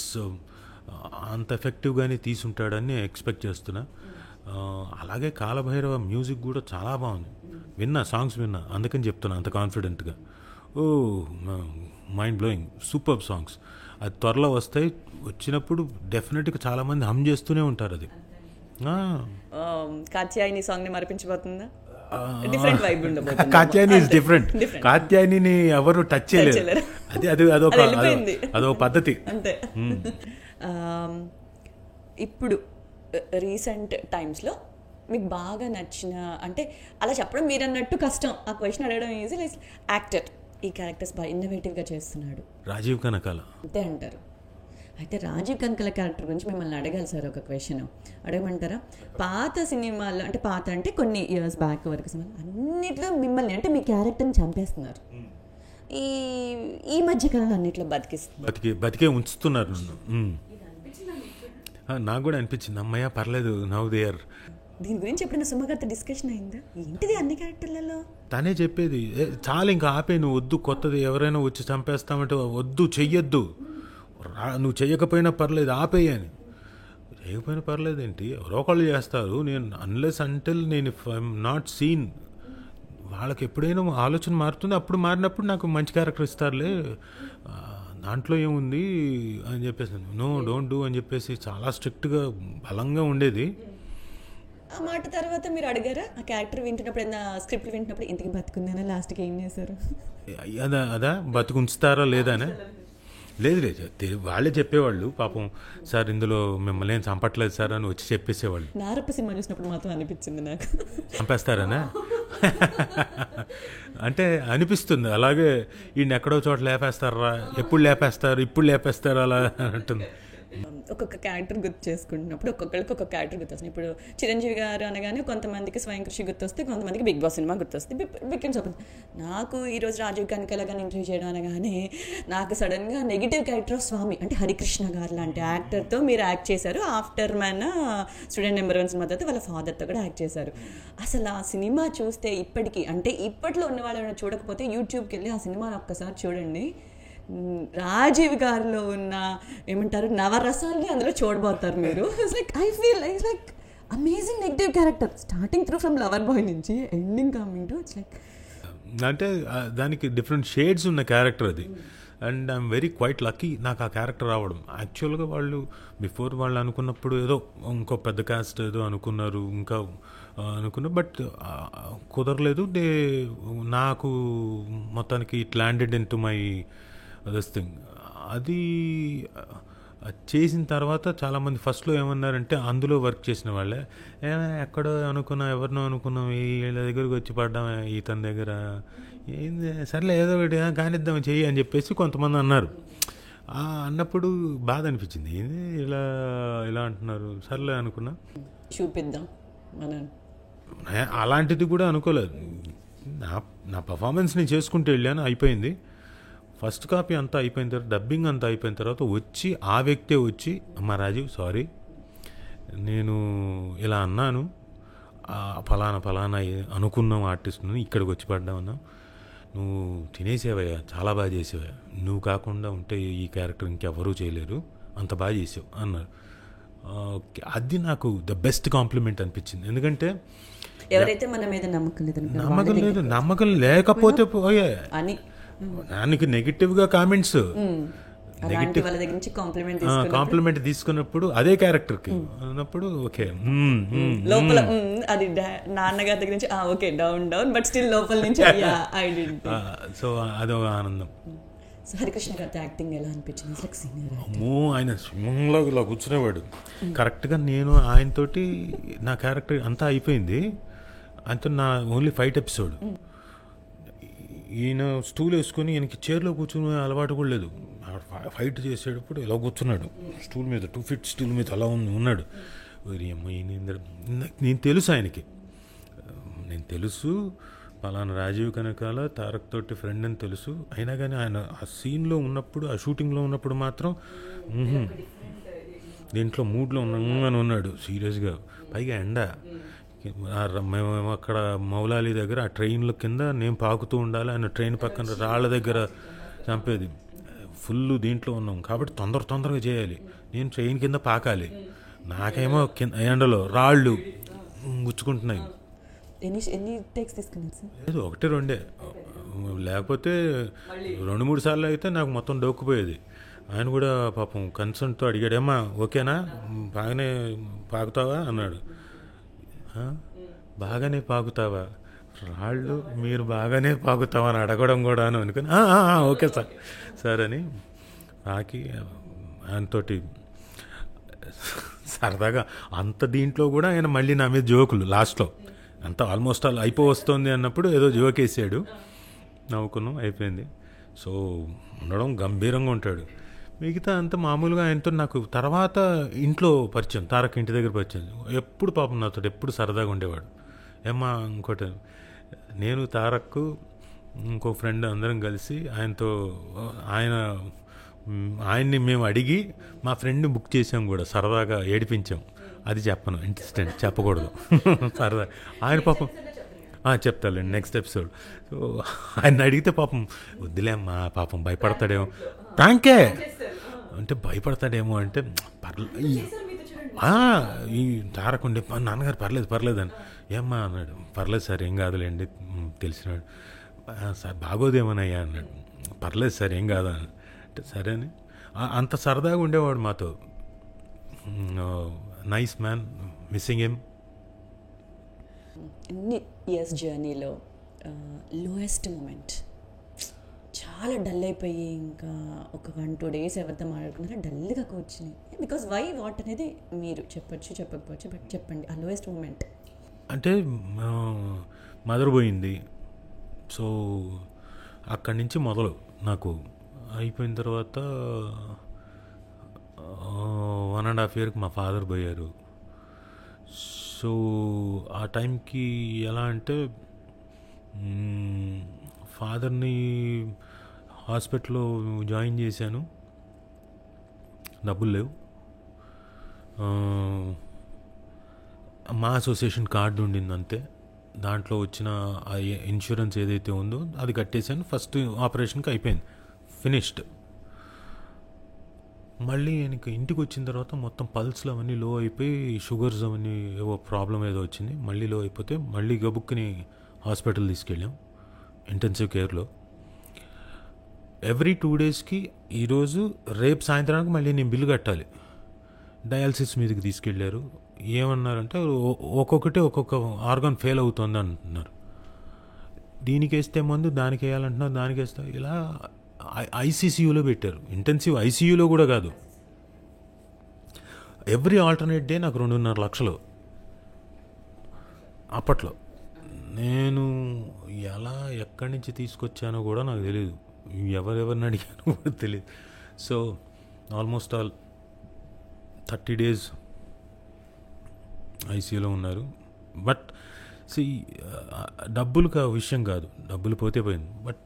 అంత ఎఫెక్టివ్గానే తీసుంటాడని ఎక్స్పెక్ట్ చేస్తున్నా. అలాగే కాలభైరవ మ్యూజిక్ కూడా చాలా బాగుంది, సాంగ్స్ విన్నా, అందుకని చెప్తున్నా అంత కాన్ఫిడెంట్గా. Mind blowing, super songs. అది త్వరలో వస్తాయి, వచ్చినప్పుడు డెఫినెట్గా చాలామంది హమ్ చేస్తూనే ఉంటారు. అది కాత్యాయని సాంగ్ని మరిపించబోతుందా? డిఫరెంట్ వైబ్ ఉండబోతుంది. Katyayani is different. కాత్యాయని ఎవరు టచ్ చేయలేరు. అదొక పద్ధతి అంతే. ఇప్పుడు రీసెంట్ టైమ్స్లో మీకు బాగా నచ్చిన, అంటే అలా చెప్పడం మీరు అన్నట్టు కష్టం, ఆ క్వశ్చన్ అడగడం ఈజీ. లైక్ యాక్టర్, ఈ క్యారెక్టర్స్ బాగా ఇన్నోవేటివ్గా చేస్తున్నాడు, రాజీవ్ కనకాల అంతే అంటారు. అయితే రాజీవ్ కనకాల క్యారెక్టర్ గురించి మిమ్మల్ని అడగాలి సార్ ఒక క్వశ్చన్, అడగమంటారా? పాత సినిమాల్లో, అంటే పాత అంటే కొన్ని ఇయర్స్ బ్యాక్ వరకు సినిమాలు అన్నిట్లో మిమ్మల్ని, అంటే మీ క్యారెక్టర్ని చంపేస్తున్నారు. ఈ మధ్య కాలంలో అన్నిట్లో బతికే ఉంచుతున్నారు నన్ను. నాకు కూడా అనిపించింది, అమ్మయ్య పర్లేదు, నవ్ దే ఆర్. దీని గురించి ఎప్పుడైనా సుమగారితో డిస్కషన్ అయిందా? ఏంటిది అన్ని క్యారెక్టర్లలో తనే చెప్పేది, చాలా ఇంకా ఆపే, నువ్వు వద్దు, కొత్తది ఎవరైనా వచ్చి చంపేస్తామంటే వద్దు, చెయ్యొద్దు, నువ్వు చెయ్యకపోయినా పర్లేదు, ఆపేయని. చేయకపోయినా పర్లేదు ఏంటి, ఎవరో ఒకళ్ళు చేస్తారు. నేను అన్లెస్ అంటిల్ నేను ఇఫ్ ఐఎమ్ నాట్ సీన్, వాళ్ళకి ఎప్పుడైనా ఆలోచన మారుతుంది, అప్పుడు మారినప్పుడు నాకు మంచి క్యారెక్టర్ ఇస్తారులే, దాంట్లో ఏముంది అని చెప్పేసి, నో డోంట్ డూ అని చెప్పేసి చాలా స్ట్రిక్ట్గా బలంగా ఉండేది. ఆ మాట తర్వాత మీరు అడిగారా ఆ క్యారెక్టర్ వింటున్నప్పుడు, ఏదైనా స్క్రిప్ట్ వింటున్నప్పుడు, ఇంతకి బతుకుందానా, లాస్ట్కి ఏం చేశారు? అదా బతుకుంచుతారా లేదానే? లేదు వాళ్ళే చెప్పేవాళ్ళు, పాపం సార్ ఇందులో మిమ్మల్ని ఏం చంపట్లేదు సార్ అని వచ్చి చెప్పేసేవాళ్ళు. నారప్ప సినిమా చూసినప్పుడు మాత్రం అనిపించింది నాకు, చంపేస్తారనే అంటే అనిపిస్తుంది. అలాగే ఈయన ఎక్కడో చోట లేపేస్తారా, ఎప్పుడు లేపేస్తారు, ఇప్పుడు లేపేస్తారు అలా అంటుంది. ఒక్కొక్క క్యారెక్టర్ గుర్తు చేసుకుంటున్నప్పుడు ఒక్కొక్కరికి ఒక్కొక్క క్యారెక్టర్ గుర్తొస్తుంది. ఇప్పుడు చిరంజీవి గారు అనగానే కొంతమందికి స్వయం కృషి గుర్తొస్తే, కొంతమందికి బిగ్ బాస్ సినిమా గుర్తొస్తుంది. బికెన్స్ ఓపెన్. నాకు ఈరోజు రాజీవ్ కనకాల గారిని ఇంటర్వ్యూ చేయడం అనగానే నాకు సడన్గా నెగిటివ్ క్యారెక్టర్ ఆఫ్ స్వామి అంటే హరికృష్ణ గారు లాంటి యాక్టర్తో మీరు యాక్ట్ చేశారు. After man student number 1 cinema తర్వాత వాళ్ళ ఫాదర్తో కూడా యాక్ట్ చేశారు. అసలు ఆ సినిమా చూస్తే ఇప్పటికీ అంటే ఇప్పట్లో ఉన్న వాళ్ళు చూడకపోతే యూట్యూబ్కి వెళ్ళి ఆ సినిమాని ఒక్కసారి చూడండి. రాజీవ్ గారిలో ఉన్న ఏమంటారు నవరసాలని అందులో చూడబోతారు మీరు. It's like I feel it's like amazing negative character starting through from lover boy నుంచి ending coming to it's like అంటే దానికి డిఫరెంట్ షేడ్స్ ఉన్న క్యారెక్టర్ అది. And I'm very quite lucky నాకు ఆ క్యారెక్టర్ రావడం. యాక్చువల్గా వాళ్ళు బిఫోర్ వాళ్ళు అనుకున్నప్పుడు ఏదో ఇంకో పెద్ద క్యాస్ట్ ఏదో అనుకున్నారు, ఇంకా అనుకున్నారు, బట్ కుదరలేదు. నాకు మొత్తానికి it landed in to my this thing. అది చేసిన తర్వాత చాలామంది ఫస్ట్లో ఏమన్నారంటే అందులో వర్క్ చేసిన వాళ్ళే ఎక్కడో అనుకున్నాం, ఎవరినో అనుకున్నాం, వీళ్ళ దగ్గరికి వచ్చి పడ్డాం ఇతని దగ్గర, ఏంది సర్లే ఏదో ఒకటి కానిద్దాం చెయ్యి అని చెప్పేసి కొంతమంది అన్నారు. అన్నప్పుడు బాధ అనిపించింది, ఏంది ఇలా ఇలా అంటున్నారు, సర్లే అనుకున్నా చూపిద్దాం మనం. అలాంటిది కూడా అనుకోలేదు. నా పర్ఫార్మెన్స్ నేను చేసుకుంటూ వెళ్ళాను, అయిపోయింది. ఫస్ట్ కాపీ అంతా అయిపోయిన తర్వాత, డబ్బింగ్ అంతా అయిపోయిన తర్వాత వచ్చి ఆ వ్యక్తే వచ్చి, అమ్మ రాజీవ్ సారీ నేను ఇలా అన్నాను, ఫలానా అనుకున్నాం ఆర్టిస్ట్ని, ఇక్కడికి వచ్చి పడ్డామన్నా, నువ్వు తినేసేవయ్యా, చాలా బాగా చేసేవయ్యా, నువ్వు కాకుండా ఉంటే ఈ క్యారెక్టర్ ఇంకెవరూ చేయలేరు, అంత బాగా చేసావు అన్నారు. ఓకే, అది నాకు ద బెస్ట్ కాంప్లిమెంట్ అనిపించింది. ఎందుకంటే ఎవరైతే మన మీద నమ్మకం లేకపోతే పోయే అని దానికి నెగిటివ్గా కామెంట్స్, కాంప్లిమెంట్ తీసుకున్నప్పుడు అదే క్యారెక్టర్కి అన్నప్పుడు ఓకే లోపల అది నాన్నగారి దగ్గర నుంచి okay down down but still లోపల నుంచి సో అదో ఆనందం. హరికృష్ణ గారి యాక్టింగ్ ఎలా అనిపించింది? అమ్మో, ఆయన సింహంలో ఇలా కూర్చునేవాడు కరెక్ట్గా. నేను ఆయనతోటి నా క్యారెక్టర్ అంతా అయిపోయింది, ఆయనతో నా ఓన్లీ 5th ఎపిసోడ్. ఈయన స్టూల్ వేసుకొని ఈయనకి చైర్లో కూర్చునే అలవాటు కూడా లేదు. ఫైట్ చేసేటప్పుడు ఇలా కూర్చున్నాడు స్టూల్ మీద, 2 feet స్టూల్ మీద అలా ఉన్నాడు. నేను తెలుసు ఆయనకి, నేను తెలుసు పలానా రాజీవ్ కనకాల తారక్ తోటి ఫ్రెండ్ అని తెలుసు. అయినా కానీ ఆయన ఆ సీన్లో ఉన్నప్పుడు, ఆ షూటింగ్లో ఉన్నప్పుడు మాత్రం దీంట్లో మూడ్లో ఉన్నాను ఉన్నాడు సీరియస్గా. పైగా ఎండ, మేము అక్కడ మౌలాలి దగ్గర ఆ ట్రైన్ల కింద నేను పాకుతూ ఉండాలి, ఆయన ట్రైన్ పక్కన రాళ్ళ దగ్గర చంపేది, ఫుల్ దీంట్లో ఉన్నాం కాబట్టి తొందరగా చేయాలి. నేను ట్రైన్ కింద పాకాలి, నాకేమో ఎండలో రాళ్ళు గుచ్చుకుంటున్నాయి. ఎన్ని టేక్స్ తీసుకున్నారు సార్? లేదు, 1-2, లేకపోతే 2-3 సార్లు అయితే నాకు మొత్తం డోక్కుపోయేది. ఆయన కూడా పాపం కన్సర్న్తో అడిగాడు, ఏమ్మా ఓకేనా, బాగానే పాకుతావా అన్నాడు. బాగానే పాకుతావా, రాళ్ళు మీరు బాగానే పాకుతావా అని అడగడం కూడాను అనుకుని ఓకే సార్ అని పాకి ఆయనతోటి సరదాగా అంత దీంట్లో కూడా ఆయన మళ్ళీ నా మీద జోకులు లాస్ట్లో అంతా ఆల్మోస్ట్ అయిపోవస్తుంది అన్నప్పుడు ఏదో జోక్ వేసాడు, నవ్వుకున్నాం, అయిపోయింది. సో ఉండడం గంభీరంగా ఉంటాడు. మిగతా అంతా మామూలుగా ఆయనతో నాకు తర్వాత ఇంట్లో పరిచయం, తారక్ ఇంటి దగ్గర పరిచయం. ఎప్పుడు పాపం నాతో ఎప్పుడు సరదాగా ఉండేవాడు. ఏమ్మా ఇంకోటి, నేను తారక్ ఇంకో ఫ్రెండ్ అందరం కలిసి ఆయనతో ఆయన్ని మేము అడిగి మా ఫ్రెండ్ని బుక్ చేసాం కూడా, సరదాగా ఏడిపించాం. అది చెప్పను, ఇంట్రెస్టెంట్ చెప్పకూడదు సరదా. ఆయన పాపం చెప్తాలేండి నెక్స్ట్ ఎపిసోడ్. సో ఆయన అడిగితే పాపం వద్దులేమ్మా, పాపం భయపడతాడేమో, ప్రాంకే అంటే భయపడతాడేమో అంటే ఈ తారకుండే నాన్నగారు పర్లేదు అని, ఏమ్మా అన్నాడు. పర్లేదు సార్ ఏం కాదులేండి తెలిసినాడు. సార్ బాగోదేమోనయ్యా అన్నాడు. పర్లేదు సార్ ఏం కాదా అంటే సరే అని అంత సరదాగా ఉండేవాడు మాతో. Nice man, missing him. ఎన్ని ఇయర్స్ జర్నీలో లోయెస్ట్ మూమెంట్, చాలా డల్ అయిపోయి ఇంకా ఒక 1-2 days ఎవరితో మాట్లాడుకున్నారో డల్గా కూర్చుని, బికాజ్ వై వాట్ అనేది మీరు చెప్పచ్చు చెప్పకపోవచ్చు, బట్ చెప్పండి ఆ లోయెస్ట్ మూమెంట్. అంటే మదర్ పోయింది, సో అక్కడి నుంచి మొదలు నాకు అయిపోయిన తర్వాత 1.5 ఇయర్కి మా ఫాదర్ పోయారు. సో ఆ టైంకి ఎలా అంటే ఫాదర్ని హాస్పిటల్లో జాయిన్ చేశాను, డబ్బులు లేవు. మా అసోసియేషన్ కార్డు ఉండింది అంతే, దాంట్లో వచ్చిన ఆ ఇన్సూరెన్స్ ఏదైతే ఉందో అది కట్టేశాను. ఫస్ట్ ఆపరేషన్కి అయిపోయింది, ఫినిష్డ్. మళ్ళీ எனக்கு ఇంటికి వచ్చిన తర్వాత మొత్తం పల్స్లు అవన్నీ లో అయిపోయి షుగర్స్ అవన్నీ ఏవో ప్రాబ్లం ఏదో వచ్చింది. మళ్ళీ లో అయిపోతే మళ్ళీ గబుక్కుని హాస్పిటల్ తీసుకెళ్ళాం, ఇంటెన్సివ్ కేర్లో. ఎవ్రీ 2 డేస్కి ఈరోజు రేపు సాయంత్రానికి మళ్ళీ నేను బిల్లు కట్టాలి. డయాలసిస్ మీదకి తీసుకెళ్ళారు. ఏమన్నారంటే ఒక్కొక్కటి ఒక్కొక్క ఆర్గాన్ ఫెయిల్ అవుతుంది అంటున్నారు. దీనికి వేస్తే మందు దానికి వేయాలంటున్నారు, దానికి వేస్తే ఇలా ఐసీసీయూలో పెట్టారు. ఇంటెన్సివ్ ఐసీయూలో కూడా కాదు, ఎవ్రీ ఆల్టర్నేట్ డే నాకు 2.5 లక్షలు అప్పట్లో. నేను ఎలా ఎక్కడి నుంచి తీసుకొచ్చానో కూడా నాకు తెలియదు, ఎవరెవరిని అడిగానో కూడా తెలియదు. సో ఆల్మోస్ట్ ఆల్ 30 డేస్ ఐసీయూలో ఉన్నారు. బట్ డబ్బులకు ఆ విషయం కాదు, డబ్బులు పోతే పోయింది, but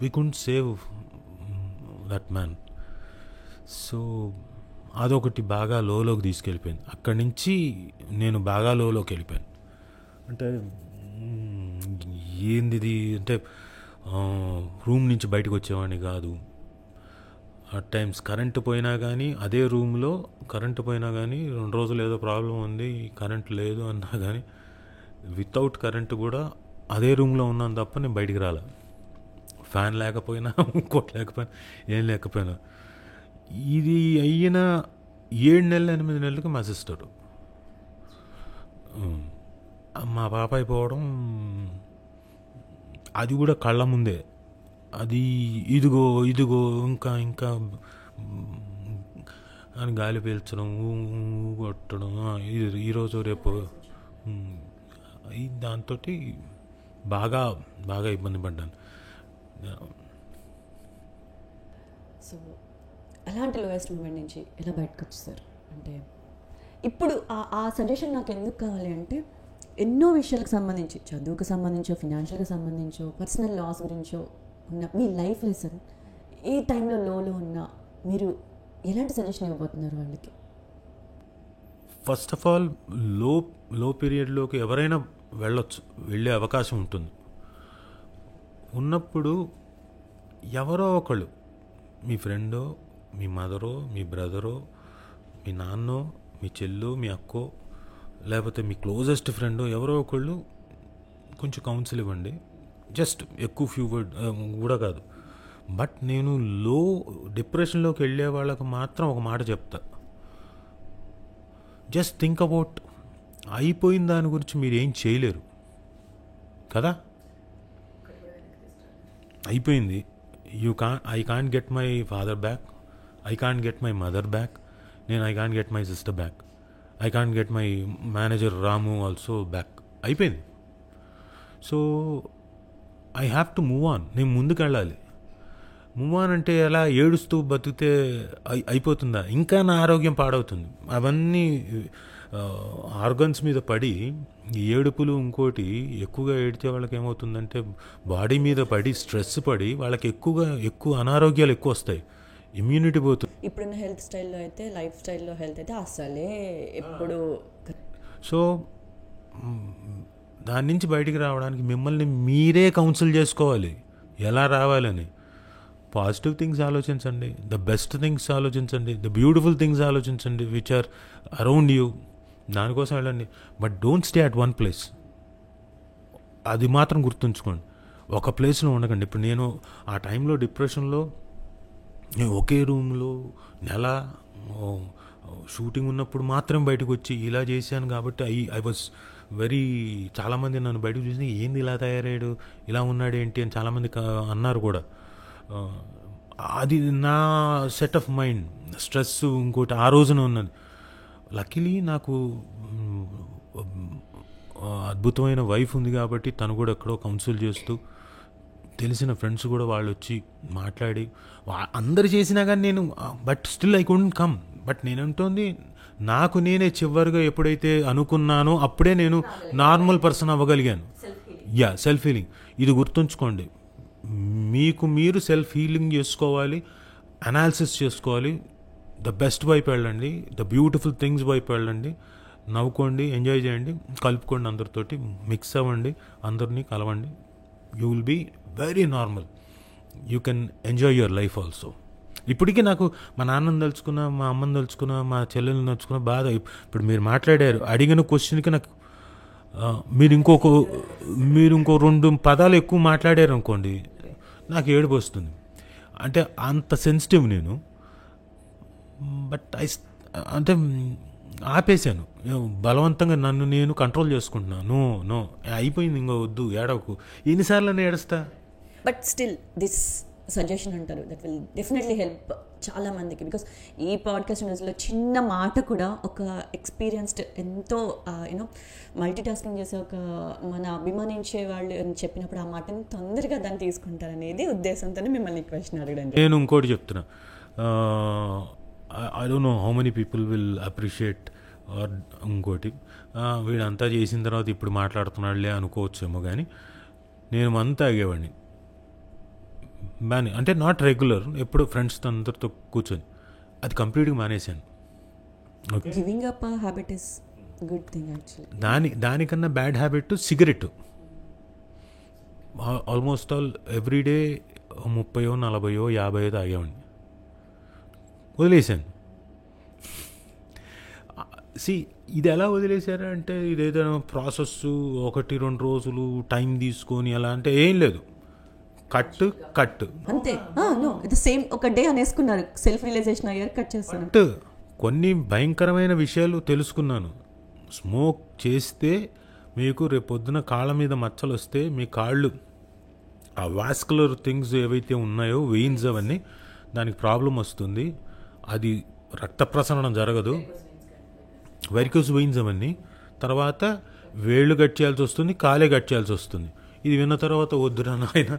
we couldn't save that man. So అదొకటి బాగా లోలోకి తీసుకెళ్ళిపోయింది. అక్కడి నుంచి నేను బాగా లోలోకి వెళ్ళిపోయాను. అంటే ఏంది అంటే రూమ్ నుంచి బయటకు వచ్చేవాడిని కాదు. అట్ టైమ్స్ కరెంటు పోయినా కానీ అదే రూమ్లో కరెంటు పోయినా కానీ 2 రోజులు ఏదో ప్రాబ్లం ఉంది, కరెంట్ లేదు అన్నా కానీ వితౌట్ కరెంటు కూడా అదే రూమ్లో ఉన్నాను తప్ప నేను బయటికి రాలే. ఫ్యాన్ లేకపోయినా ఇంకోటి లేకపోయినా ఏం లేకపోయినా. ఇది అయిన 7 నెలలు 8 నెలలకి మా సిస్టరు, మా పాప అయిపోవడం, అది కూడా కళ్ళ ముందే. అది ఇదిగో ఇదిగో ఇంకా ఇంకా అని గాలి పీల్చడం, కొట్టడం, ఈరోజు రేపు, దాంతో బాగా బాగా ఇబ్బంది పడ్డాను. సో అలాంటి లోయెస్ట్ మూమెంట్ నుంచి ఎలా బయటకు వచ్చేసారు? అంటే ఇప్పుడు ఆ సజెషన్ నాకు ఎందుకు కావాలి అంటే, ఎన్నో విషయాలకు సంబంధించి, చదువుకు సంబంధించో, ఫినాన్షియల్గా సంబంధించో, పర్సనల్ లాస్ గురించో ఉన్న మీ లైఫ్ లెసన్, ఈ టైంలో లోలో ఉన్న మీరు ఎలాంటి సజెషన్ ఇవ్వబోతున్నారు వాళ్ళకి? ఫస్ట్ ఆఫ్ ఆల్ లో పీరియడ్లోకి ఎవరైనా వెళ్ళే అవకాశం ఉంటుంది. ఉన్నప్పుడు ఎవరో ఒకళ్ళు, మీ ఫ్రెండో, మీ మదరో, మీ బ్రదరో, మీ నాన్నో, మీ చెల్లో, మీ అక్కో, లేకపోతే మీ క్లోజెస్ట్ ఫ్రెండో ఎవరో ఒకళ్ళు కొంచెం కౌన్సిల్ ఇవ్వండి. జస్ట్ ఎక్కువ ఫ్యూ వర్డ్ కూడా కాదు. బట్ నేను డిప్రెషన్లోకి వెళ్ళే వాళ్ళకి మాత్రం ఒక మాట చెప్తా, జస్ట్ థింక్ అబౌట్, అయిపోయిన దాని గురించి మీరు ఏం చేయలేరు కదా. అయిపోయింది. I can't get my father back, I can't get my mother back, I can't get my sister back, I can't get my manager Ramu also back. అయిపోయింది. So I have to move on. నేను ముందుకు వెళ్ళాలి. మూవ్ ఆన్ అంటే ఎలా ఏడుస్తూ బతికితే అయిపోతుందా? ఇంకా నా ఆరోగ్యం పాడవుతుంది. అవన్నీ ఆర్గన్స్ మీద పడి ఏడుపులు, ఇంకోటి ఎక్కువగా ఏడితే వాళ్ళకి ఏమవుతుందంటే బాడీ మీద పడి స్ట్రెస్ పడి వాళ్ళకి ఎక్కువ అనారోగ్యాలు ఎక్కువ వస్తాయి, ఇమ్యూనిటీ పోతుంది. ఇప్పుడున్న హెల్త్ స్టైల్లో అయితే, లైఫ్ స్టైల్లో హెల్త్ అయితే అసలే ఎప్పుడు. సో దాని నుంచి బయటికి రావడానికి మిమ్మల్ని మీరే కౌన్సిల్ చేసుకోవాలి, ఎలా రావాలని. పాజిటివ్ థింగ్స్ ఆలోచించండి, ద బెస్ట్ థింగ్స్ ఆలోచించండి, ద బ్యూటిఫుల్ థింగ్స్ ఆలోచించండి విచ్ ఆర్ అరౌండ్ యూ. దానికోసం వెళ్ళండి. But don't stay at one place. అది మాత్రం గుర్తుంచుకోండి, ఒక ప్లేస్లో ఉండకండి. ఇప్పుడు నేను ఆ టైంలో డిప్రెషన్లో ఒకే రూమ్లో నెల షూటింగ్ ఉన్నప్పుడు మాత్రం బయటకు వచ్చి ఇలా చేశాను కాబట్టి ఐ వాజ్ వెరీ, చాలామంది నన్ను బయటకు చూసి ఏంది ఇలా తయారయ్యాడు, ఇలా ఉన్నాడు ఏంటి అని చాలామంది అన్నారు కూడా. అది నా సెట్ ఆఫ్ మైండ్, స్ట్రెస్ ఇంకోటి ఆ రోజున ఉన్నది. లక్కీలీ నాకు అద్భుతమైన వైఫ్ ఉంది కాబట్టి తను కూడా ఎక్కడో కౌన్సిల్ చేస్తూ తెలిసిన ఫ్రెండ్స్ కూడా వాళ్ళు వచ్చి మాట్లాడి అందరు చేసినా కానీ నేను but still I couldn't come. But నేనంటోంది నాకు నేనే చివరిగా ఎప్పుడైతే అనుకున్నానో అప్పుడే నేను నార్మల్ పర్సన్ అవ్వగలిగాను. Self healing. ఇది గుర్తుంచుకోండి, మీకు మీరు సెల్ఫ్ హీలింగ్ చేసుకోవాలి, అనాలిసిస్ చేసుకోవాలి, ద బెస్ట్ వైపు వెళ్ళండి, ద బ్యూటిఫుల్ థింగ్స్ వైపు వెళ్ళండి, నవ్వుకోండి, ఎంజాయ్ చేయండి, కలుపుకోండి, అందరితోటి మిక్స్ అవ్వండి, అందరినీ కలవండి. You will be very normal. You can enjoy your life also. ఇప్పటికీ నాకు మా నాన్నని తలుచుకున్నా, మా అమ్మని తలుచుకున్నా, మా చెల్లెల్ని తలుచుకున్నా బాధ. ఇప్పుడు మీరు మాట్లాడారు, అడిగిన క్వశ్చన్కి నాకు మీరు ఇంకో 2 పదాలు ఎక్కువ మాట్లాడారు అనుకోండి, నాకు ఏడుపు వస్తుంది. అంటే అంత సెన్సిటివ్ నేను. బట్ అంటే ఆపేశాను బలవంతంగా, నన్ను నేను కంట్రోల్ చేసుకుంటున్నాను. నో అయిపోయింది, ఇంకో వద్దు, ఏడవకు. ఎన్నిసార్లు నేను ఏడుస్తా. బట్ స్టిల్ దిస్ సజెషన్ అంటారు దట్ విల్ డెఫినెట్లీ హెల్ప్ చాలా మందికి. బికాస్ ఈ పాడ్కాస్ట్ న్యూస్లో చిన్న మాట కూడా ఒక ఎక్స్పీరియన్స్డ్, ఎంతో యూనో మల్టీ టాస్కింగ్ చేసే ఒక మన అభిమానించే వాళ్ళు చెప్పినప్పుడు ఆ మాటని తొందరగా దాన్ని తీసుకుంటారనేది ఉద్దేశంతోనే మిమ్మల్ని క్వశ్చన్ అడగడం. నేను ఇంకోటి చెప్తున్నా, I don't know how many people will appreciate or ఇంకోటి వీడంతా చేసిన తర్వాత ఇప్పుడు మాట్లాడుతున్నాడులే అనుకోవచ్చేమో, కానీ నేను మంతా తాగేవాడిని బాగా. అంటే నాట్ రెగ్యులర్, ఎప్పుడు ఫ్రెండ్స్తో అందరితో కూర్చొని. అది కంప్లీట్గా మానేశాను. Okay, giving up habit is good thing actually. దానికన్నా bad habit cigarette. Almost all everyday 30, 40, 50 తాగేవాడిని. వదిలేశాను. ఇది ఎలా వదిలేశారా అంటే, ఇదేదైనా ప్రాసెస్ 1-2 రోజులు టైం తీసుకొని అలా అంటే ఏం లేదు. కట్ అంతే. నో ఇది సేమ్ ఒక డే అనేసుకున్నారు, సెల్ఫ్ రియలైజేషన్ అయ్యారు, కట్ చేస్తారు. కొన్ని భయంకరమైన విషయాలు తెలుసుకున్నాను. స్మోక్ చేస్తే మీకు రేపొద్దున కాళ్ళ మీద మచ్చలు వస్తే, మీ కాళ్ళు ఆ వాస్కులర్ థింగ్స్ ఏవైతే ఉన్నాయో, వెయిన్స్, అవన్నీ దానికి ప్రాబ్లం వస్తుంది. అది రక్త ప్రసరణ జరగదు, వెరికోస్ వెయిన్స్ అవన్నీ. తర్వాత వేళ్ళు కట్ చేయాల్సి వస్తుంది, కాలే కట్ చేయాల్సి వస్తుంది. ఇది విన్న తర్వాత వద్దురా నాయన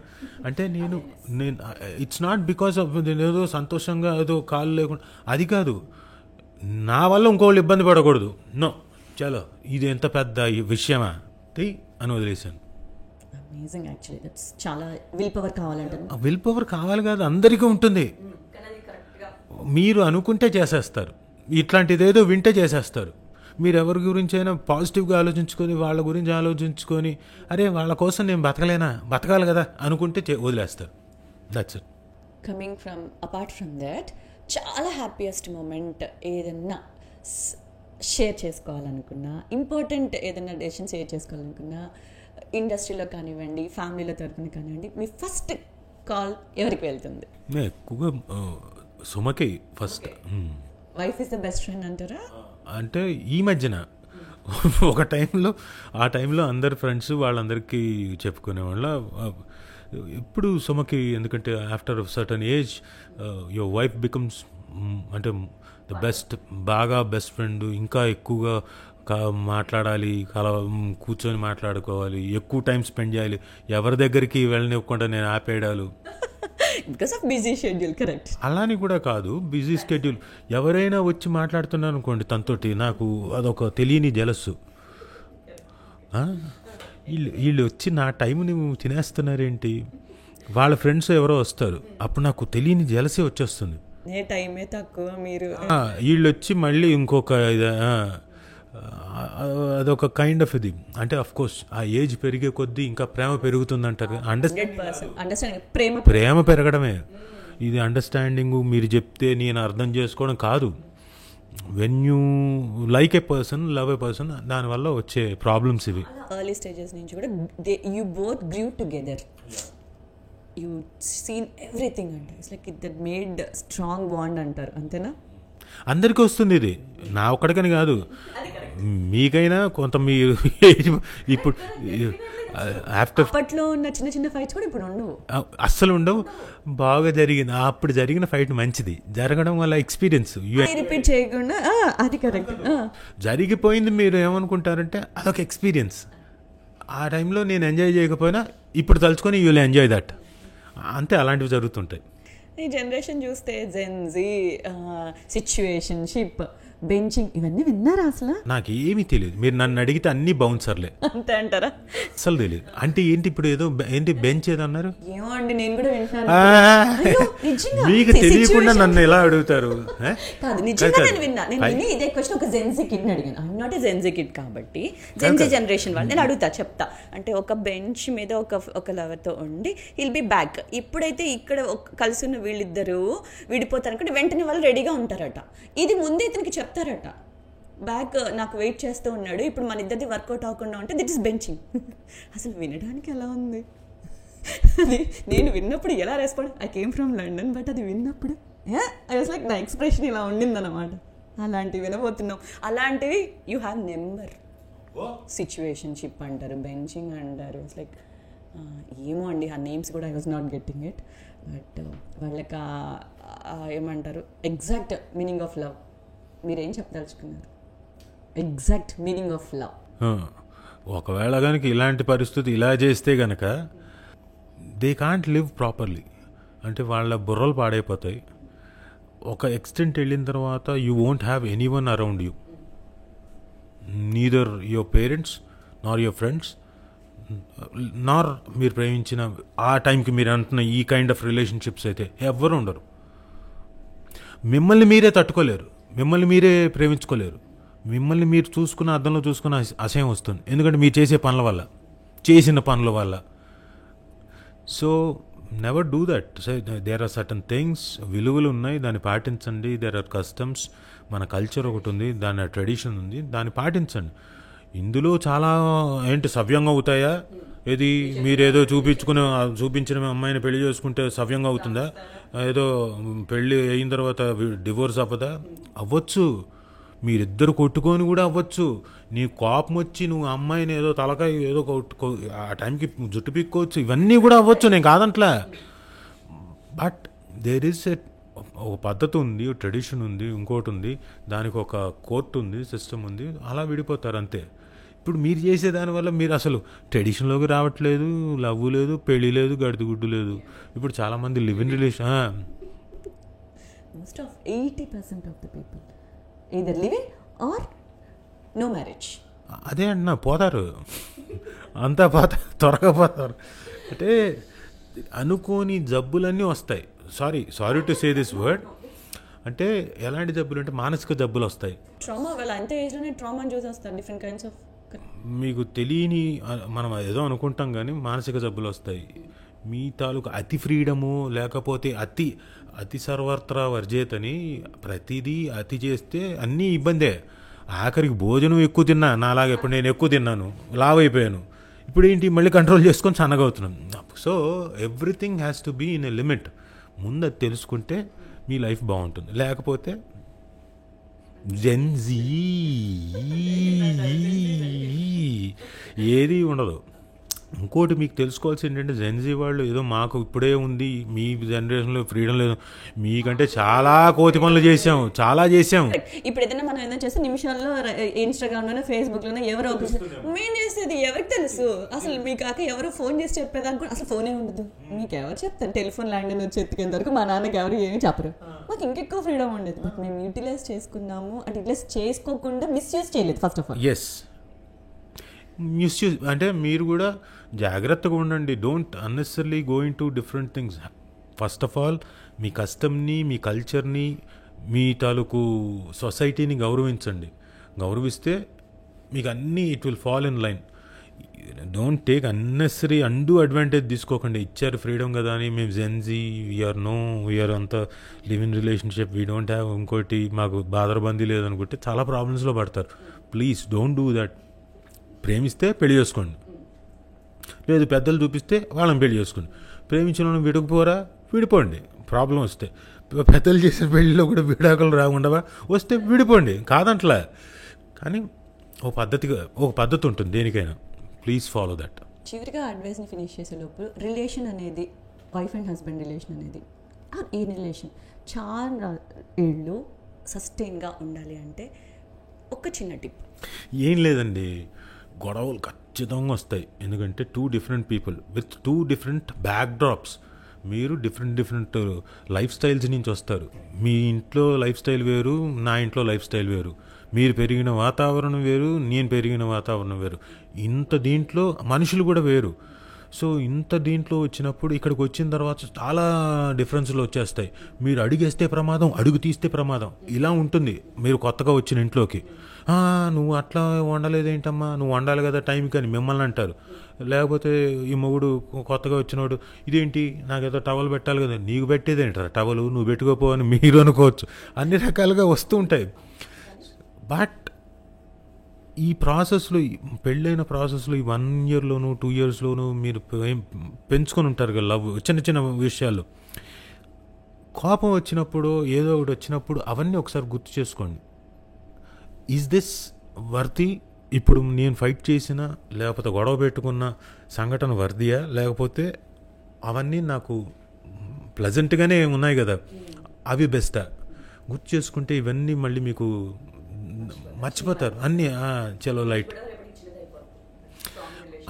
అంటే, నేను ఇట్స్ నాట్ బికాస్ ఆఫ్ ఏదో సంతోషంగా ఏదో కాళ్ళు లేకుండా, అది కాదు. నా వల్ల ఇంకోళ్ళు ఇబ్బంది పడకూడదు. నో, చలో ఇది ఎంత పెద్ద విషయమా అని వదిలేశాను. Amazing actually. దట్స్ చాలా విల్ పవర్ కావాలంటారు. విల్ పవర్ కావాలి కాదు, అందరికీ ఉంటుంది. మీరు అనుకుంటే చేసేస్తారు, ఇట్లాంటిదేదో వింటే చేసేస్తారు. మీరు ఎవరి గురించి అయినా పాజిటివ్గా ఆలోచించుకొని, వాళ్ళ గురించి ఆలోచించుకొని, అరే వాళ్ళ కోసం నేను బతకాలి కదా అనుకుంటే వదిలేస్తారు. That's it. Coming from apart from that, చాలా హ్యాపీయెస్ట్ మూమెంట్ ఏదన్నా షేర్ చేసుకోవాలనుకున్నా, ఇంపార్టెంట్ ఏదైనా డెసిషన్ షేర్ చేసుకోవాలనుకున్నా, ఇండస్ట్రీలో కానివ్వండి, ఫ్యామిలీలో తరపున కానివ్వండి, మీ ఫస్ట్ కాల్ ఎవరికి వెళ్తుంది? ఎక్కువగా సుమకి first. Wife is the best friend అంటారా? అంటే ఈ మధ్యన ఒక ఆ టైంలో అందరు ఫ్రెండ్స్ వాళ్ళందరికీ చెప్పుకునేవాళ్ళ. ఇప్పుడు సుమకి, ఎందుకంటే after certain age your wife becomes అంటే ద బాగా బెస్ట్ ఫ్రెండ్. ఇంకా ఎక్కువగా మాట్లాడాలి, కూర్చొని మాట్లాడుకోవాలి, ఎక్కువ టైం స్పెండ్ చేయాలి. ఎవరి దగ్గరికి వెళ్ళనివ్వకుండా నేను ఆపేయడాలు. Because of busy schedule. Correct. అలాని కూడా కాదు, బిజీ షెడ్యూల్. ఎవరైనా వచ్చి మాట్లాడుతున్నాను అనుకోండి తనతోటి, నాకు అదొక తెలియని జలస్సు. వీళ్ళు వచ్చి నా టైంని తినేస్తున్నారేంటి, వాళ్ళ ఫ్రెండ్స్ ఎవరో వస్తారు, అప్పుడు నాకు తెలియని జలసే వచ్చేస్తుంది. టైమే తక్కువ, మీరు వీళ్ళు వచ్చి మళ్ళీ ఇంకొక అదొక కైండ్ ఆఫ్ ఇది. అంటే అఫ్ కోర్స్ ఆ ఏజ్ పెరిగే కొద్దీ ఇంకా ప్రేమ పెరుగుతుంది అంటారు. ప్రేమ పెరగడమే ఇది. అండర్స్టాండింగ్, మీరు చెప్తే నేను అర్థం చేసుకోవడం కాదు. When you like a person, love a person, దానివల్ల వచ్చే ప్రాబ్లమ్స్ ఇవి. ఎర్లీ స్టేజెస్ నుంచి కూడా you both grew together, you seen everything అంటే it's like that made strong bond అంటారు. అంతేనా? అందరికీ వస్తుంది ఇది, నా ఒక్కడికని కాదు. మీకైనా కొంత మీ ఇప్పుడు ఆఫ్టర్ అప్పట్లో ఉన్న చిన్న చిన్న ఫైట్స్ కూడా ఇప్పుడు ఉండవు, అస్సలు ఉండవు. బాగా జరిగింది, అప్పుడు జరిగిన ఫైట్ మంచిది జరగడం వల్ల ఎక్స్పీరియన్స్ రిపీట్ చేయకుండా. అది కరెక్ట్. జరిగిపోయింది మీరు ఏమనుకుంటారంటే అదొక ఎక్స్పీరియన్స్. ఆ టైంలో నేను ఎంజాయ్ చేయకపోయినా ఇప్పుడు తలుచుకొని యూ విల్ ఎంజాయ్ దట్. అంతే, అలాంటివి జరుగుతుంటాయి. ఈ జనరేషన్ చూస్తే జెన్జీ, సిచ్యువేషన్షిప్, బెంచింగ్, ఇవన్నీ విన్నారా అసలు? నాకేమీ తెలియదు. మీరు నన్ను అడిగితే అన్ని బౌన్సర్లే. అంతే అంటారా? అసలు తెలియదు. అంటే ఏంటి ఇప్పుడు ఏదో ఏంటి బెంచ్ ఏదో అన్నారు? ఏమో అండి, నేను కూడా వింటున్నాను. మీకు తెలియకుండా నన్ను ఎలా అడుగుతారు? కాదు, నిజంగా నేను విని ఇదే క్వశ్చన్ ఒక జెన్జీ కిడ్ అడిగాను. I'm not a Gen Z kid కాబట్టి జెన్జీ జనరేషన్ వాళ్ళు నేను అడుగుతా, చెప్తా. అంటే ఒక బెంచ్ మీద ఒక లవర్తో ఉండి విల్ బి బ్యాక్. ఇప్పుడైతే ఇక్కడ కలిసి ఉన్న వీళ్ళిద్దరూ విడిపోతారు అనుకుంటే వెంటనే వాళ్ళు రెడీగా ఉంటారట. ఇది ముందే ఇతనికి చెప్తారట, బ్యాక్ నాకు వెయిట్ చేస్తూ ఉన్నాడు, ఇప్పుడు మన ఇద్దరిది వర్కౌట్ అవ్వకుండా ఉంటే దిట్ ఇస్ బెంచింగ్. అసలు వినడానికి ఎలా ఉంది? అది నేను విన్నప్పుడు ఎలా respond, I came from London, but అది విన్నప్పుడు ఐ వాస్ లైక్ నా ఎక్స్ప్రెషన్ ఇలా ఉండిందన్నమాట. అలాంటివి వినబోతున్నాం. అలాంటివి యూ హ్యావ్ నెంబర్. సిచ్యువేషన్షిప్ అంటారు, బెంచింగ్ అంటారు. ఇట్స్ లైక్ ఏమో అండి, ఆ నేమ్స్ కూడా I was not getting it. But వాళ్ళకి ఏమంటారు ఎగ్జాక్ట్ మీనింగ్ ఆఫ్ లవ్ మీరేం చెప్పదలుచుకున్నారు? Exact meaning of love. ఒకవేళ కనుక ఇలాంటి పరిస్థితి ఇలా చేస్తే కనుక దే కాంట్ లివ్ ప్రాపర్లీ. అంటే వాళ్ళ బుర్రలు పాడైపోతాయి. ఒక ఎక్స్టెంట్ వెళ్ళిన తర్వాత you won't have any one around you, neither your parents Nar your friends నార్ మీరు ప్రేమించిన ఆ టైంకి మీరు అంటున్న ఈ కైండ్ ఆఫ్ రిలేషన్షిప్స్ అయితే ఎవ్వరు ఉండరు. మిమ్మల్ని మీరే తట్టుకోలేరు, మిమ్మల్ని మీరే ప్రేమించుకోలేరు, మిమ్మల్ని మీరు చూసుకున్న అద్దంలో చూసుకున్న అసహ్యం వస్తుంది. ఎందుకంటే మీరు చేసే పనుల వల్ల, చేసిన పనుల వల్ల. So never do that. There are certain things, విలువలు ఉన్నాయి, దాన్ని పాటించండి. దేర్ ఆర్ కస్టమ్స్, మన కల్చర్ ఒకటి ఉంది, దాని ట్రెడిషన్ ఉంది, దాన్ని పాటించండి. ఇందులో చాలా ఏంటి సవ్యంగా అవుతాయా? ఏది మీరేదో చూపించిన అమ్మాయిని పెళ్లి చేసుకుంటే సవ్యంగా అవుతుందా? ఏదో పెళ్ళి అయిన తర్వాత డివోర్స్ అవ్వదా? అవ్వచ్చు. మీరిద్దరు కొట్టుకొని కూడా అవ్వచ్చు. నీ కోపం వచ్చి నువ్వు అమ్మాయిని ఏదో తలకాయ ఏదో ఆ టైంకి జుట్టు పీక్కోవచ్చు. ఇవన్నీ కూడా అవ్వచ్చు, నేను కాదంట్లా. బట్ దేర్ ఈస్ ఒక పద్ధతి ఉంది, ట్రెడిషన్ ఉంది, ఇంకోటి ఉంది, దానికి ఒక కోర్టు ఉంది, సిస్టమ్ ఉంది. అలా విడిపోతారు అంతే. ఇప్పుడు మీరు చేసే దానివల్ల మీరు అసలు ట్రెడిషన్లోకి రావట్లేదు, లవ్ లేదు, పెళ్ళి లేదు, గడిదిగుడ్డు లేదు. ఇప్పుడు చాలామంది live in relation. Most of 80% of the people either living or no marriage. అదే అంటున్నా, పోతారు అంతా త్వరగా పోతారు. అంటే అనుకోని జబ్బులన్నీ వస్తాయి. Sorry to say this word. అంటే ఎలాంటి జబ్బులు అంటే మానసిక జబ్బులు వస్తాయి. ట్రామా వల్ల అంతే ఏజ్లోనే ట్రామాని చూసి వస్తారు. డిఫరెంట్ కైండ్స్ ఆఫ్ మీకు తెలియని మనం ఏదో అనుకుంటాం కానీ మానసిక జబ్బులు వస్తాయి. మీ తాలూకు అతి ఫ్రీడము, లేకపోతే అతి సర్వత్రా వర్జేతని, ప్రతిదీ అతి చేస్తే అన్నీ ఇబ్బందే. ఆఖరికి భోజనం ఎక్కువ తిన్నా, నాలాగా ఇప్పుడు నేను ఎక్కువ తిన్నాను, లావ్ అయిపోయాను. ఇప్పుడు ఏంటి, మళ్ళీ కంట్రోల్ చేసుకొని సన్నగా అవుతున్నాం. So everything has to be in a limit. ముందు అది తెలుసుకుంటే మీ లైఫ్ బాగుంటుంది. లేకపోతే జెన్జీ ఏది ఉండదు. ఇంకోటి మీకు తెలుసుకోవాల్సి ఏంటంటే, జెన్జీ వాళ్ళు ఏదో మాకు ఇప్పుడే ఉంది, మీ జనరేషన్లో ఫ్రీడమ్ లేదు, మీకంటే చాలా కోతి పనులు చేసాం, చాలా చేసాం. ఇప్పుడు ఏదైనా మనం ఏదైనా చేస్తే నిమిషాల్లో ఇన్స్టాగ్రామ్లోనే, ఫేస్బుక్లోనే ఎవరో మేము చేసేది ఎవరికి తెలుసు? అసలు మీ కాక ఎవరు ఫోన్ చేసి చెప్పేదానికి అసలు ఫోనే ఉండదు. మీకు ఎవరు చెప్తారు? టెలిఫోన్ ల్యాండ్ వచ్చి ఎత్తుకేంత వరకు మా నాన్నకి ఎవరు ఏమి చెప్పరు. మాకు ఇంకెక్కువ ఫ్రీడమ్ ఉండేది. బట్ మేము యూటిలైజ్ చేసుకున్నాము. అంటే యూటిలైజ్ చేసుకోకుండా మిస్యూజ్ చేయలేదు. First of all yes, misuse అంటే మీరు కూడా జాగ్రత్తగా ఉండండి. Don't unnecessary going to different things. First of all మీ కస్టమ్ని, మీ కల్చర్ని, మీ తాలూకు సొసైటీని గౌరవించండి. గౌరవిస్తే మీకు అన్నీ it will fall in line. Don't take unnecessary undue advantage తీసుకోకండి. ఇచ్చారు ఫ్రీడమ్ కదా అని మేము జెన్జీ, వీఆర్ అంతా live in relationship, we don't have ఇంకోటి, మాకు బాదరబందీ లేదనుకుంటే చాలా ప్రాబ్లమ్స్లో పడతారు. Please don't do that. ప్రేమిస్తే పెళ్లి చేసుకోండి, లేదు పెద్దలు చూపిస్తే వాళ్ళని పెళ్లి చేసుకోండి. ప్రేమించిన వాళ్ళని విడిపోండి. ప్రాబ్లం వస్తే పెద్దలు చేసిన పెళ్లిలో కూడా విడాకులు రాకుండా వస్తే విడిపోండి, కాదంట్లా. కానీ ఒక పద్ధతి ఉంటుంది దేనికైనా. Please follow that. చివరిగా అడ్వైస్ని ఫినిష్ చేసే లోపు, రిలేషన్ అనేది, వైఫ్ అండ్ హస్బెండ్ రిలేషన్ అనేది, ఈ రిలేషన్ చాలా ఏళ్ళు సస్టైన్గా ఉండాలి అంటే ఒక చిన్న టిప్. ఏం లేదండి, గొడవలు ఖచ్చితంగా వస్తాయి. ఎందుకంటే 2 different people with 2 different back drops. మీరు డిఫరెంట్ లైఫ్ స్టైల్స్ నుంచి వస్తారు. మీ ఇంట్లో లైఫ్ స్టైల్ వేరు, నా ఇంట్లో లైఫ్ స్టైల్ వేరు. మీరు పెరిగిన వాతావరణం వేరు, నేను పెరిగిన వాతావరణం వేరు. ఇంత దీంట్లో మనుషులు కూడా వేరు. సో ఇంత దీంట్లో వచ్చినప్పుడు ఇక్కడికి వచ్చిన తర్వాత చాలా డిఫరెన్స్లు వచ్చేస్తాయి. మీరు అడుగేస్తే ప్రమాదం, అడుగు తీస్తే ప్రమాదం, ఇలా ఉంటుంది మీరు కొత్తగా వచ్చిన ఇంట్లోకి. నువ్వు అట్లా వండలేదేంటమ్మా, నువ్వు వండాలి కదా టైంకి అని మిమ్మల్ని అంటారు. లేకపోతే ఈ మొగుడు కొత్తగా వచ్చినోడు, ఇదేంటి నాకేదో టవల్ పెట్టాలి కదా, నీకు పెట్టేదేంటారా టవలు, నువ్వు పెట్టుకోపో అని మీరు అనుకోవచ్చు. అన్ని రకాలుగా వస్తూ ఉంటాయి. బట్ ఈ ప్రాసెస్లో, పెళ్ళైన ప్రాసెస్లో ఈ 1 yearలోను 2 yearsలోను మీరు పెంచుకొని ఉంటారు కదా లవ్, చిన్న చిన్న విషయాలు. కోపం వచ్చినప్పుడు, ఏదో ఒకటి వచ్చినప్పుడు అవన్నీ ఒకసారి గుర్తు చేసుకోండి. Is this worthy? ఇప్పుడు నేను ఫైట్ చేసిన లేకపోతే గొడవ పెట్టుకున్న సంఘటన వర్దియా, లేకపోతే అవన్నీ నాకు ప్లెజెంట్గానే ఉన్నాయి కదా అవి బెస్టా? గుర్తు చేసుకుంటే ఇవన్నీ మళ్ళీ మీకు మర్చిపోతారు అన్నీ. చలో లైట్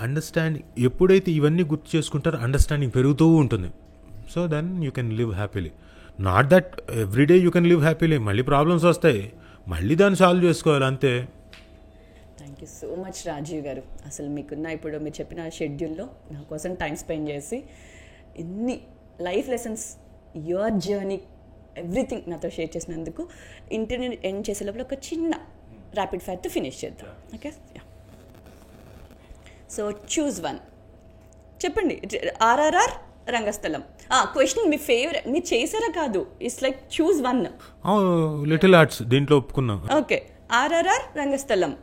అండర్స్టాండింగ్. ఎప్పుడైతే ఇవన్నీ గుర్తు చేసుకుంటారో అండర్స్టాండింగ్ పెరుగుతూ ఉంటుంది. So then you can live happily. Not that everyday you can live happily. మళ్ళీ ప్రాబ్లమ్స్ వస్తాయి, మళ్ళీ దాన్ని సాల్వ్ చేసుకోవాలి, అంతే. Thank you so much Rajiv గారు. అసలు మీకున్న ఇప్పుడు మీరు చెప్పిన షెడ్యూల్లో నా కోసం టైం స్పెండ్ చేసి ఇన్ని life lessons, your journey, everything నాతో షేర్ చేసినందుకు. ఇంటర్వ్యూ ఎండ్ చేసే లోపల ఒక చిన్న ర్యాపిడ్ ఫైర్తో ఫినిష్ చేద్దాం. Okay, so choose one. చెప్పండి. ఆర్ఆర్ఆర్, రంగస్థలం. క్వశ్చన్ మీ ఫేవరెట్, మీరు చేసారా కాదు, it's like choose one. Little hearts దీంట్లో ఒప్పుకున్నాం. Okay, RRR, Rangasthalam.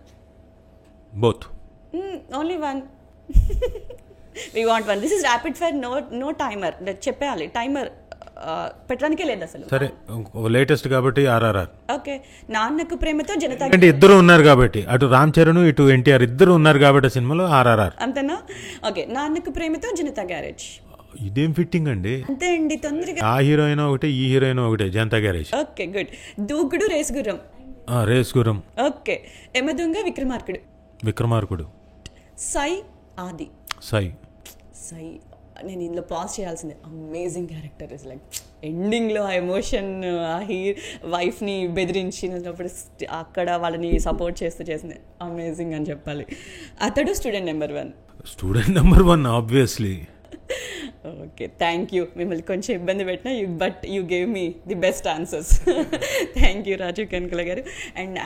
Both. Only one. We want one. This is rapid fire, no timer. చెప్పేయాలి, టైమర్ పెట్టడానికే లేదు అసలు. సరే, లేటెస్ట్ కాబట్టి ఆర్ఆర్ఆర్. ఓకే, నాన్నకు ప్రేమతో జనతా. అంటే ఇద్దరు ఉన్నారు కాబట్టి, అటు రామ్ చరణ్ ఇటు ఎన్టీఆర్ ఇద్దరు ఉన్నారు కాబట్టి సినిమాలో ఆర్ఆర్ఆర్. అంతేనా? Okay, Nannaku Prematho Janata garage. ఇదేం ఫిట్టింగ్ అండి. అంతే అండి, తొందరగా. ఆ హీరోయిన్ ఒకటే, ఈ హీరోయిన్ ఒకటే, జనతా గ్యారేజ్. Okay, good. దూకుడు, రేసుగుర్రం. రేసుగుర్రం. ఓకే, ఎమదుంగ, విక్రమార్కుడు. సై, ఆది. సై. నేను ఇందులో పాజ్ చేయాల్సిందే. Amazing character. ఇస్ లైక్ ఎండింగ్లో ఆ ఎమోషన్, ఆ వైఫ్ని బెదిరించినప్పుడు అక్కడ వాళ్ళని సపోర్ట్ చేసింది అమేజింగ్ అని చెప్పాలి. అతడు student number 1. Obviously. Okay, thank you. మిమ్మల్ని కొంచెం ఇబ్బంది పెట్టినా, but you gave me the best answers. Thank you Rajiv Kanakala గారు. అండ్